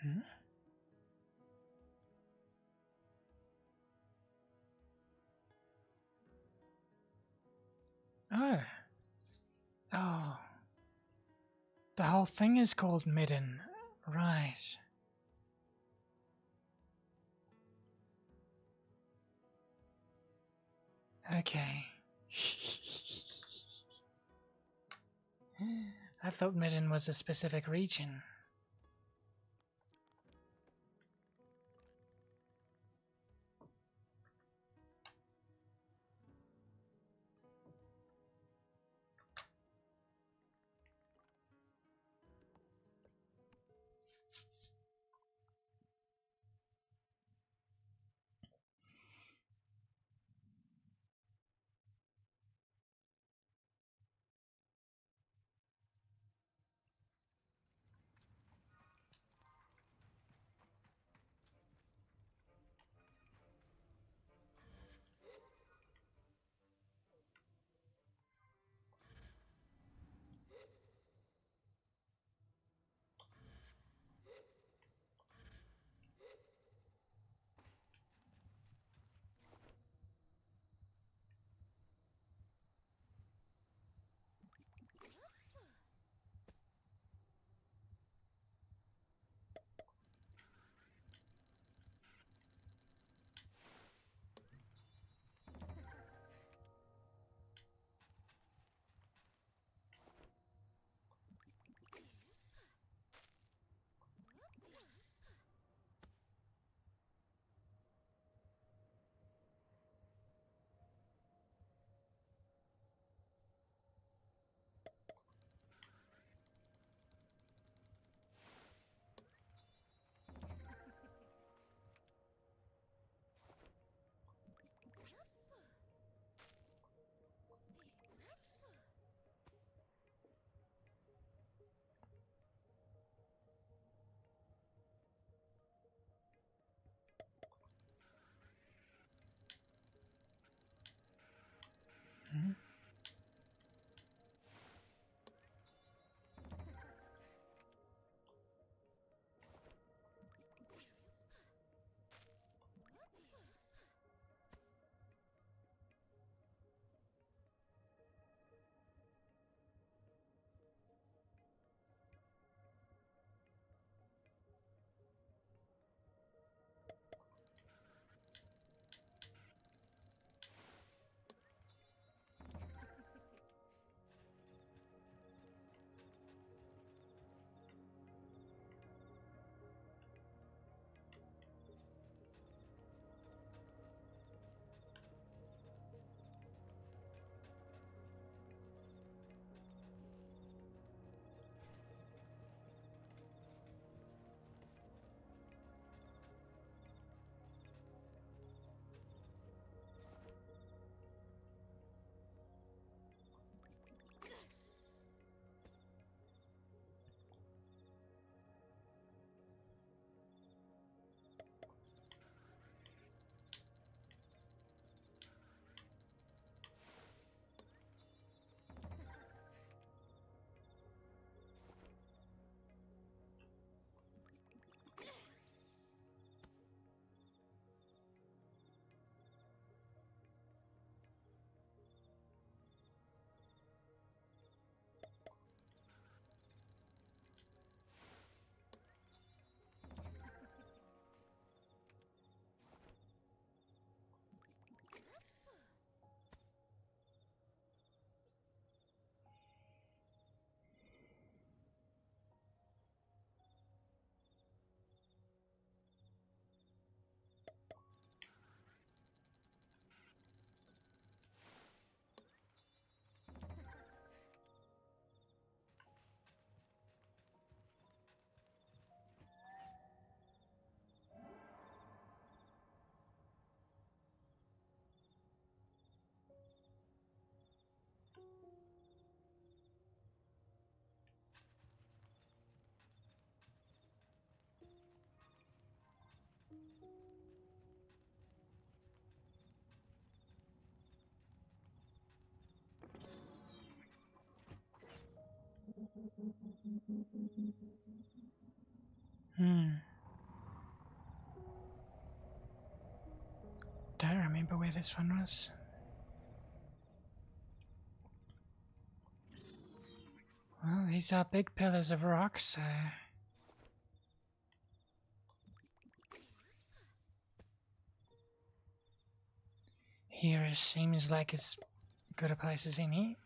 Hmm? Oh. Oh. The whole thing is called midden. Right. Okay. I thought midden was a specific region. Hmm? Don't remember where this one was. Well, these are big pillars of rock, so... Here it seems like as good a place as any.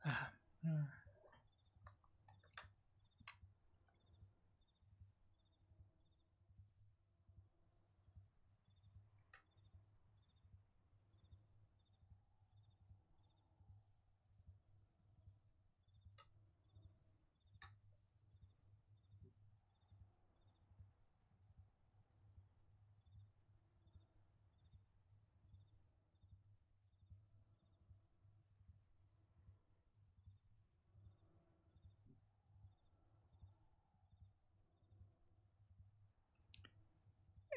Ah,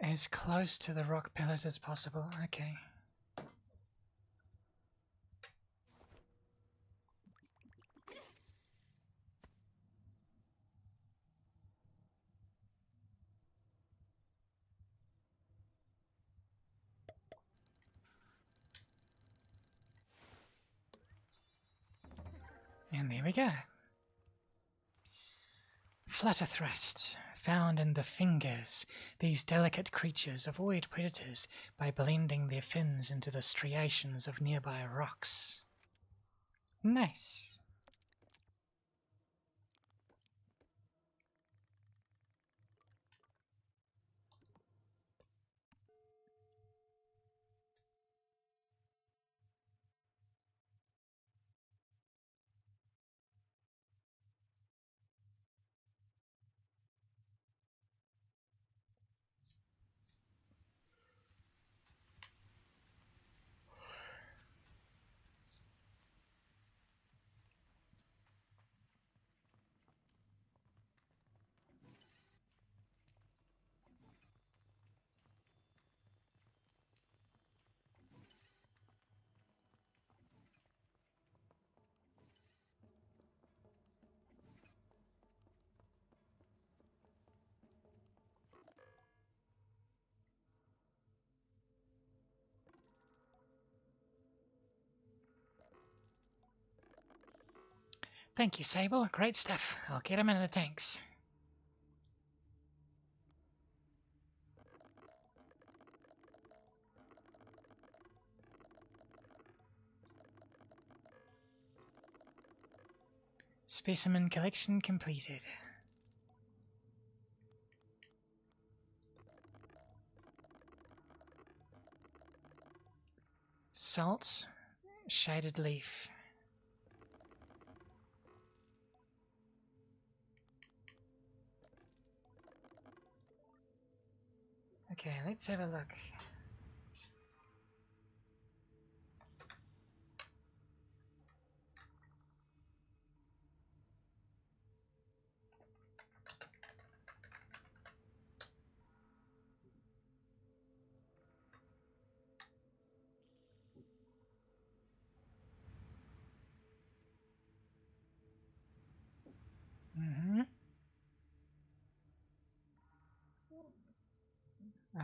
As close to the rock pillars as possible, okay. And there we go. Flutter thrust. Found in the fingers, these delicate creatures avoid predators by blending their fins into the striations of nearby rocks. Nice. Thank you, Sable. Great stuff. I'll get them in the tanks. Specimen collection completed. Salt, shaded leaf. Okay, let's have a look.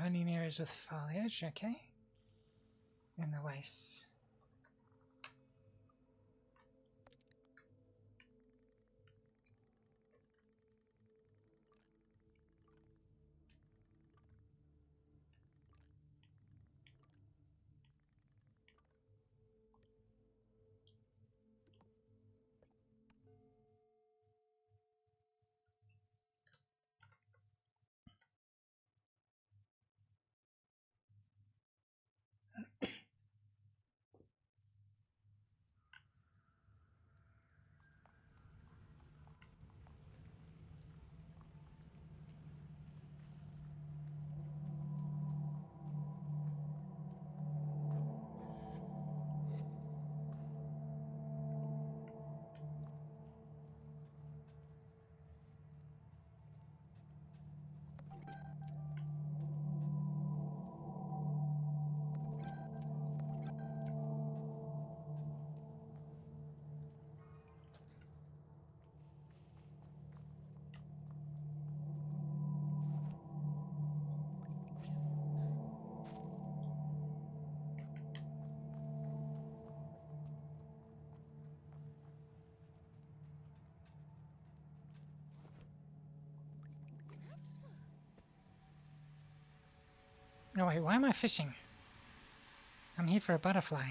Only in areas with foliage, okay. In the wastes. Oh wait, why am I fishing? I'm here for a butterfly.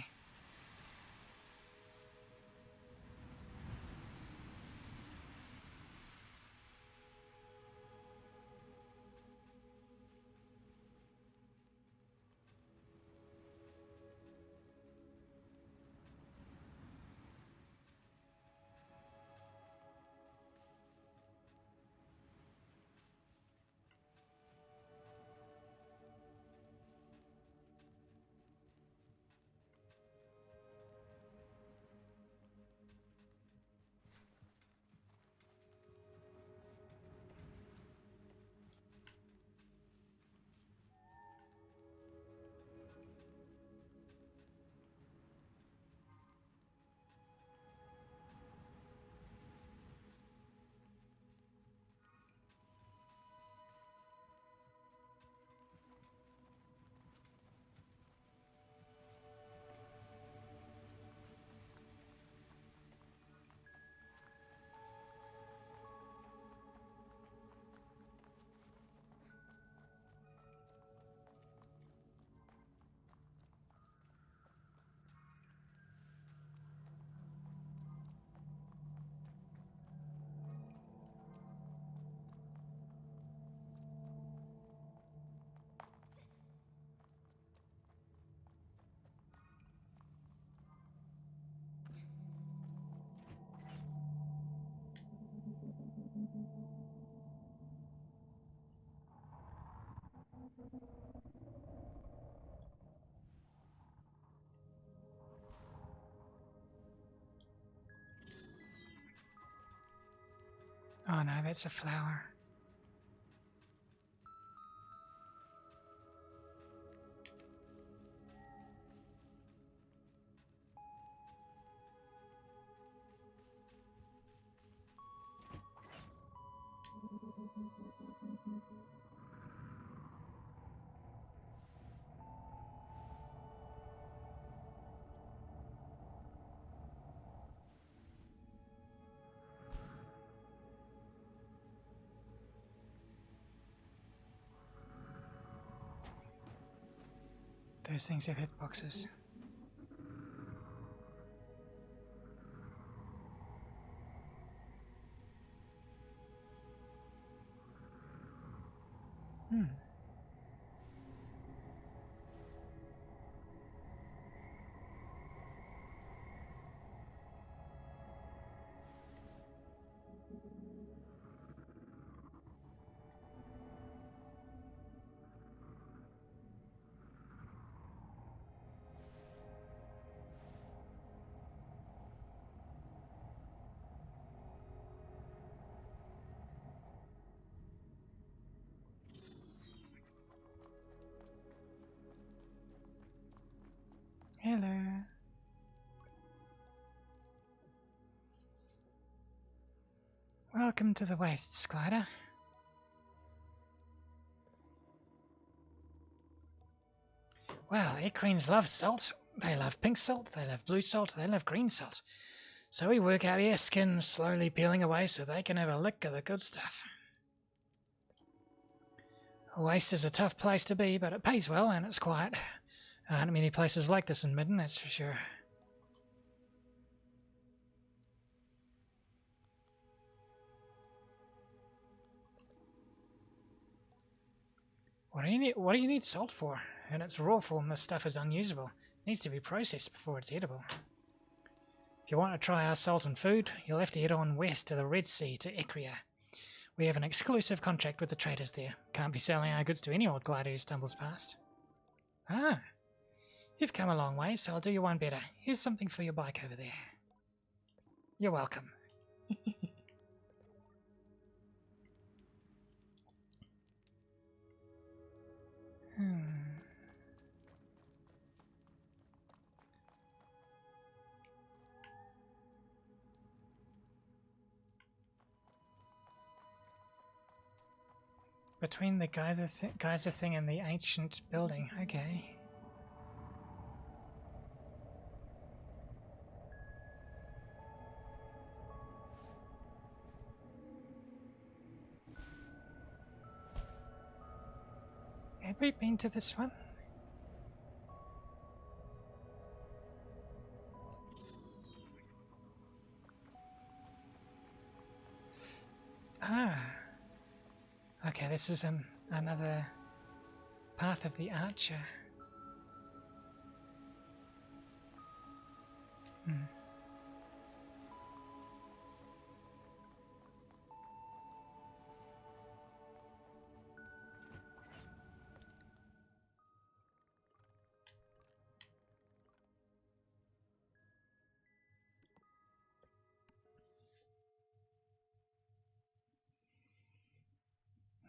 Oh no, that's a flower. Those things have hitboxes. Hmm. Hello. Welcome to the Wastes, Glider. Well, equines love salt. They love pink salt, they love blue salt, they love green salt. So we work out here, skin slowly peeling away so they can have a lick of the good stuff. A waste is a tough place to be, but it pays well and it's quiet. There aren't many places like this in Midden, that's for sure. What do you need salt for? In its raw form, this stuff is unusable. It needs to be processed before it's edible. If you want to try our salt and food, you'll have to head on west to the Red Sea to Ekria. We have an exclusive contract with the traders there. Can't be selling our goods to any old glider who stumbles past. Ah, you've come a long way, so I'll do you one better. Here's something for your bike over there. You're welcome. Between the geyser thing and the ancient building, okay. Have we been to this one? Ah. Okay, this is another path of the archer. Hmm.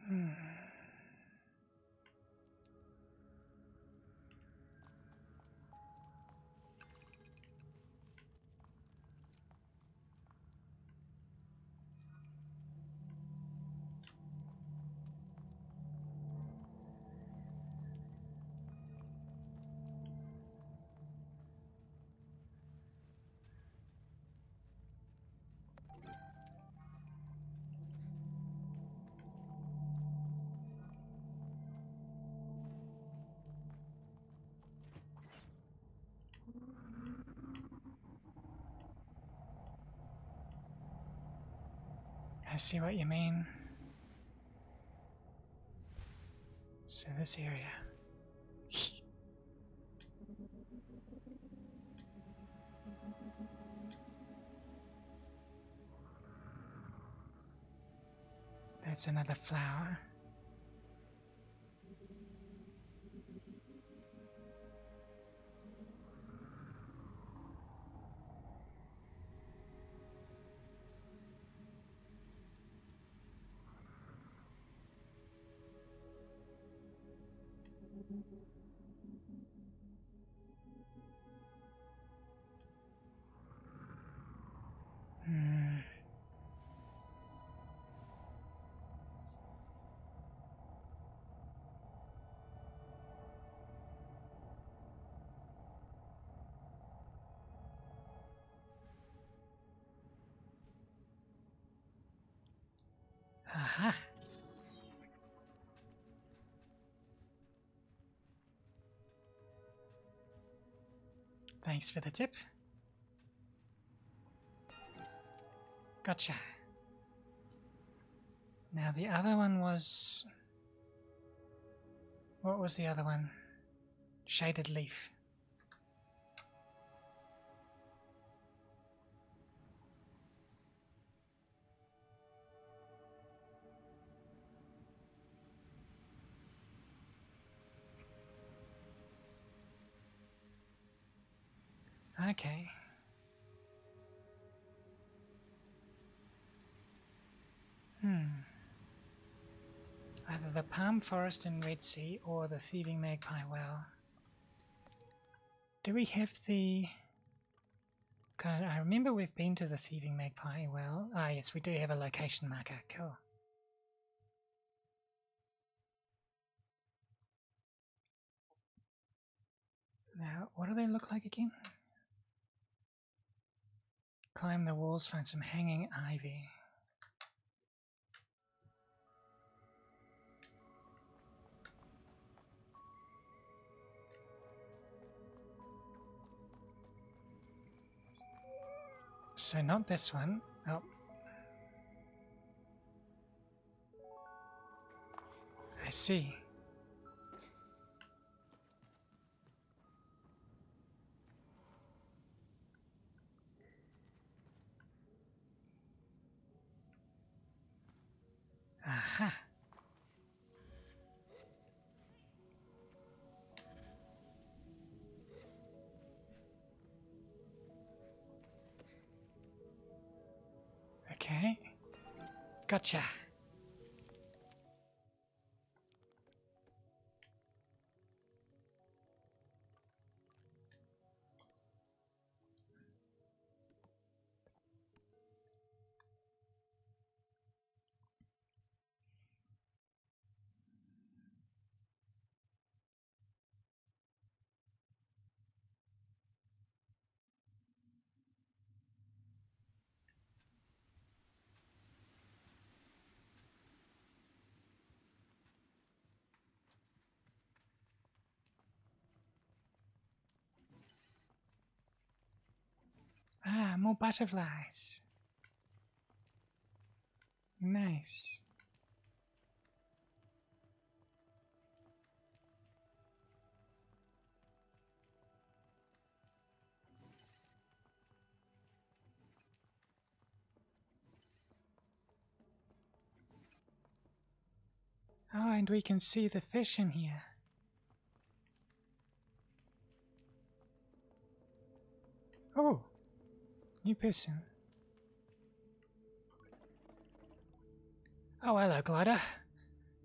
Hmm. I see what you mean. So this area. That's another flower. Hmm. Aha. Thanks for the tip. Gotcha. Now the other one was... What was the other one? Shaded leaf. Okay. Either the palm forest in Red Sea or the thieving magpie well. Do we have the... I remember we've been to the thieving magpie well. Ah yes, we do have a location marker. Cool. Now, what do they look like again? Climb the walls, find some hanging ivy. So not this one. Oh. I see. Aha. Okay. Gotcha. more butterflies. Nice. Oh, and we can see the fish in here. Oh, new person. Oh, hello, Glider.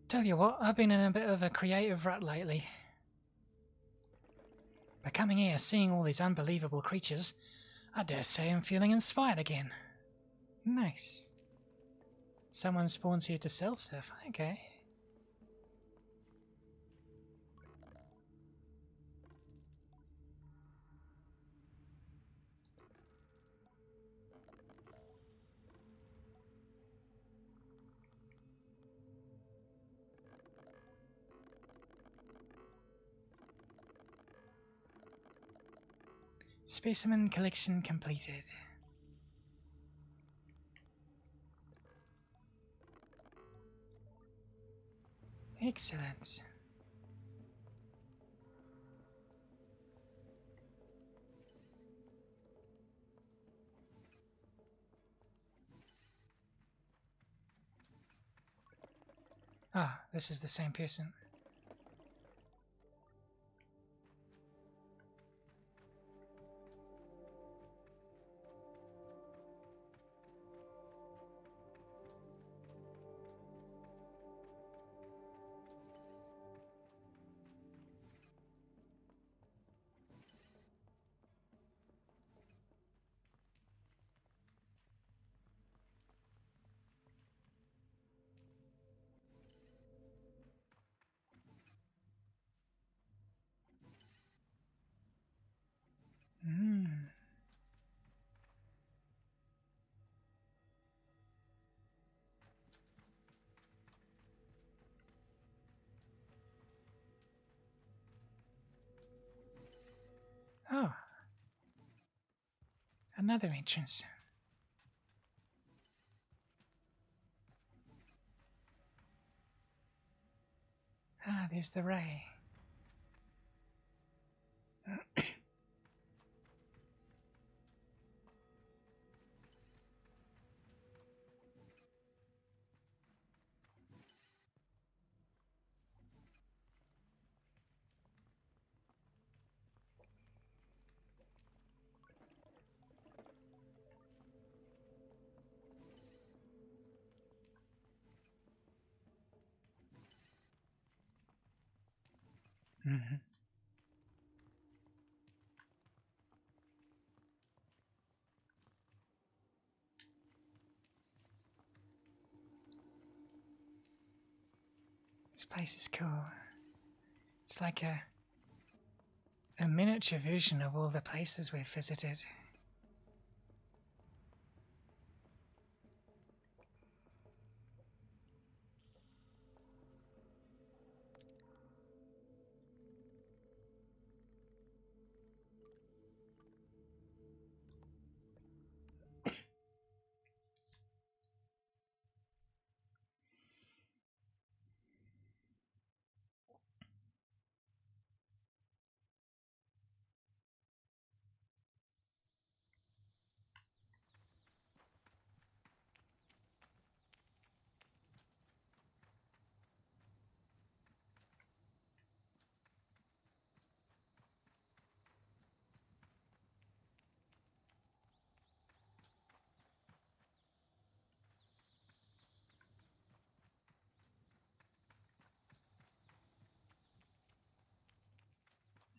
Tell you what, I've been in a bit of a creative rut lately. By coming here, seeing all these unbelievable creatures, I dare say I'm feeling inspired again. Nice. Someone spawns here to sell stuff. Okay. Specimen collection completed. Excellent. Ah, this is the same person. Hmm. Oh. Another entrance. Ah, there's the ray. Mm-hmm. This place is cool. It's like a miniature version of all the places we've visited.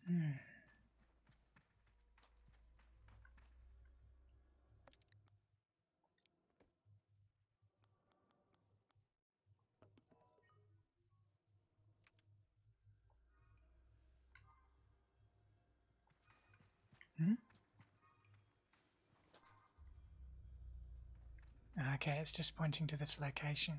Hmm. Hmm? Okay, it's just pointing to this location.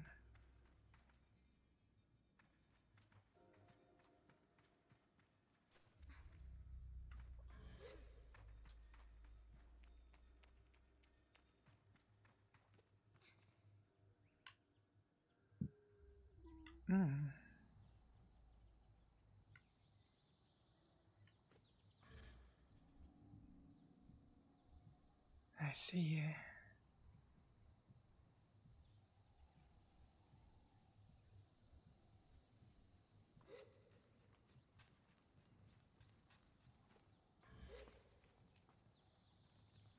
Hmm. I see you.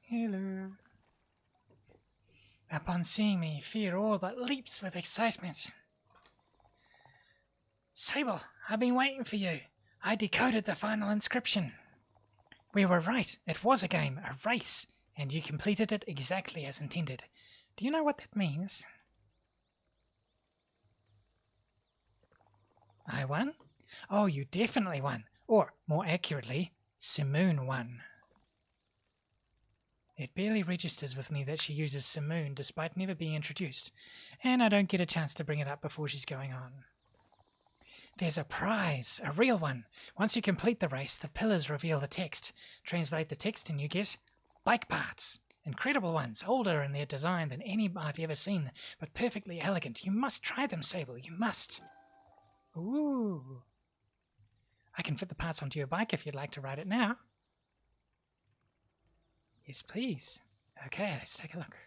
Hello. Upon seeing me, fear all but leaps with excitement. Sable, I've been waiting for you. I decoded the final inscription. We were right. It was a game, a race, and you completed it exactly as intended. Do you know what that means? I won? Oh, you definitely won. Or, more accurately, Simoon won. It barely registers with me that she uses Simoon despite never being introduced, and I don't get a chance to bring it up before she's going on. There's a prize, a real one. Once you complete the race, the pillars reveal the text. Translate the text and you get bike parts. Incredible ones, older in their design than any I've ever seen, but perfectly elegant. You must try them, Sable, you must. Ooh. I can fit the parts onto your bike if you'd like to ride it now. Yes, please. Okay, let's take a look.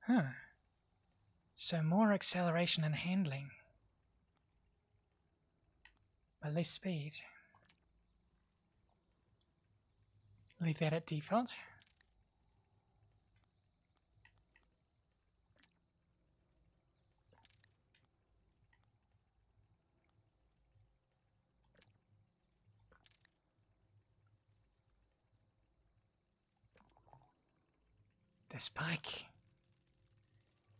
Huh. So more acceleration and handling, but less speed. Leave that at default. This bike.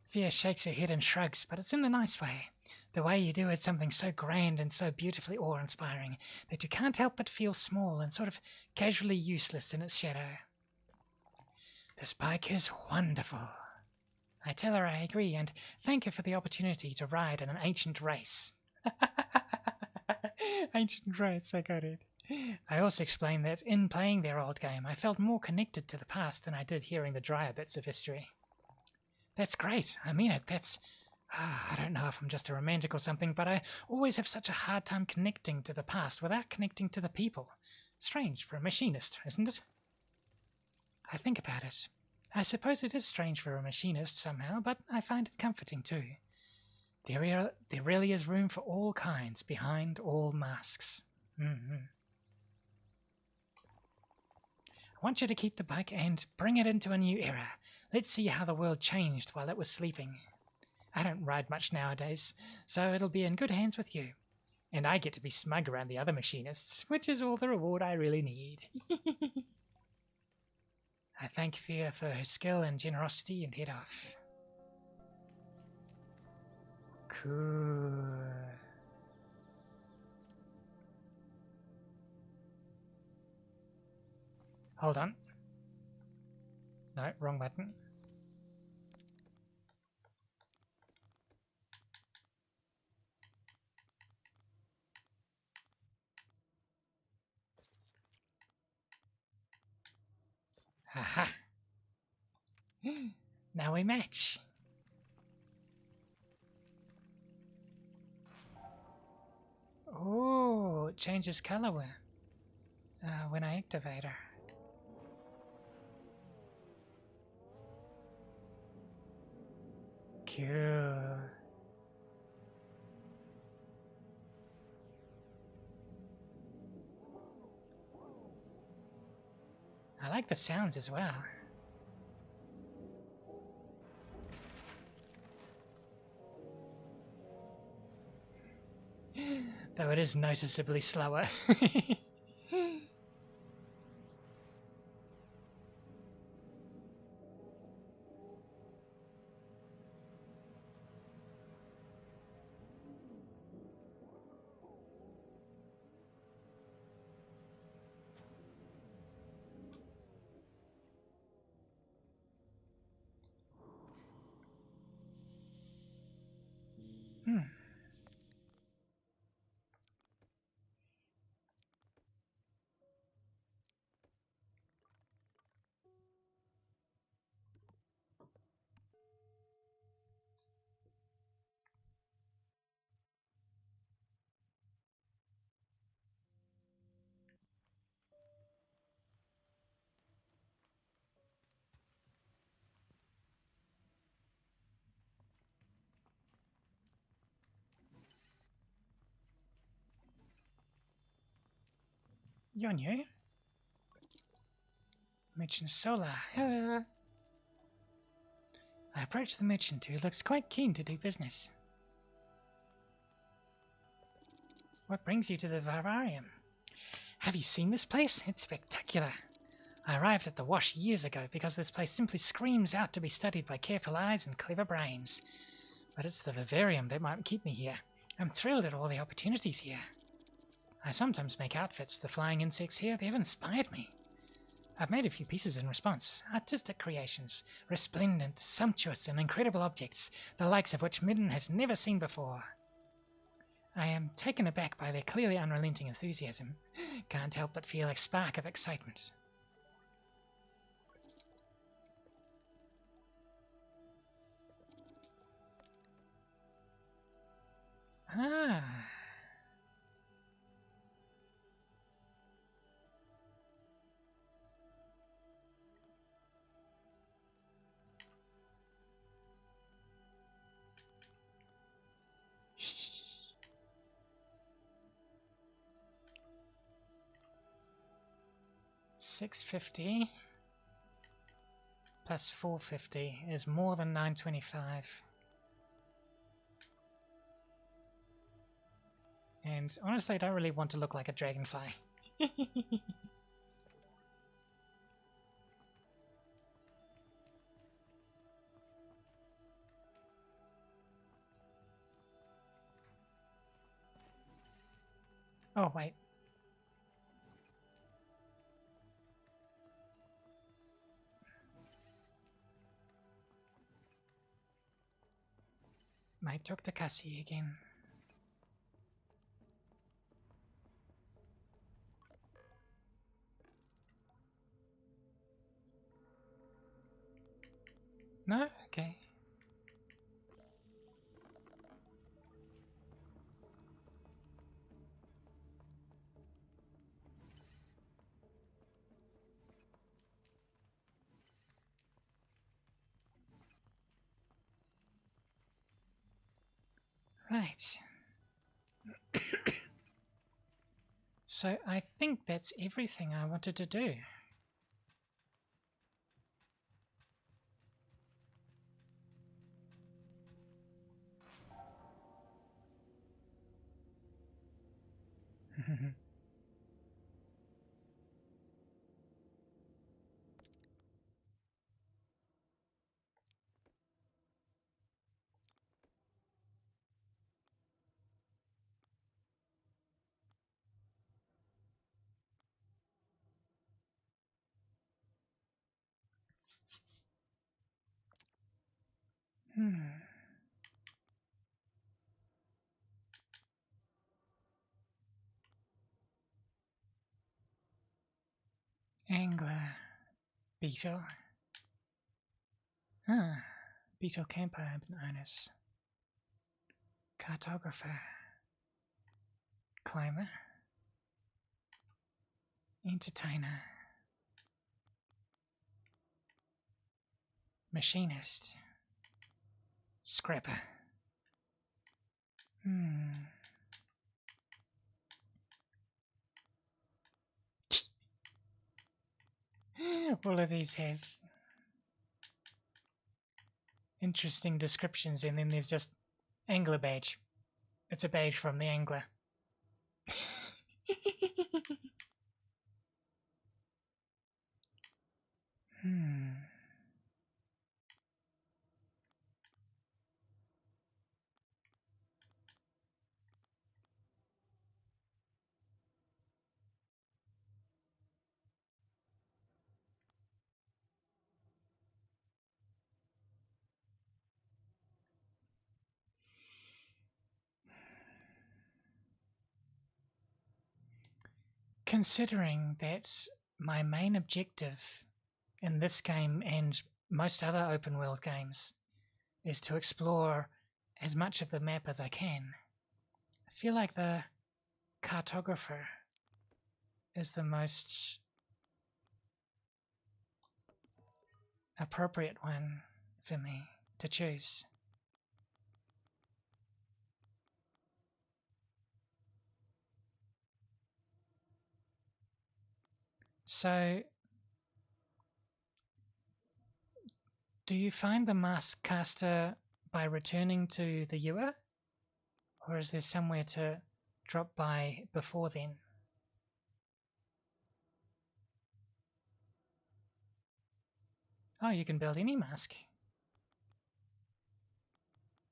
Fia shakes her head and shrugs, but it's in the nice way. The way you do it's something so grand and so beautifully awe-inspiring that you can't help but feel small and sort of casually useless in its shadow. This bike is wonderful. I tell her I agree and thank her for the opportunity to ride in an ancient race. Ancient race, I got it. I also explained that in playing their old game, I felt more connected to the past than I did hearing the drier bits of history. That's great. I mean it. That's... I don't know if I'm just a romantic or something, but I always have such a hard time connecting to the past without connecting to the people. Strange for a machinist, isn't it? I think about it. I suppose it is strange for a machinist somehow, but I find it comforting too. There really is room for all kinds behind all masks. I want you to keep the bike and bring it into a new era. Let's see how the world changed while it was sleeping. I don't ride much nowadays, so it'll be in good hands with you. And I get to be smug around the other machinists, which is all the reward I really need. I thank Fia for her skill and generosity and head off. Cool. Hold on. No, wrong button. Aha. Now we match. Oh, it changes color when I activate her. Cool. I like the sounds as well. Though it is noticeably slower. You're new. Merchant Solar. I approached the merchant, who looks quite keen to do business. What brings you to the vivarium? Have you seen this place? It's spectacular. I arrived at the wash years ago because this place simply screams out to be studied by careful eyes and clever brains. But it's the vivarium that might keep me here. I'm thrilled at all the opportunities here. I sometimes make outfits. The flying insects here, they've inspired me. I've made a few pieces in response. Artistic creations. Resplendent, sumptuous, and incredible objects, the likes of which Midden has never seen before. I am taken aback by their clearly unrelenting enthusiasm. Can't help but feel a spark of excitement. Ah. $650 plus $450 is more than $925. And honestly, I don't really want to look like a dragonfly. Oh, wait. Might talk to Cassie again. No? Okay. Right. So I think that's everything I wanted to do. Angler. Beetle. Beetle camper owners. Cartographer. Climber. Entertainer. Machinist. Scrapper. All of these have interesting descriptions, and then there's just angler badge. It's a badge from the angler. Considering that my main objective in this game and most other open world games is to explore as much of the map as I can, I feel like the cartographer is the most appropriate one for me to choose. So, do you find the mask caster by returning to the ewer? Or is there somewhere to drop by before then? Oh, you can build any mask.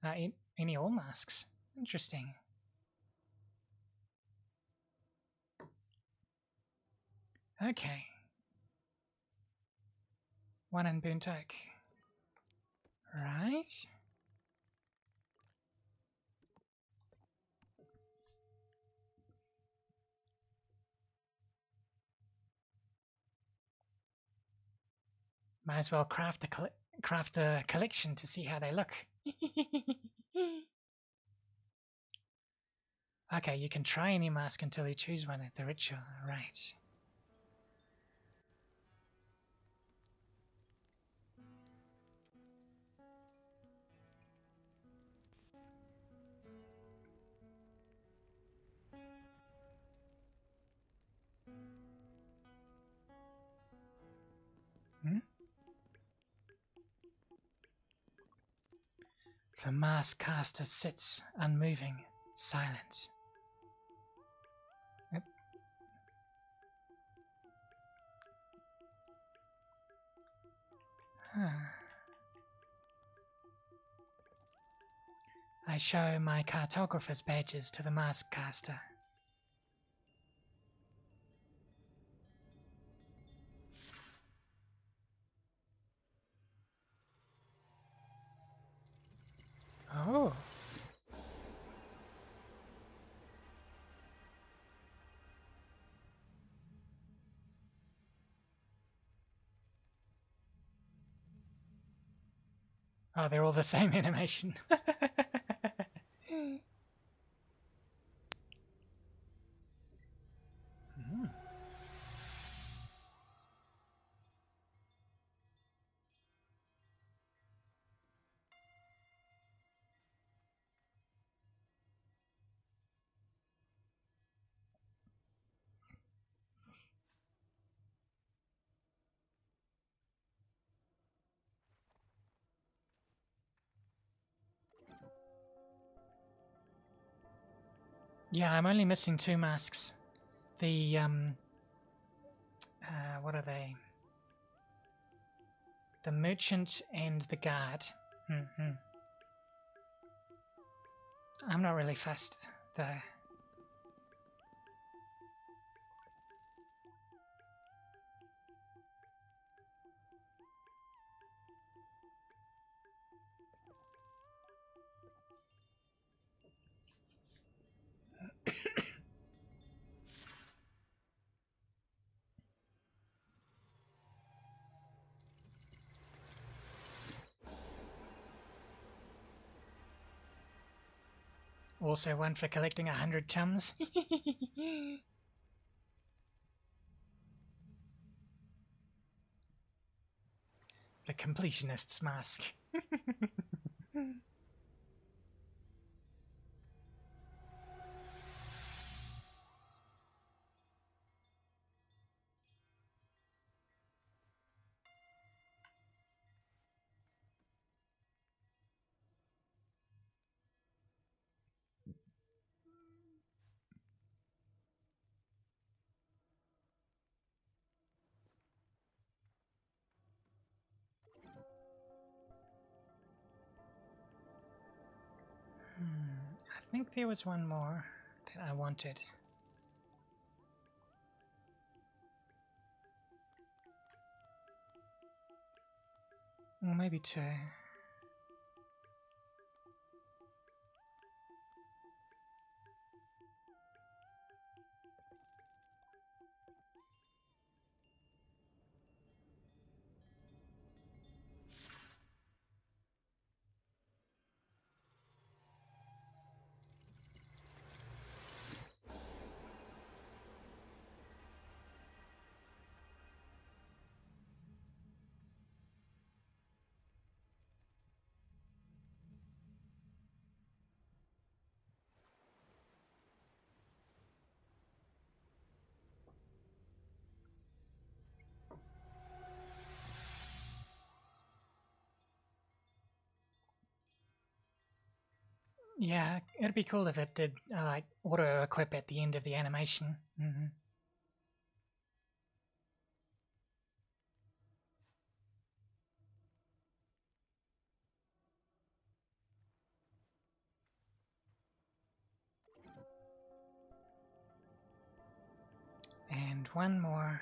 Any all masks. Interesting. Okay. One in burnt oak. Right. Might as well craft the collection to see how they look. Okay, you can try any mask until you choose one at the ritual. Right. Hmm? The mask caster sits, unmoving, silent. Yep. Huh. I show my cartographer's badges to the mask caster. Oh. Oh, they're all the same animation. Mm. Yeah, I'm only missing 2 masks. The what are they? The merchant and the guard. Mm-hmm. I'm not really fussed though. Also one for collecting 100 chums. The completionist's mask. I think there was one more that I wanted. Or maybe 2. Yeah, it'd be cool if it did like auto equip at the end of the animation. And one more.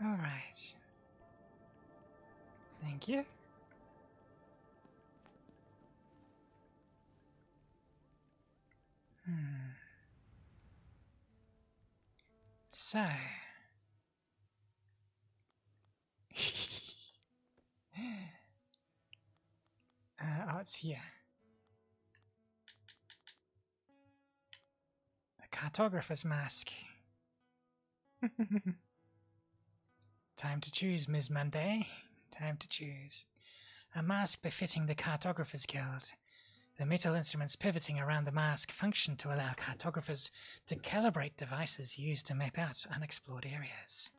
All right. Thank you. So. Oh, it's here. A cartographer's mask. Time to choose, Ms. Monday. Time to choose. A mask befitting the Cartographer's Guild. The metal instruments pivoting around the mask function to allow cartographers to calibrate devices used to map out unexplored areas.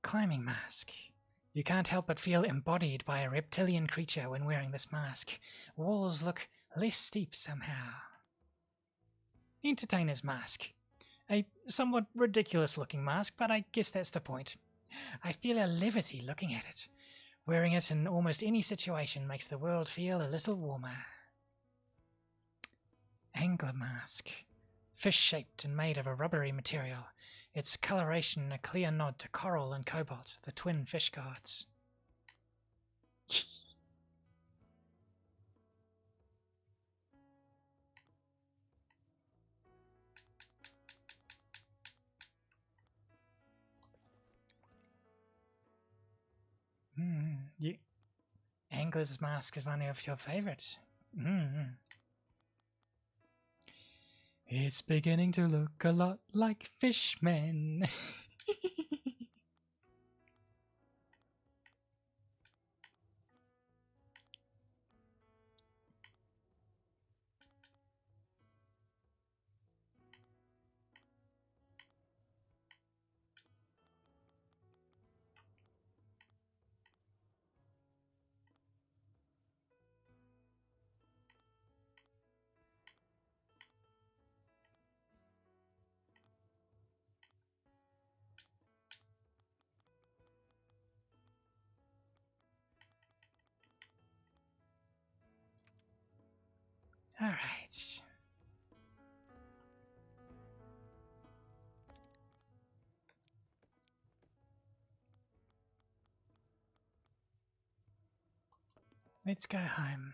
Climbing mask. You can't help but feel embodied by a reptilian creature when wearing this mask. Walls look less steep somehow. Entertainer's mask. A somewhat ridiculous looking mask, but I guess that's the point. I feel a levity looking at it. Wearing it in almost any situation makes the world feel a little warmer. Angler mask. Fish-shaped and made of a rubbery material. Its coloration a clear nod to coral and cobalt, the twin fish gods. Angler's mask is one of your favorites. It's beginning to look a lot like Fishman. All right. Let's go home.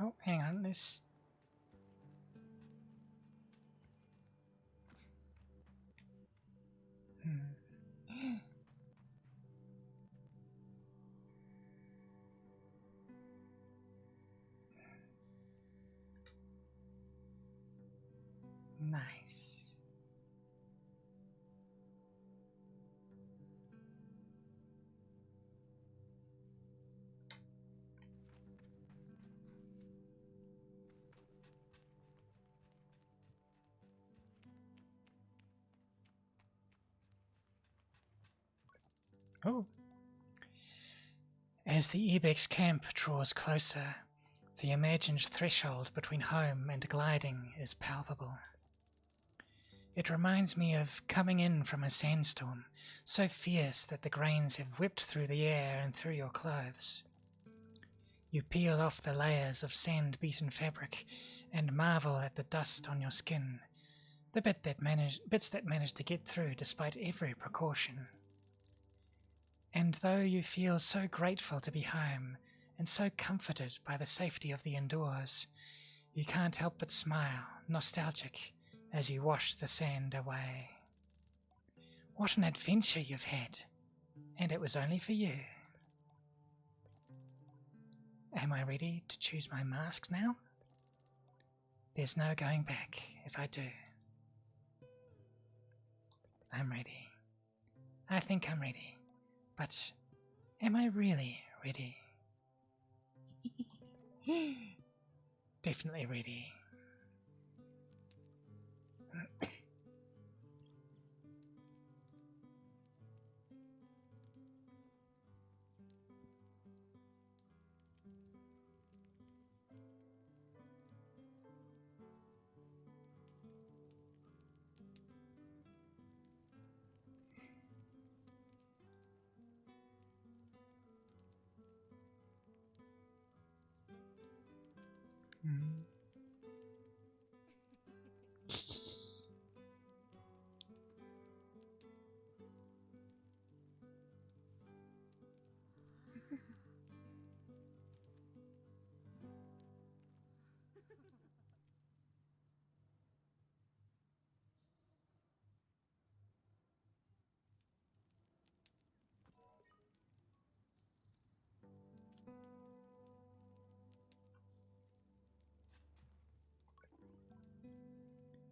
Oh, hang on. This. Nice. Oh. As the Ibex camp draws closer, the imagined threshold between home and gliding is palpable. It reminds me of coming in from a sandstorm, so fierce that the grains have whipped through the air and through your clothes. You peel off the layers of sand-beaten fabric and marvel at the dust on your skin, the bits that manage to get through despite every precaution. And though you feel so grateful to be home and so comforted by the safety of the indoors, you can't help but smile, nostalgic, as you wash the sand away. What an adventure you've had, and it was only for you. Am I ready to choose my mask now? There's no going back if I do. I'm ready. I think I'm ready. But am I really ready? Definitely ready.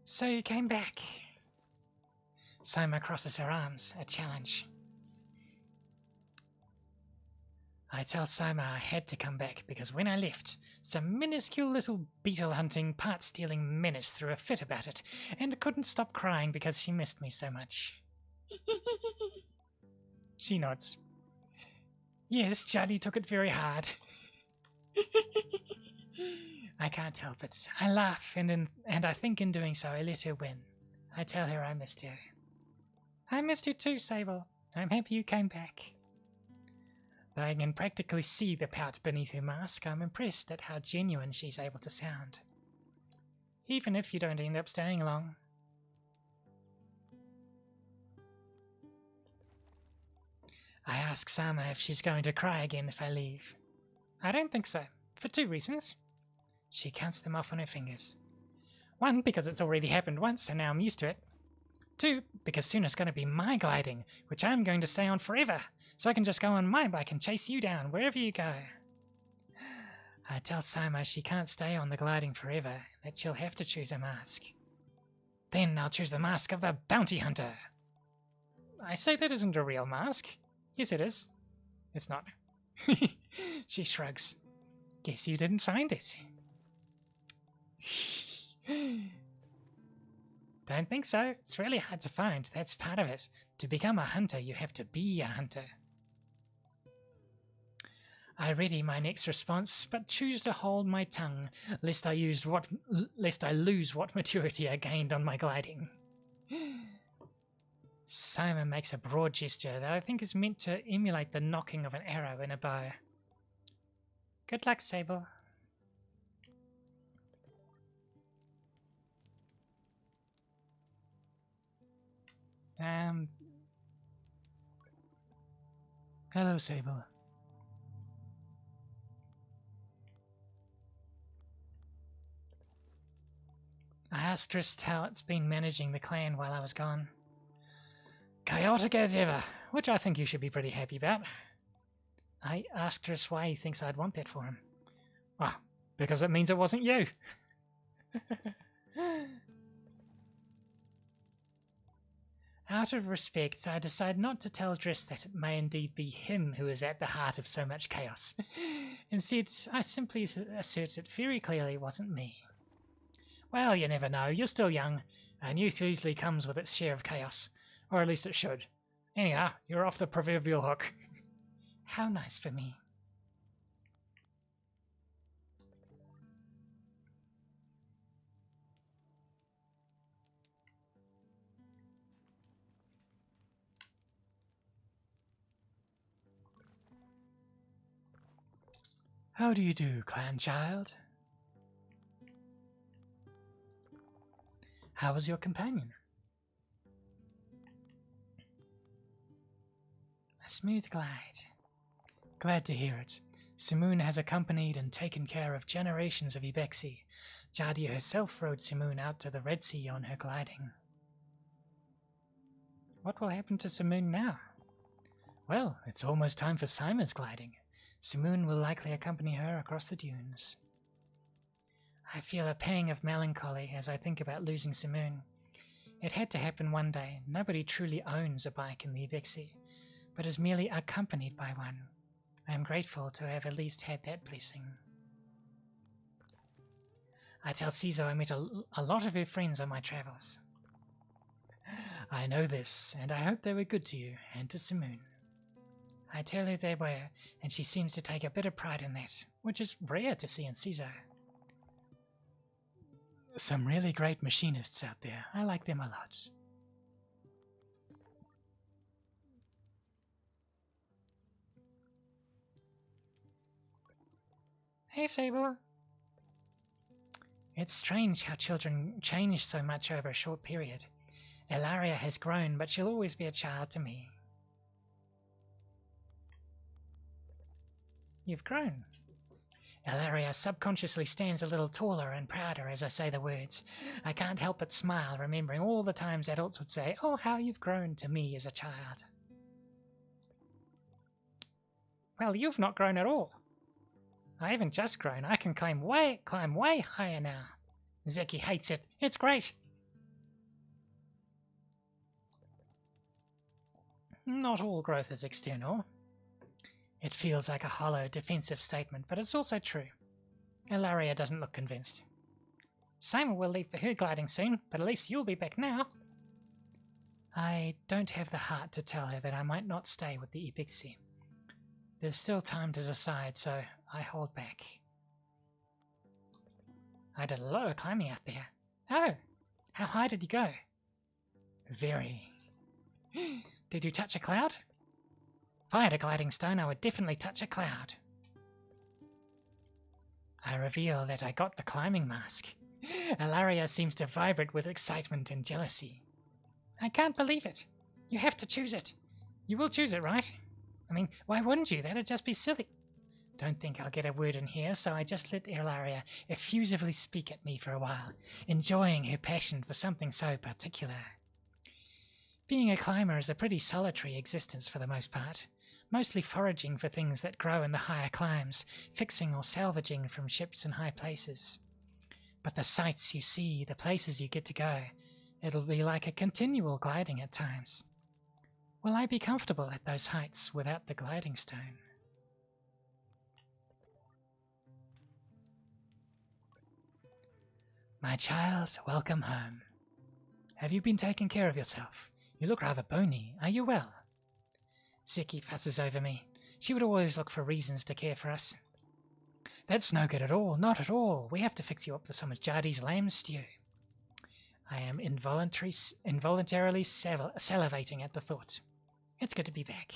So you came back. Soma crosses her arms, a challenge. I tell Soma I had to come back because when I left, some minuscule little beetle-hunting, part-stealing menace threw a fit about it and couldn't stop crying because she missed me so much. She nods. Yes, Johnny took it very hard. I can't help it. I laugh, and I think in doing so I let her win. I tell her I missed her. I missed you too, Sable. I'm happy you came back. Though I can practically see the pout beneath her mask, I'm impressed at how genuine she's able to sound. Even if you don't end up staying long. I ask Sama if she's going to cry again if I leave. I don't think so, for 2 reasons. She counts them off on her fingers. 1, because it's already happened once, so now I'm used to it. 2, because soon it's going to be my gliding, which I'm going to stay on forever, so I can just go on my bike and chase you down wherever you go. I tell Sama she can't stay on the gliding forever, that she'll have to choose a mask. Then I'll choose the mask of the bounty hunter. I say that isn't a real mask. Yes, it is. It's not. She shrugs. Guess you didn't find it. Don't think so. It's really hard to find. That's part of it. To become a hunter, you have to be a hunter. I ready my next response, but choose to hold my tongue, lest I lose what maturity I gained on my gliding. Simon makes a broad gesture that I think is meant to emulate the knocking of an arrow in a bow. Good luck, Sable. Hello, Sable. I asked Rist how it's been managing the clan while I was gone. Chaotic as ever, which I think you should be pretty happy about. I asked Rist why he thinks I'd want that for him. Well, because it means it wasn't you. Out of respect, I decide not to tell Driss that it may indeed be him who is at the heart of so much chaos. Instead, I simply assert it very clearly wasn't me. Well, you never know. You're still young, and youth usually comes with its share of chaos. Or at least it should. Anyhow, you're off the proverbial hook. How nice for me. How do you do, clan child? How was your companion? A smooth glide. Glad to hear it. Simoon has accompanied and taken care of generations of Ibexi. Jardia herself rode Simoon out to the Red Sea on her gliding. What will happen to Simoon now? Well, it's almost time for Sima's gliding. Simoon will likely accompany her across the dunes. I feel a pang of melancholy as I think about losing Simoon. It had to happen one day. Nobody truly owns a bike in the Ibexi, but is merely accompanied by one. I am grateful to have at least had that blessing. I tell Ciso I met a lot of her friends on my travels. I know this, and I hope they were good to you and to Simoon. I tell her they were, and she seems to take a bit of pride in that, which is rare to see in Ciso. Some really great machinists out there. I like them a lot. Hey, Sable. It's strange how children change so much over a short period. Ilaria has grown, but she'll always be a child to me. You've grown. Ilaria subconsciously stands a little taller and prouder as I say the words. I can't help but smile, remembering all the times adults would say, "Oh, how you've grown," to me as a child. Well, you've not grown at all. I haven't just grown. I can climb way higher now. Zeki hates it. It's great. Not all growth is external. It feels like a hollow, defensive statement, but it's also true. Ilaria doesn't look convinced. Simon will leave for her gliding soon, but at least you'll be back now. I don't have the heart to tell her that I might not stay with the Ibexi. There's still time to decide, so I hold back. I did a lot of climbing out there. Oh, how high did you go? Very. Did you touch a cloud? If I had a gliding stone, I would definitely touch a cloud. I reveal that I got the climbing mask. Ilaria seems to vibrate with excitement and jealousy. I can't believe it. You have to choose it. You will choose it, right? I mean, why wouldn't you? That'd just be silly. Don't think I'll get a word in here, so I just let Ilaria effusively speak at me for a while, enjoying her passion for something so particular. Being a climber is a pretty solitary existence for the most part, mostly foraging for things that grow in the higher climbs, fixing or salvaging from ships in high places. But the sights you see, the places you get to go, it'll be like a continual gliding at times. Will I be comfortable at those heights without the gliding stone? My child, welcome home. Have you been taking care of yourself? You look rather bony. Are you well? Zeki fusses over me. She would always look for reasons to care for us. That's no good at all. Not at all. We have to fix you up with some of Jardi's lamb stew. I am involuntarily salivating at the thought. It's good to be back.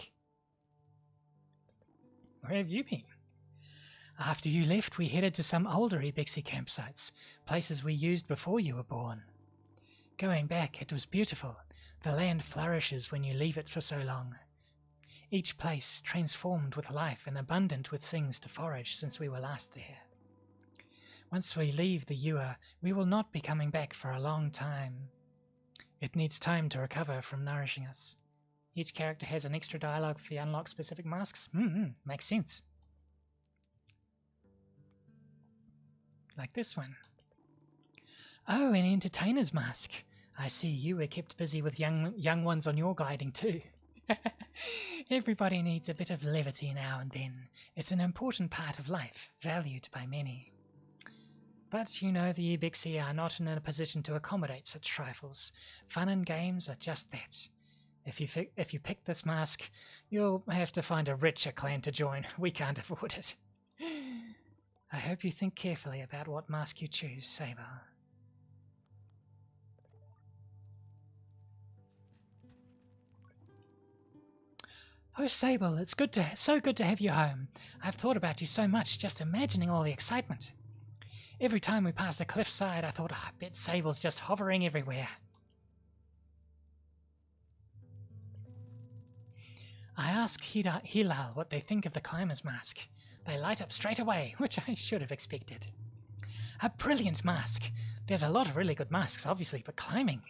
Where have you been? After you left, we headed to some older Ibexi campsites, places we used before you were born. Going back, it was beautiful. The land flourishes when you leave it for so long. Each place transformed with life and abundant with things to forage since we were last there. Once we leave the Ewer, we will not be coming back for a long time. It needs time to recover from nourishing us. Each character has an extra dialogue for the unlock specific masks. Makes sense. Like this one. Oh, an entertainer's mask. I see you were kept busy with young ones on your gliding too. Everybody needs a bit of levity now and then. It's an important part of life, valued by many. But you know the Ibexi are not in a position to accommodate such trifles. Fun and games are just that. If you pick this mask, you'll have to find a richer clan to join. We can't afford it. I hope you think carefully about what mask you choose, Sable. Oh, Sable, it's so good to have you home. I've thought about you so much, just imagining all the excitement. Every time we passed a cliffside, I thought, I bet Sable's just hovering everywhere. I ask Hilal what they think of the climber's mask. They light up straight away, which I should have expected. A brilliant mask. There's a lot of really good masks, obviously, but climbing.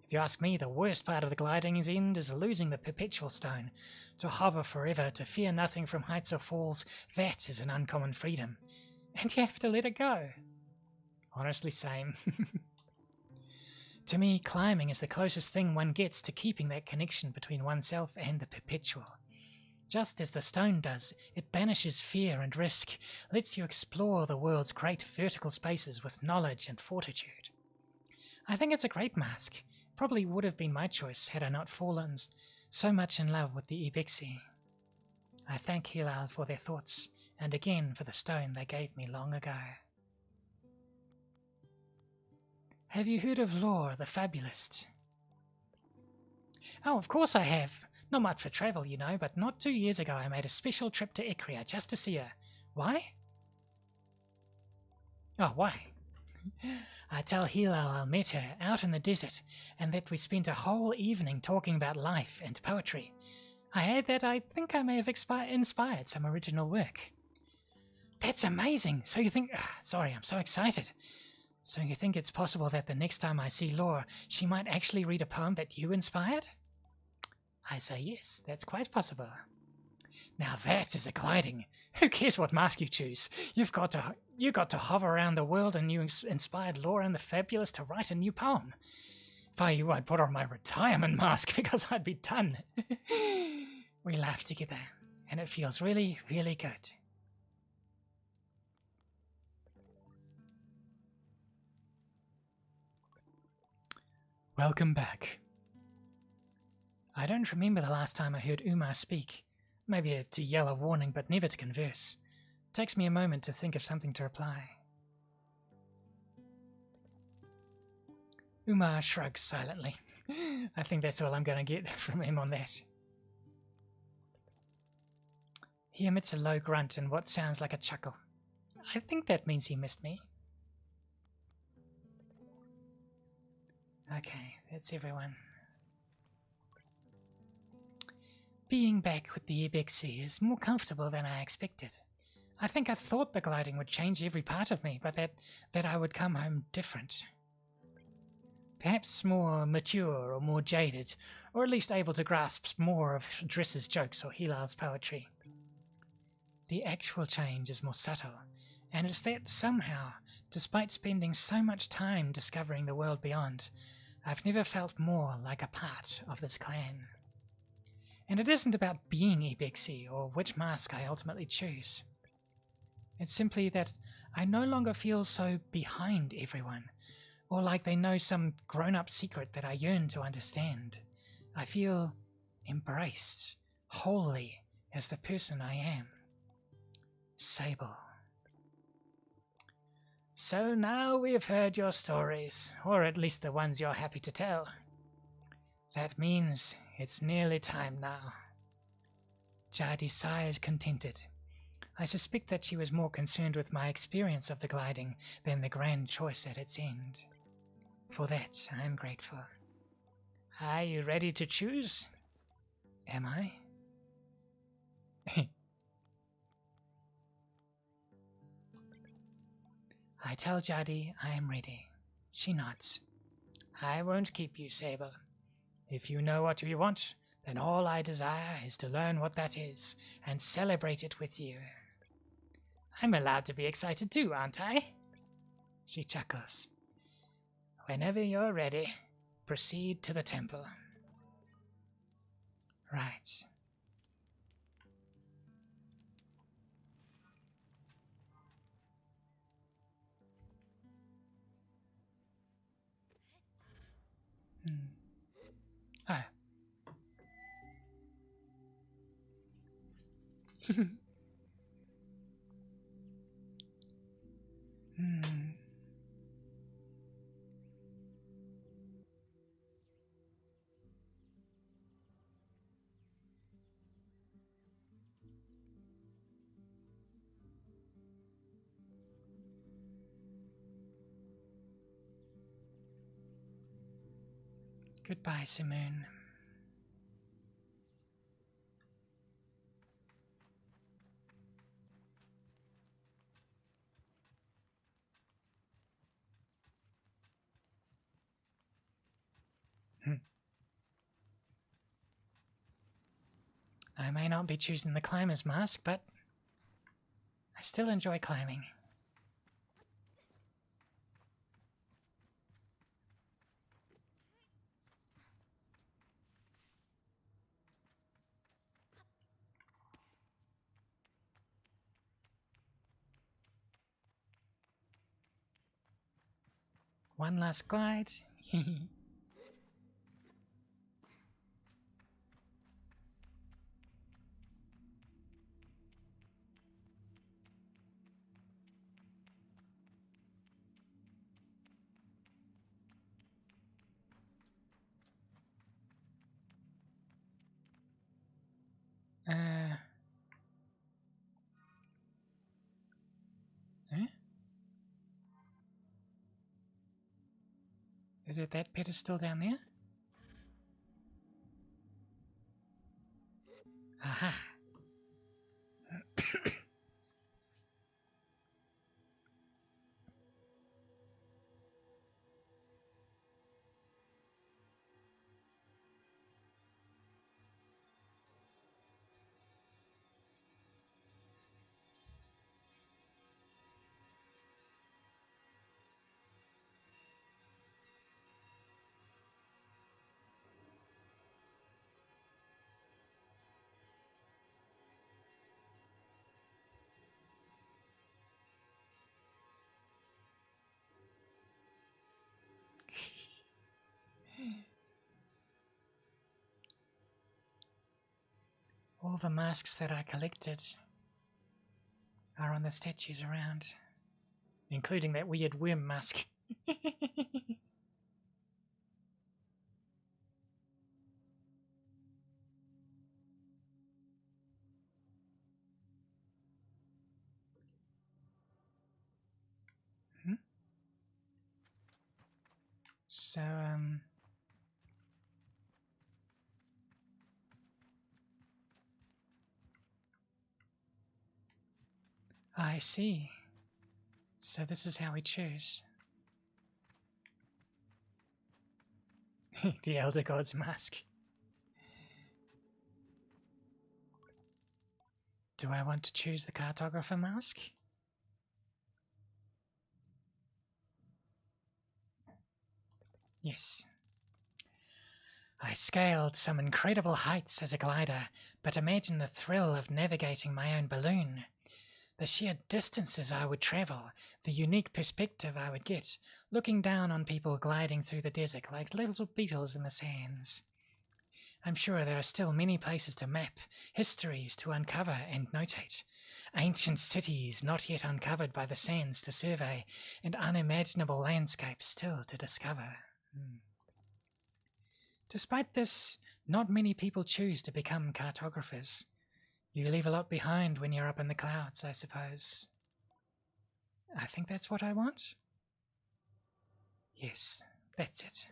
If you ask me, the worst part of the gliding's end is losing the perpetual stone. To hover forever, to fear nothing from heights or falls, that is an uncommon freedom. And you have to let it go. Honestly, same. To me, climbing is the closest thing one gets to keeping that connection between oneself and the perpetual. Just as the stone does, it banishes fear and risk, lets you explore the world's great vertical spaces with knowledge and fortitude. I think it's a great mask. Probably would have been my choice had I not fallen so much in love with the Ibexi. I thank Hilal for their thoughts, and again for the stone they gave me long ago. Have you heard of Lore, the fabulist? Oh, of course I have. Not much for travel, you know, but not 2 years ago I made a special trip to Ikria just to see her. Why? Oh, why? I tell Hilal I met her out in the desert, and that we spent a whole evening talking about life and poetry. I add that I think I may have inspired some original work. That's amazing! So you think... sorry, I'm so excited. So you think it's possible that the next time I see Laura, she might actually read a poem that you inspired? I say yes, that's quite possible. Now that is a gliding. Who cares what mask you choose? You got to hover around the world, and you inspired Laura and the Fabulous to write a new poem. If I were you, I'd put on my retirement mask because I'd be done. We laugh together, and it feels really, really good. Welcome back. I don't remember the last time I heard Umar speak. Maybe to yell a warning, but never to converse. It takes me a moment to think of something to reply. Umar shrugs silently. I think that's all I'm going to get from him on that. He emits a low grunt and what sounds like a chuckle. I think that means he missed me. Okay, that's everyone. Being back with the Ibexi is more comfortable than I expected. I think I thought the gliding would change every part of me, but that I would come home different. Perhaps more mature or more jaded, or at least able to grasp more of Driss's jokes or Hilal's poetry. The actual change is more subtle, and it's that somehow, despite spending so much time discovering the world beyond, I've never felt more like a part of this clan. And it isn't about being Ibexi or which mask I ultimately choose. It's simply that I no longer feel so behind everyone, or like they know some grown-up secret that I yearn to understand. I feel embraced, wholly, as the person I am. Sable. So now we have heard your stories, or at least the ones you're happy to tell. That means it's nearly time now. Jadi sighs contented. I suspect that she was more concerned with my experience of the gliding than the grand choice at its end. For that, I am grateful. Are you ready to choose? Am I? I tell Jadi I am ready. She nods. I won't keep you, Sable. If you know what you want, then all I desire is to learn what that is, and celebrate it with you. I'm allowed to be excited too, aren't I? She chuckles. Whenever you're ready, proceed to the temple. Right. Oh. Goodbye, Simone. I may not be choosing the climber's mask, but I still enjoy climbing. One last glide. Eh? Is it that pedestal down there? Aha! All the masks that I collected are on the statues around, including that weird worm mask. So, I see. So this is how we choose. The Elder God's mask. Do I want to choose the cartographer mask? Yes. I scaled some incredible heights as a glider, but imagine the thrill of navigating my own balloon. The sheer distances I would travel, the unique perspective I would get, looking down on people gliding through the desert like little beetles in the sands. I'm sure there are still many places to map, histories to uncover and notate, ancient cities not yet uncovered by the sands to survey, and unimaginable landscapes still to discover. Despite this, not many people choose to become cartographers. You leave a lot behind when you're up in the clouds, I suppose. I think that's what I want. Yes, that's it.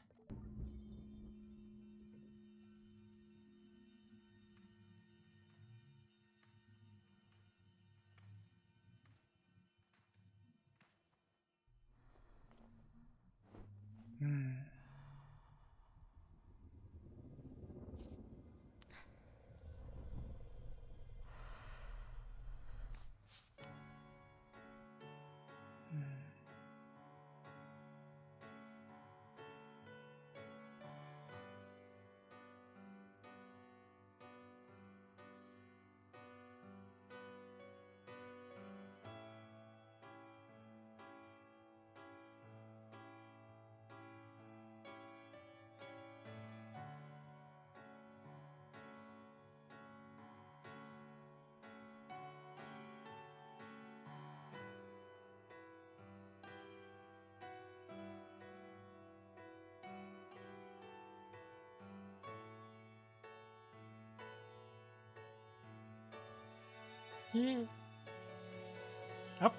Yeah. Up.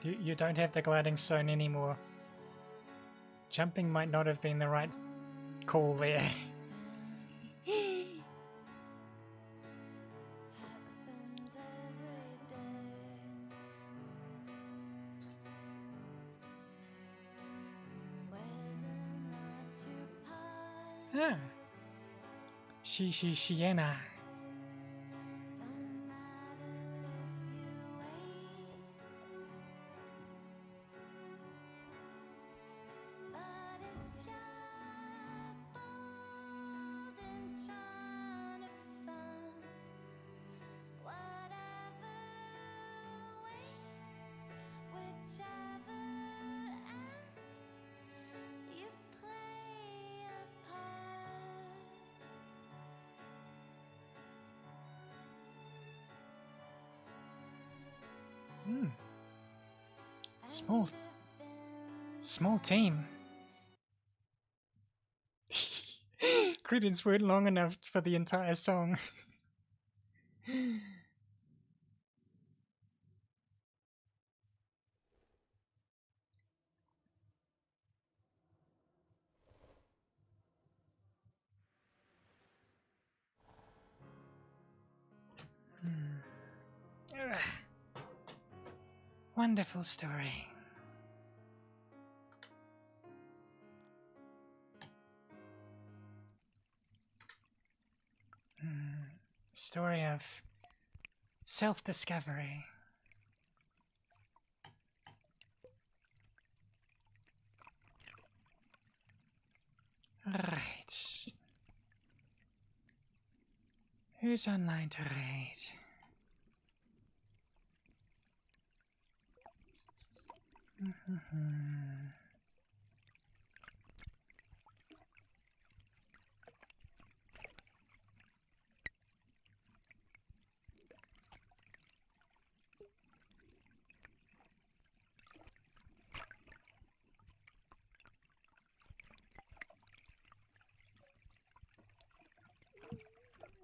You don't have the gliding stone anymore. Jumping might not have been the right call there. Ah. Shiena. Hmm. Small team. Credits weren't long enough for the entire song. Wonderful story. Story of self-discovery. Right. Who's online to raid?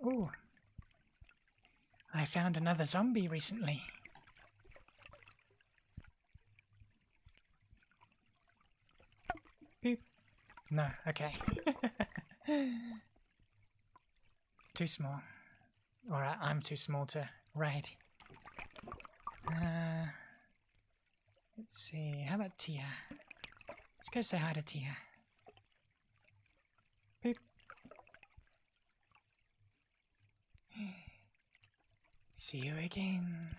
Ooh. I found another zombie recently. Boop. No, okay. Too small. Alright, I'm too small to raid. Let's see, how about Tia? Let's go say hi to Tia. Boop. See you again.